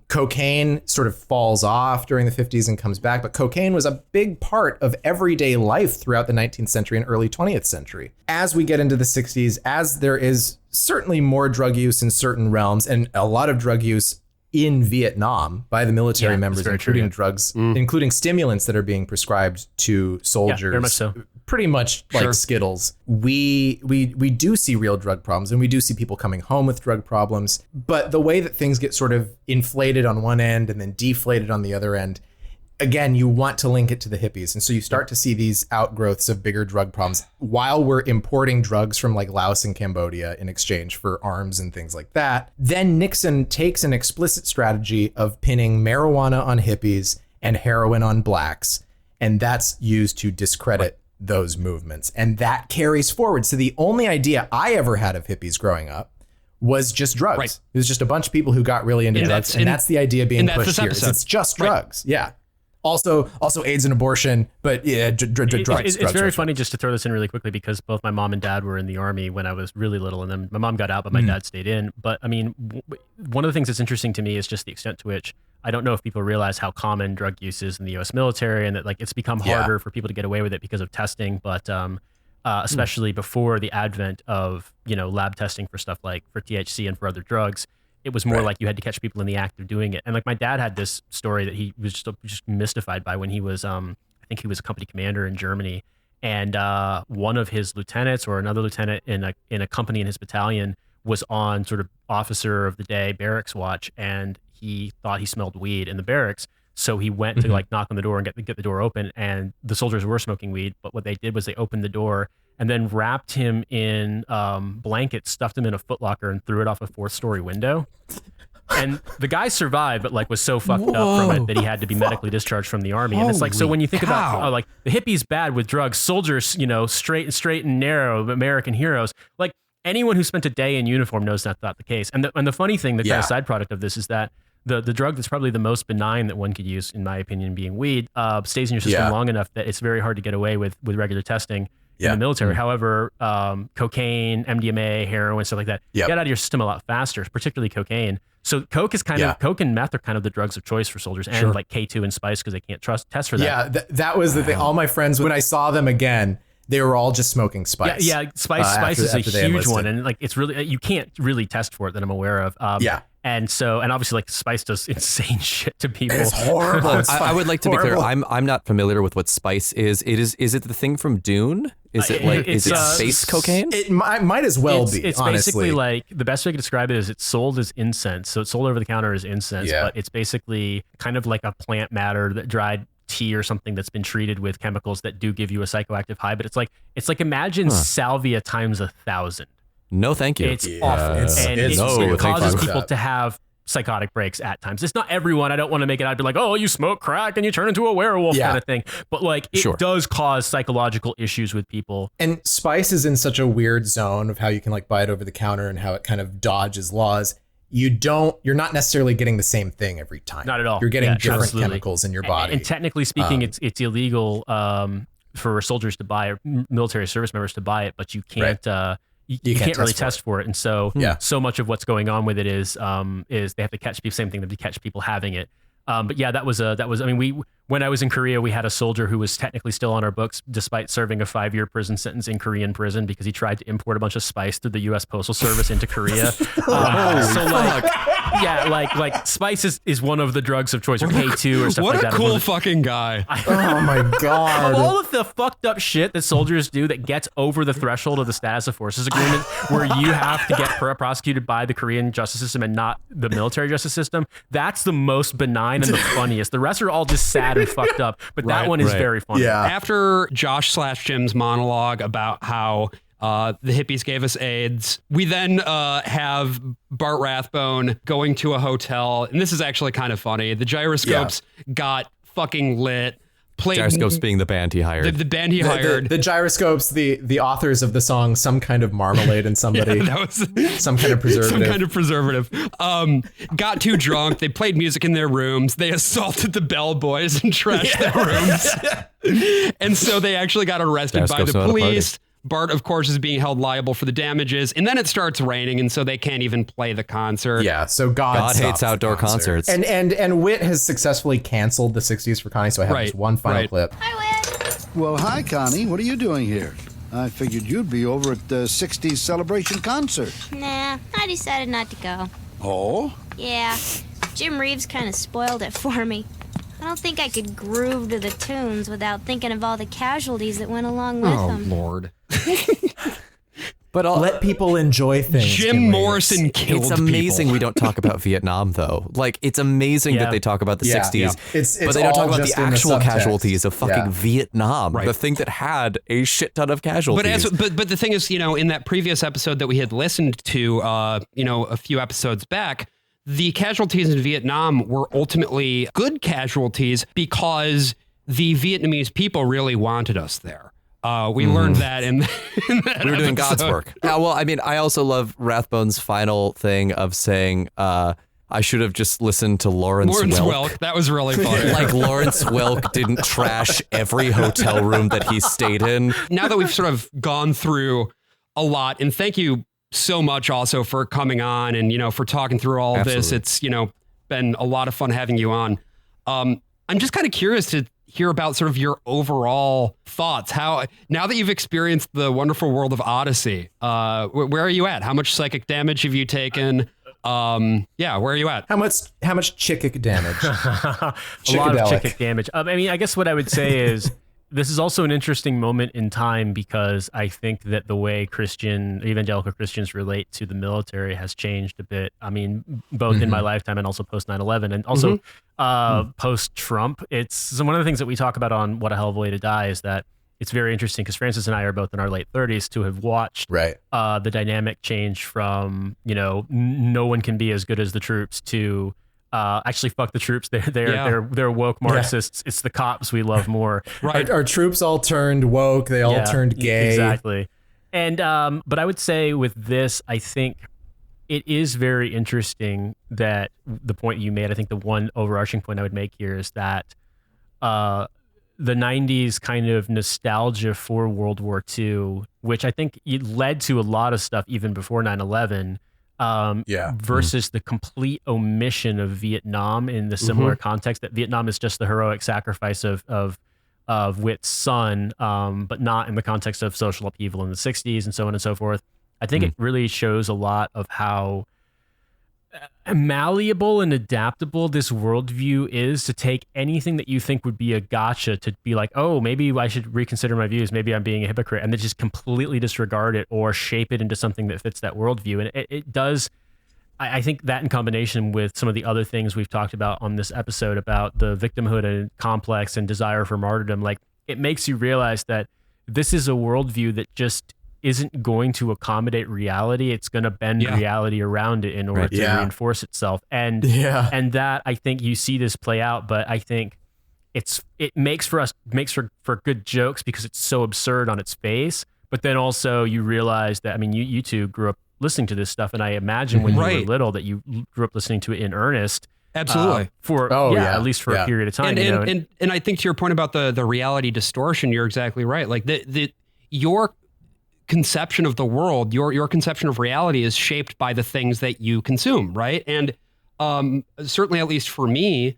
cocaine sort of falls off during the 50s and comes back. But cocaine was a big part of everyday life throughout the 19th century and early 20th century. As we get into the 60s, as there is certainly more drug use in certain realms and a lot of drug use in Vietnam by the military members, including drugs, including stimulants that are being prescribed to soldiers. Very much so. Pretty much like Skittles. We do see real drug problems, and we do see people coming home with drug problems. But the way that things get sort of inflated on one end and then deflated on the other end, again, you want to link it to the hippies. And so you start to see these outgrowths of bigger drug problems while we're importing drugs from like Laos and Cambodia in exchange for arms and things like that. Then Nixon takes an explicit strategy of pinning marijuana on hippies and heroin on blacks. And that's used to discredit those movements. And that carries forward. So the only idea I ever had of hippies growing up was just drugs. Right. It was just a bunch of people who got really into drugs. And that's the idea being pushed here. It's just drugs. Right. Yeah. Also AIDS and abortion, but drugs. It's very funny just to throw this in really quickly because both my mom and dad were in the Army when I was really little, and then my mom got out, but my dad stayed in. But I mean, one of the things that's interesting to me is just the extent to which I don't know if people realize how common drug use is in the U.S. military, and that like it's become harder for people to get away with it because of testing. But especially before the advent of lab testing for stuff like for THC and for other drugs. It was more like you had to catch people in the act of doing it. And like my dad had this story that he was just mystified by when he was, I think he was a company commander in Germany. And one of his lieutenants or another lieutenant in a company in his battalion was on sort of officer of the day barracks watch. And he thought he smelled weed in the barracks. So he went to like knock on the door and get the door open, and the soldiers were smoking weed. But what they did was they opened the door and then wrapped him in blankets, stuffed him in a footlocker, and threw it off a 4th-story window. And the guy survived, but like was so fucked up from it that he had to be medically discharged from the army. And it's like, so when you think about like the hippies bad with drugs, soldiers, you know, straight and narrow, American heroes, like anyone who spent a day in uniform knows that's not the case. And the funny thing, the kind of side product of this is that the drug that's probably the most benign that one could use, in my opinion, being weed, stays in your system long enough that it's very hard to get away with regular testing in the military. However, cocaine, MDMA, heroin, stuff like that, get out of your system a lot faster, particularly cocaine. So coke is kind of, coke and meth are kind of the drugs of choice for soldiers, and like K2 and spice because they can't test for that. Yeah, that was the thing. All my friends, when I saw them again, they were all just smoking spice. Yeah, spice is a huge one, and like it's really, you can't really test for it that I'm aware of. And obviously like spice does insane shit to people. It's horrible. I would like to be clear. I'm not familiar with what spice is. Is it the thing from Dune? Is it like is it space cocaine? It might as well be. It's honestly. basically like, the best way to describe it is it's sold as incense. So it's sold over the counter as incense, but it's basically kind of like a plant matter, that dried tea or something that's been treated with chemicals that do give you a psychoactive high. But it's like imagine salvia times 1,000. No, thank you. It's awful. It causes people to have psychotic breaks at times. It's not everyone. I don't want to make it out be like, oh, you smoke crack and you turn into a werewolf kind of thing. But like, it does cause psychological issues with people. And spice is in such a weird zone of how you can like buy it over the counter and how it kind of dodges laws. You're not necessarily getting the same thing every time. Not at all. You're getting different chemicals in your body. And technically speaking, it's illegal for soldiers to buy, or military service members to buy it, but you can't. You can't really test for it, and so much of what's going on with it is they have to catch people. Same thing, to catch people having it. But yeah, that was. I mean, when I was in Korea, we had a soldier who was technically still on our books, despite serving a 5-year prison sentence in Korean prison because he tried to import a bunch of spice through the U.S. Postal Service into Korea. Like spice is one of the drugs of choice, or K2 or stuff like that. What a cool fucking guy! Oh my god! Of all of the fucked up shit that soldiers do that gets over the threshold of the status of forces agreement, where you have to get prosecuted by the Korean justice system and not the military justice system, that's the most benign and the funniest. The rest are all just sad and fucked up, but that one is very funny. Yeah. After Josh/Jim's monologue about how the hippies gave us AIDS, we then have Bart Rathbone going to a hotel, and this is actually kind of funny. The Gyroscopes got fucking lit. Gyroscopes being the band he hired. The band he hired. The Gyroscopes, the authors of the song Some Kind of Marmalade and Somebody. That was some kind of preservative. Some kind of preservative. Got too drunk. They played music in their rooms. They assaulted the bellboys and trashed their rooms. And so they actually got arrested by the police. Bart, of course, is being held liable for the damages, and then it starts raining, and so they can't even play the concert. Yeah, so God hates outdoor concerts. And Whit has successfully canceled the 60s for Connie, so I have this one final clip. Hi, Whit. Well, hi, Connie. What are you doing here? I figured you'd be over at the 60s celebration concert. Nah, I decided not to go. Oh? Yeah, Jim Reeves kind of spoiled it for me. I don't think I could groove to the tunes without thinking of all the casualties that went along with them. Oh, Lord. But let people enjoy things. Jim Morrison killed It's amazing people. we don't talk about Vietnam, though. Like, it's amazing that they talk about the 60s, but they don't talk about the actual casualties of fucking Vietnam, the thing that had a shit ton of casualties. But the thing is, in that previous episode that we had listened to, a few episodes back, the casualties in Vietnam were ultimately good casualties because the Vietnamese people really wanted us there. We learned that in that we were doing episode. God's work. Well, I mean, I also love Rathbone's final thing of saying, I should have just listened to Lawrence Welk. That was really funny. Like Lawrence Welk didn't trash every hotel room that he stayed in. Now that we've sort of gone through a lot, and thank you so much also for coming on and, for talking through all of this. It's, been a lot of fun having you on. I'm just kind of curious to hear about sort of your overall thoughts. How, now that you've experienced the wonderful world of Odyssey, where are you at? How much psychic damage have you taken? Where are you at? How much chick damage? A lot of chick damage. I mean, I guess what I would say is this is also an interesting moment in time because I think that the way evangelical Christians relate to the military has changed a bit. I mean, both in my lifetime and also post 9/11. And also, post-Trump. It's one of the things that we talk about on What a Hell of a Way to Die is that it's very interesting because Francis and I are both in our late 30s to have watched the dynamic change from, no one can be as good as the troops to actually fuck the troops. They're woke Marxists. It's the cops we love more. Our troops all turned woke. They all turned gay. Exactly. And but I would say with this, I think it is very interesting that the point you made, I think the one overarching point I would make here is that the 90s kind of nostalgia for World War II, which I think it led to a lot of stuff even before 9/11, versus the complete omission of Vietnam in the similar context that Vietnam is just the heroic sacrifice of Whit's son, but not in the context of social upheaval in the 60s and so on and so forth. I think it really shows a lot of how malleable and adaptable this worldview is to take anything that you think would be a gotcha to be like, oh, maybe I should reconsider my views. Maybe I'm being a hypocrite, and then just completely disregard it or shape it into something that fits that worldview. And it does. I think that in combination with some of the other things we've talked about on this episode about the victimhood and complex and desire for martyrdom, like it makes you realize that this is a worldview that just isn't going to accommodate reality. It's going to bend reality around it in order to reinforce itself. And that I think you see this play out, but I think it makes for good jokes because it's so absurd on its face. But then also you realize that, I mean, you two grew up listening to this stuff, and I imagine when you were little that you grew up listening to it in earnest. Absolutely. At least for a period of time. And I think to your point about the reality distortion, you're exactly right. Like your conception of the world, your conception of reality is shaped by the things that you consume, right? And certainly, at least for me,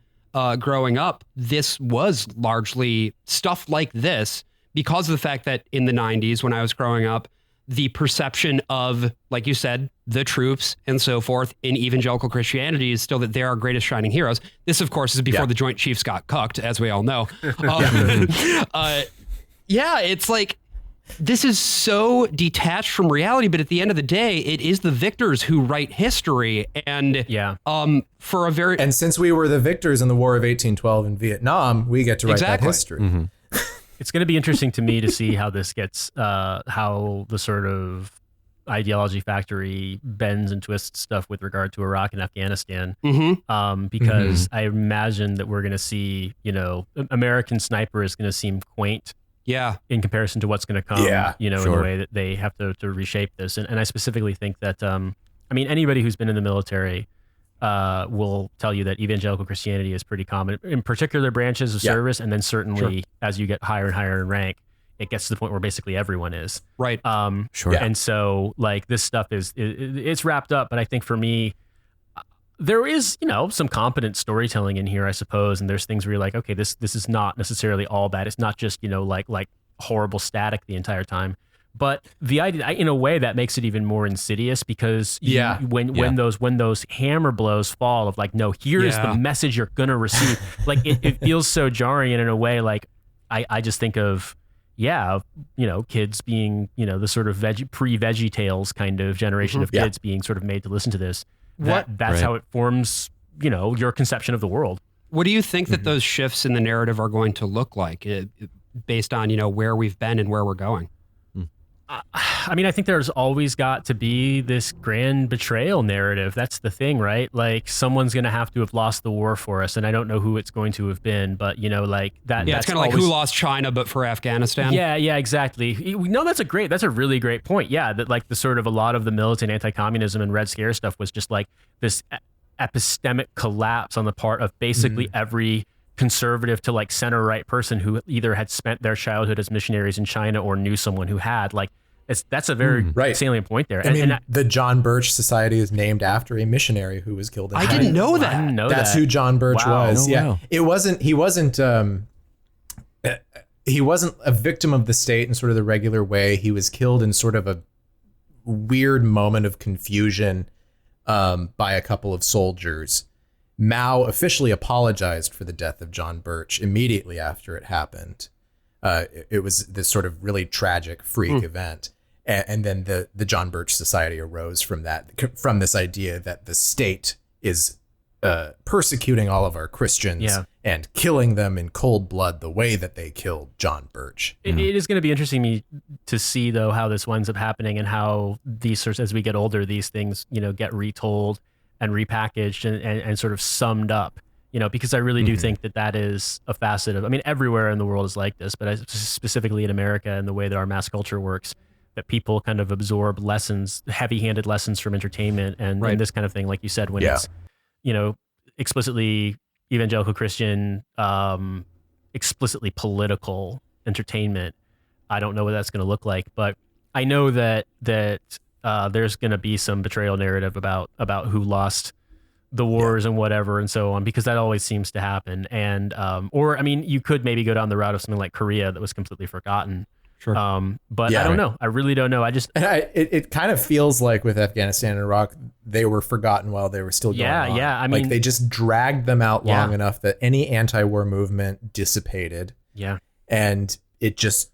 growing up, this was largely stuff like this because of the fact that in the 90s, when I was growing up, the perception of, like you said, the troops and so forth in evangelical Christianity is still that they're our greatest shining heroes. This, of course, is before the Joint Chiefs got cucked, as we all know. It's like, this is so detached from reality, but at the end of the day, it is the victors who write history. And for a very and since we were the victors in the War of 1812 in Vietnam, we get to write that history. It's going to be interesting to me to see how this gets, how the sort of ideology factory bends and twists stuff with regard to Iraq and Afghanistan. Because I imagine that we're going to see, American Sniper is going to seem quaint. In comparison to what's going to come, in the way that they have to reshape this. And I specifically think that, anybody who's been in the military will tell you that evangelical Christianity is pretty common in particular branches of service. And then certainly as you get higher and higher in rank, it gets to the point where basically everyone is. Right. And so like this stuff it's wrapped up. But I think for me, there is, some competent storytelling in here, I suppose. And there's things where you're like, okay, this is not necessarily all bad. It's not just, like horrible static the entire time. But the idea, in a way, that makes it even more insidious because when those hammer blows fall of like, no, here is the message you're gonna receive. Like it feels so jarring, and in a way, like I just think of kids being the sort of pre-Veggie Tales kind of generation of kids being sort of made to listen to this. That's how it forms, your conception of the world. What do you think that those shifts in the narrative are going to look like based on, where we've been and where we're going? I think there's always got to be this grand betrayal narrative. That's the thing, right? Like someone's going to have to have lost the war for us. And I don't know who it's going to have been, but like that. Yeah, it's kind of like who lost China, but for Afghanistan. Yeah, exactly. No, that's a really great point. Yeah. That like the sort of a lot of the militant anti-communism and Red Scare stuff was just like this epistemic collapse on the part of basically every conservative to like center right person who either had spent their childhood as missionaries in China or knew someone who had. Like that's a very salient point there. The John Birch Society is named after a missionary who was killed in China. I didn't know that. That's who John Birch was. Wow. He wasn't a victim of the state in sort of the regular way. He was killed in sort of a weird moment of confusion by a couple of soldiers. Mao officially apologized for the death of John Birch immediately after it happened. It was this sort of really tragic freak event. And then the John Birch Society arose from this idea that the state is persecuting all of our Christians and killing them in cold blood the way that they killed John Birch. It is going to be interesting to see, though, how this winds up happening and how these sorts, as we get older, these things, get retold and repackaged and sort of summed up, because I really do think that is a facet of, everywhere in the world is like this, but specifically in America and the way that our mass culture works, that people kind of absorb lessons, heavy-handed lessons from entertainment and this kind of thing, like you said, when it's, explicitly evangelical Christian, explicitly political entertainment. I don't know what that's going to look like, but I know that there's going to be some betrayal narrative about who lost the wars and whatever and so on, because that always seems to happen. And you could maybe go down the route of something like Korea that was completely forgotten. Sure. But I don't know. I really don't know. It kind of feels like with Afghanistan and Iraq, they were forgotten while they were still going on. Yeah. They just dragged them out long enough that any anti-war movement dissipated. Yeah. And it just,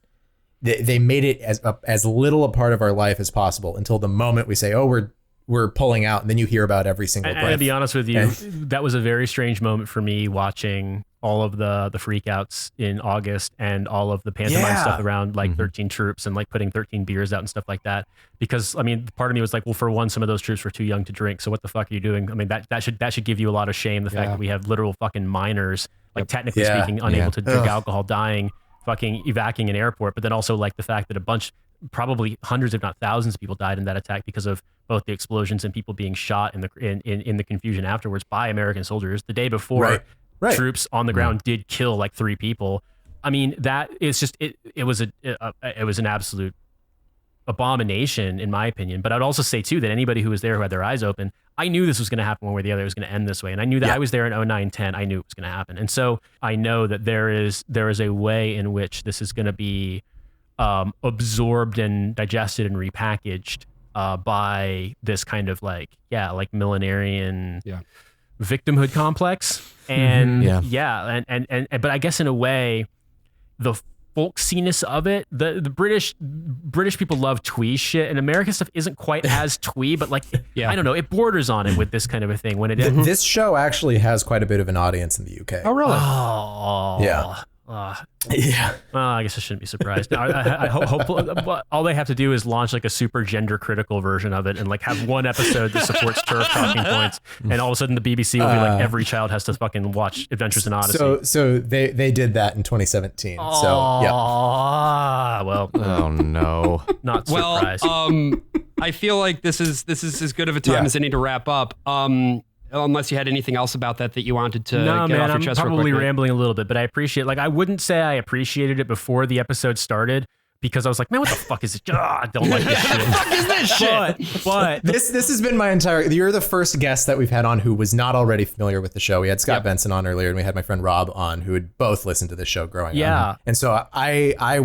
they made it as little a part of our life as possible until the moment we say, oh, we're pulling out, and then you hear about every single breath. To be honest with you, that was a very strange moment for me watching all of the freakouts in August and all of the pantomime stuff around 13 troops and putting 13 beers out and stuff like that. Because part of me was like, well, for one, some of those troops were too young to drink. So what the fuck are you doing? That should give you a lot of shame. The fact that we have literal fucking minors, technically speaking, unable to drink alcohol, dying, fucking evacuating an airport. But then also the fact that probably hundreds, if not thousands of people died in that attack because of both the explosions and people being shot in the confusion afterwards by American soldiers. The day before, troops on the ground did kill 3 people. That is just it was an absolute abomination in my opinion. But I'd also say too that anybody who was there who had their eyes open, I knew this was going to happen one way or the other. It was going to end this way, and I knew that I was there in 2009-10. I knew it was going to happen, and so I know that there is a way in which this is going to be absorbed and digested and repackaged by this kind of millenarian victimhood complex. And but I guess in a way, the folksiness of it, the British people love twee shit, and American stuff isn't quite as twee, but I don't know, it borders on it with this kind of a thing. When this show actually has quite a bit of an audience in the UK. Oh, really? Oh, yeah. Well, I guess I shouldn't be surprised. I hope all they have to do is launch a super gender critical version of it and have one episode that supports TERF talking points, and all of a sudden the BBC will be every child has to fucking watch Adventures in Odyssey. So they did that in 2017. Well, oh no, not surprised. I feel like this is as good of a time as any to wrap up. Unless you had anything else about that you wanted to get off your chest. I'm probably real quick, rambling a little bit, but I appreciate, I wouldn't say I appreciated it before the episode started, because I was like, man, what the fuck is it? I don't like this shit. What the fuck is this shit? But this has been my you're the first guest that we've had on who was not already familiar with the show. We had Scott Benson on earlier, and we had my friend Rob on, who had both listened to the show growing up. And so I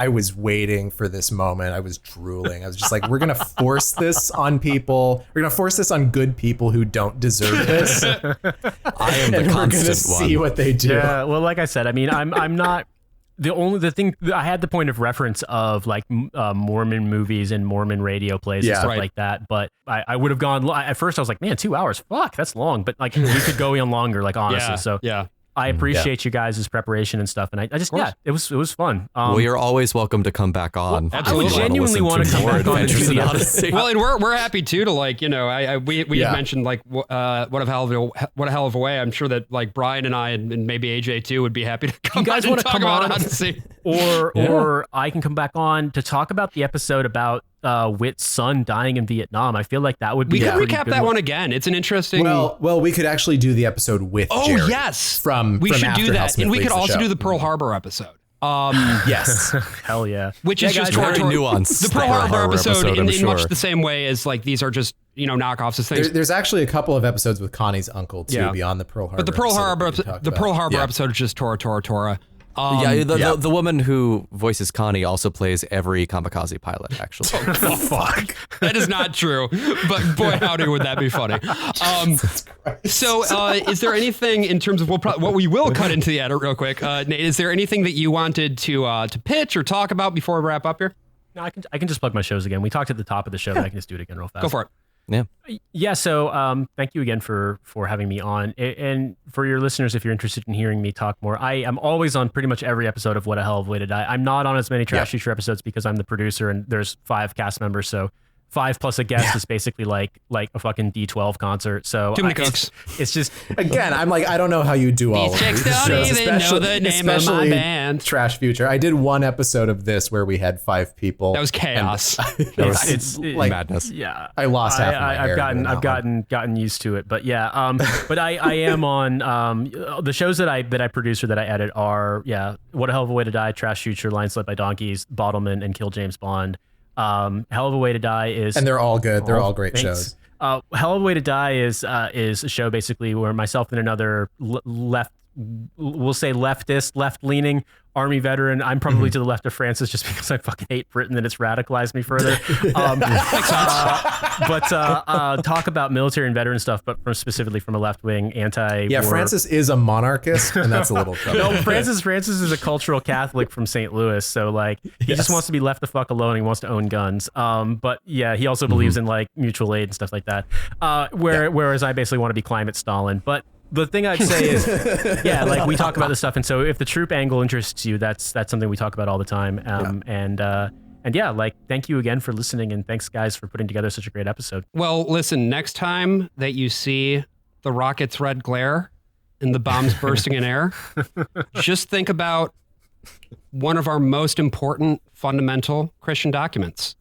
was waiting for this moment. I was drooling. I was just like, we're going to force this on people. We're going to force this on good people who don't deserve this. I am the constant one. We're going to see what they do. Yeah, well, like I said, I'm not the thing. I had the point of reference of Mormon movies and Mormon radio plays and stuff like that. But I would have gone, at first I was like, man, 2 hours, fuck, that's long. But we could go on longer, honestly. So I appreciate you guys' preparation and stuff, and I just it was fun. Well, you're always welcome to come back on. I would genuinely want to come back on and do the Odyssey. Well, and we're happy too to we had mentioned what a hell of a way. I'm sure that Brian and I and maybe AJ too would be happy to come. You guys want to come on, or I can come back on to talk about the episode about Whit's son dying in Vietnam. I feel like that would be. We could recap that one again. It's an interesting. Well, we could actually do the episode with. Jerry we should after do that, Smith and we leaves could the also show. do the Pearl Harbor episode. Yes, hell yeah. Which is just very nuanced. The Pearl Harbor episode in much the same way as these are just knockoffs of things. There's actually a couple of episodes with Connie's uncle too beyond the Pearl Harbor. But the Pearl Harbor episode is just Tora. The woman who voices Connie also plays every kamikaze pilot, actually. Oh, fuck. That is not true. But boy, howdy, would that be funny. So is there anything in terms of what we will cut into the edit real quick? Nate, is there anything that you wanted to pitch or talk about before we wrap up here? No, I can just plug my shows again. We talked at the top of the show, but I can just do it again real fast. Go for it. Yeah. So thank you again for having me on. And for your listeners, if you're interested in hearing me talk more, I am always on pretty much every episode of What a Hell of a Way to Die. I'm not on as many Trash Future episodes because I'm the producer and there's 5 cast members. So 5 plus a guest is basically like a fucking D12 concert. So too many cooks. It's just again, I'm like, I don't know how you do all of these shows, especially my band. Trash Future. I did one episode of this where we had 5 people. That was chaos. It's like madness. Yeah, I lost half my hair. I've gotten used to it, but yeah. But I am on the shows that I produce or that I edit are What a Hell of a Way to Die, Trash Future, Lions Led by Donkeys, Bottleman, and Kill James Bond. Hell of a Way to Die is, and they're all good. They're all great shows. Hell of a Way to Die is a show basically where myself and another left-leaning Army veteran. I'm probably to the left of Francis just because I fucking hate Britain and it's radicalized me further. But talk about military and veteran stuff, but specifically from a left-wing anti-war. Yeah, Francis is a monarchist, and that's a little trouble. No, Francis is a cultural Catholic from St. Louis, so like he just wants to be left the fuck alone. He wants to own guns. But yeah, he also believes in like mutual aid and stuff like that. Whereas I basically want to be climate Stalin, but. The thing I'd say is, like we talk about this stuff, and so if the troop angle interests you, that's something we talk about all the time. And yeah, like thank you again for listening, and thanks guys for putting together such a great episode. Well, listen, next time that you see the rocket's red glare and the bombs bursting in air, just think about one of our most important fundamental Christian documents,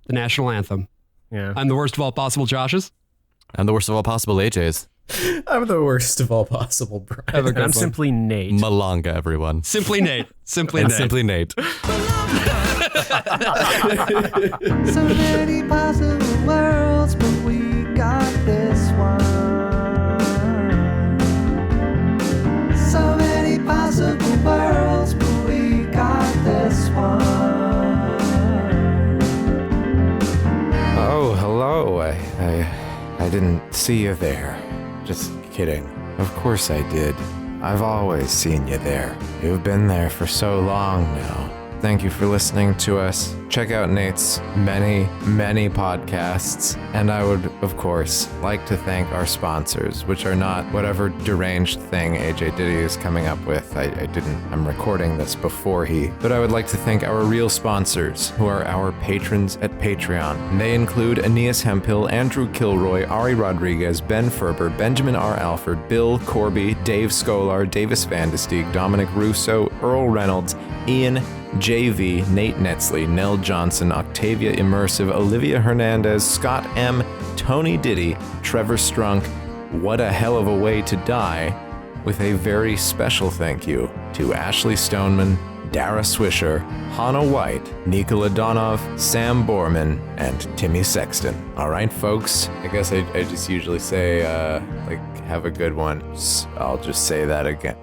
the national anthem. Yeah, I'm the worst of all possible Joshes. I'm the worst of all possible AJs. I'm the worst of all possible, Brian. I'm simply Nate. Malanga, everyone. Simply Nate. Simply and Nate. Simply Nate. So many possible worlds, but we got this one. So many possible worlds, but we got this one. Oh, hello. I didn't see you there. Just kidding. Of course I did. I've always seen you there. You've been there for so long now. Thank you for listening to us. Check out Nate's many, many podcasts. And I would, of course, like to thank our sponsors, which are not whatever deranged thing AJ Diddy is coming up with. I'm recording this before but I would like to thank our real sponsors, who are our patrons at Patreon. And they include Aeneas Hemphill, Andrew Kilroy, Ari Rodriguez, Ben Ferber, Benjamin R. Alford, Bill Corby, Dave Scolar, Davis Vandestieg, Dominic Russo, Earl Reynolds, Ian JV, Nate Netzley, Nell Johnson, Octavia Immersive, Olivia Hernandez, Scott M., Tony Diddy, Trevor Strunk, What a Hell of a Way to Die, with a very special thank you to Ashley Stoneman, Dara Swisher, Hannah White, Nikola Donov, Sam Borman, and Timmy Sexton. All right, folks, I guess I just usually say, have a good one. I'll just say that again.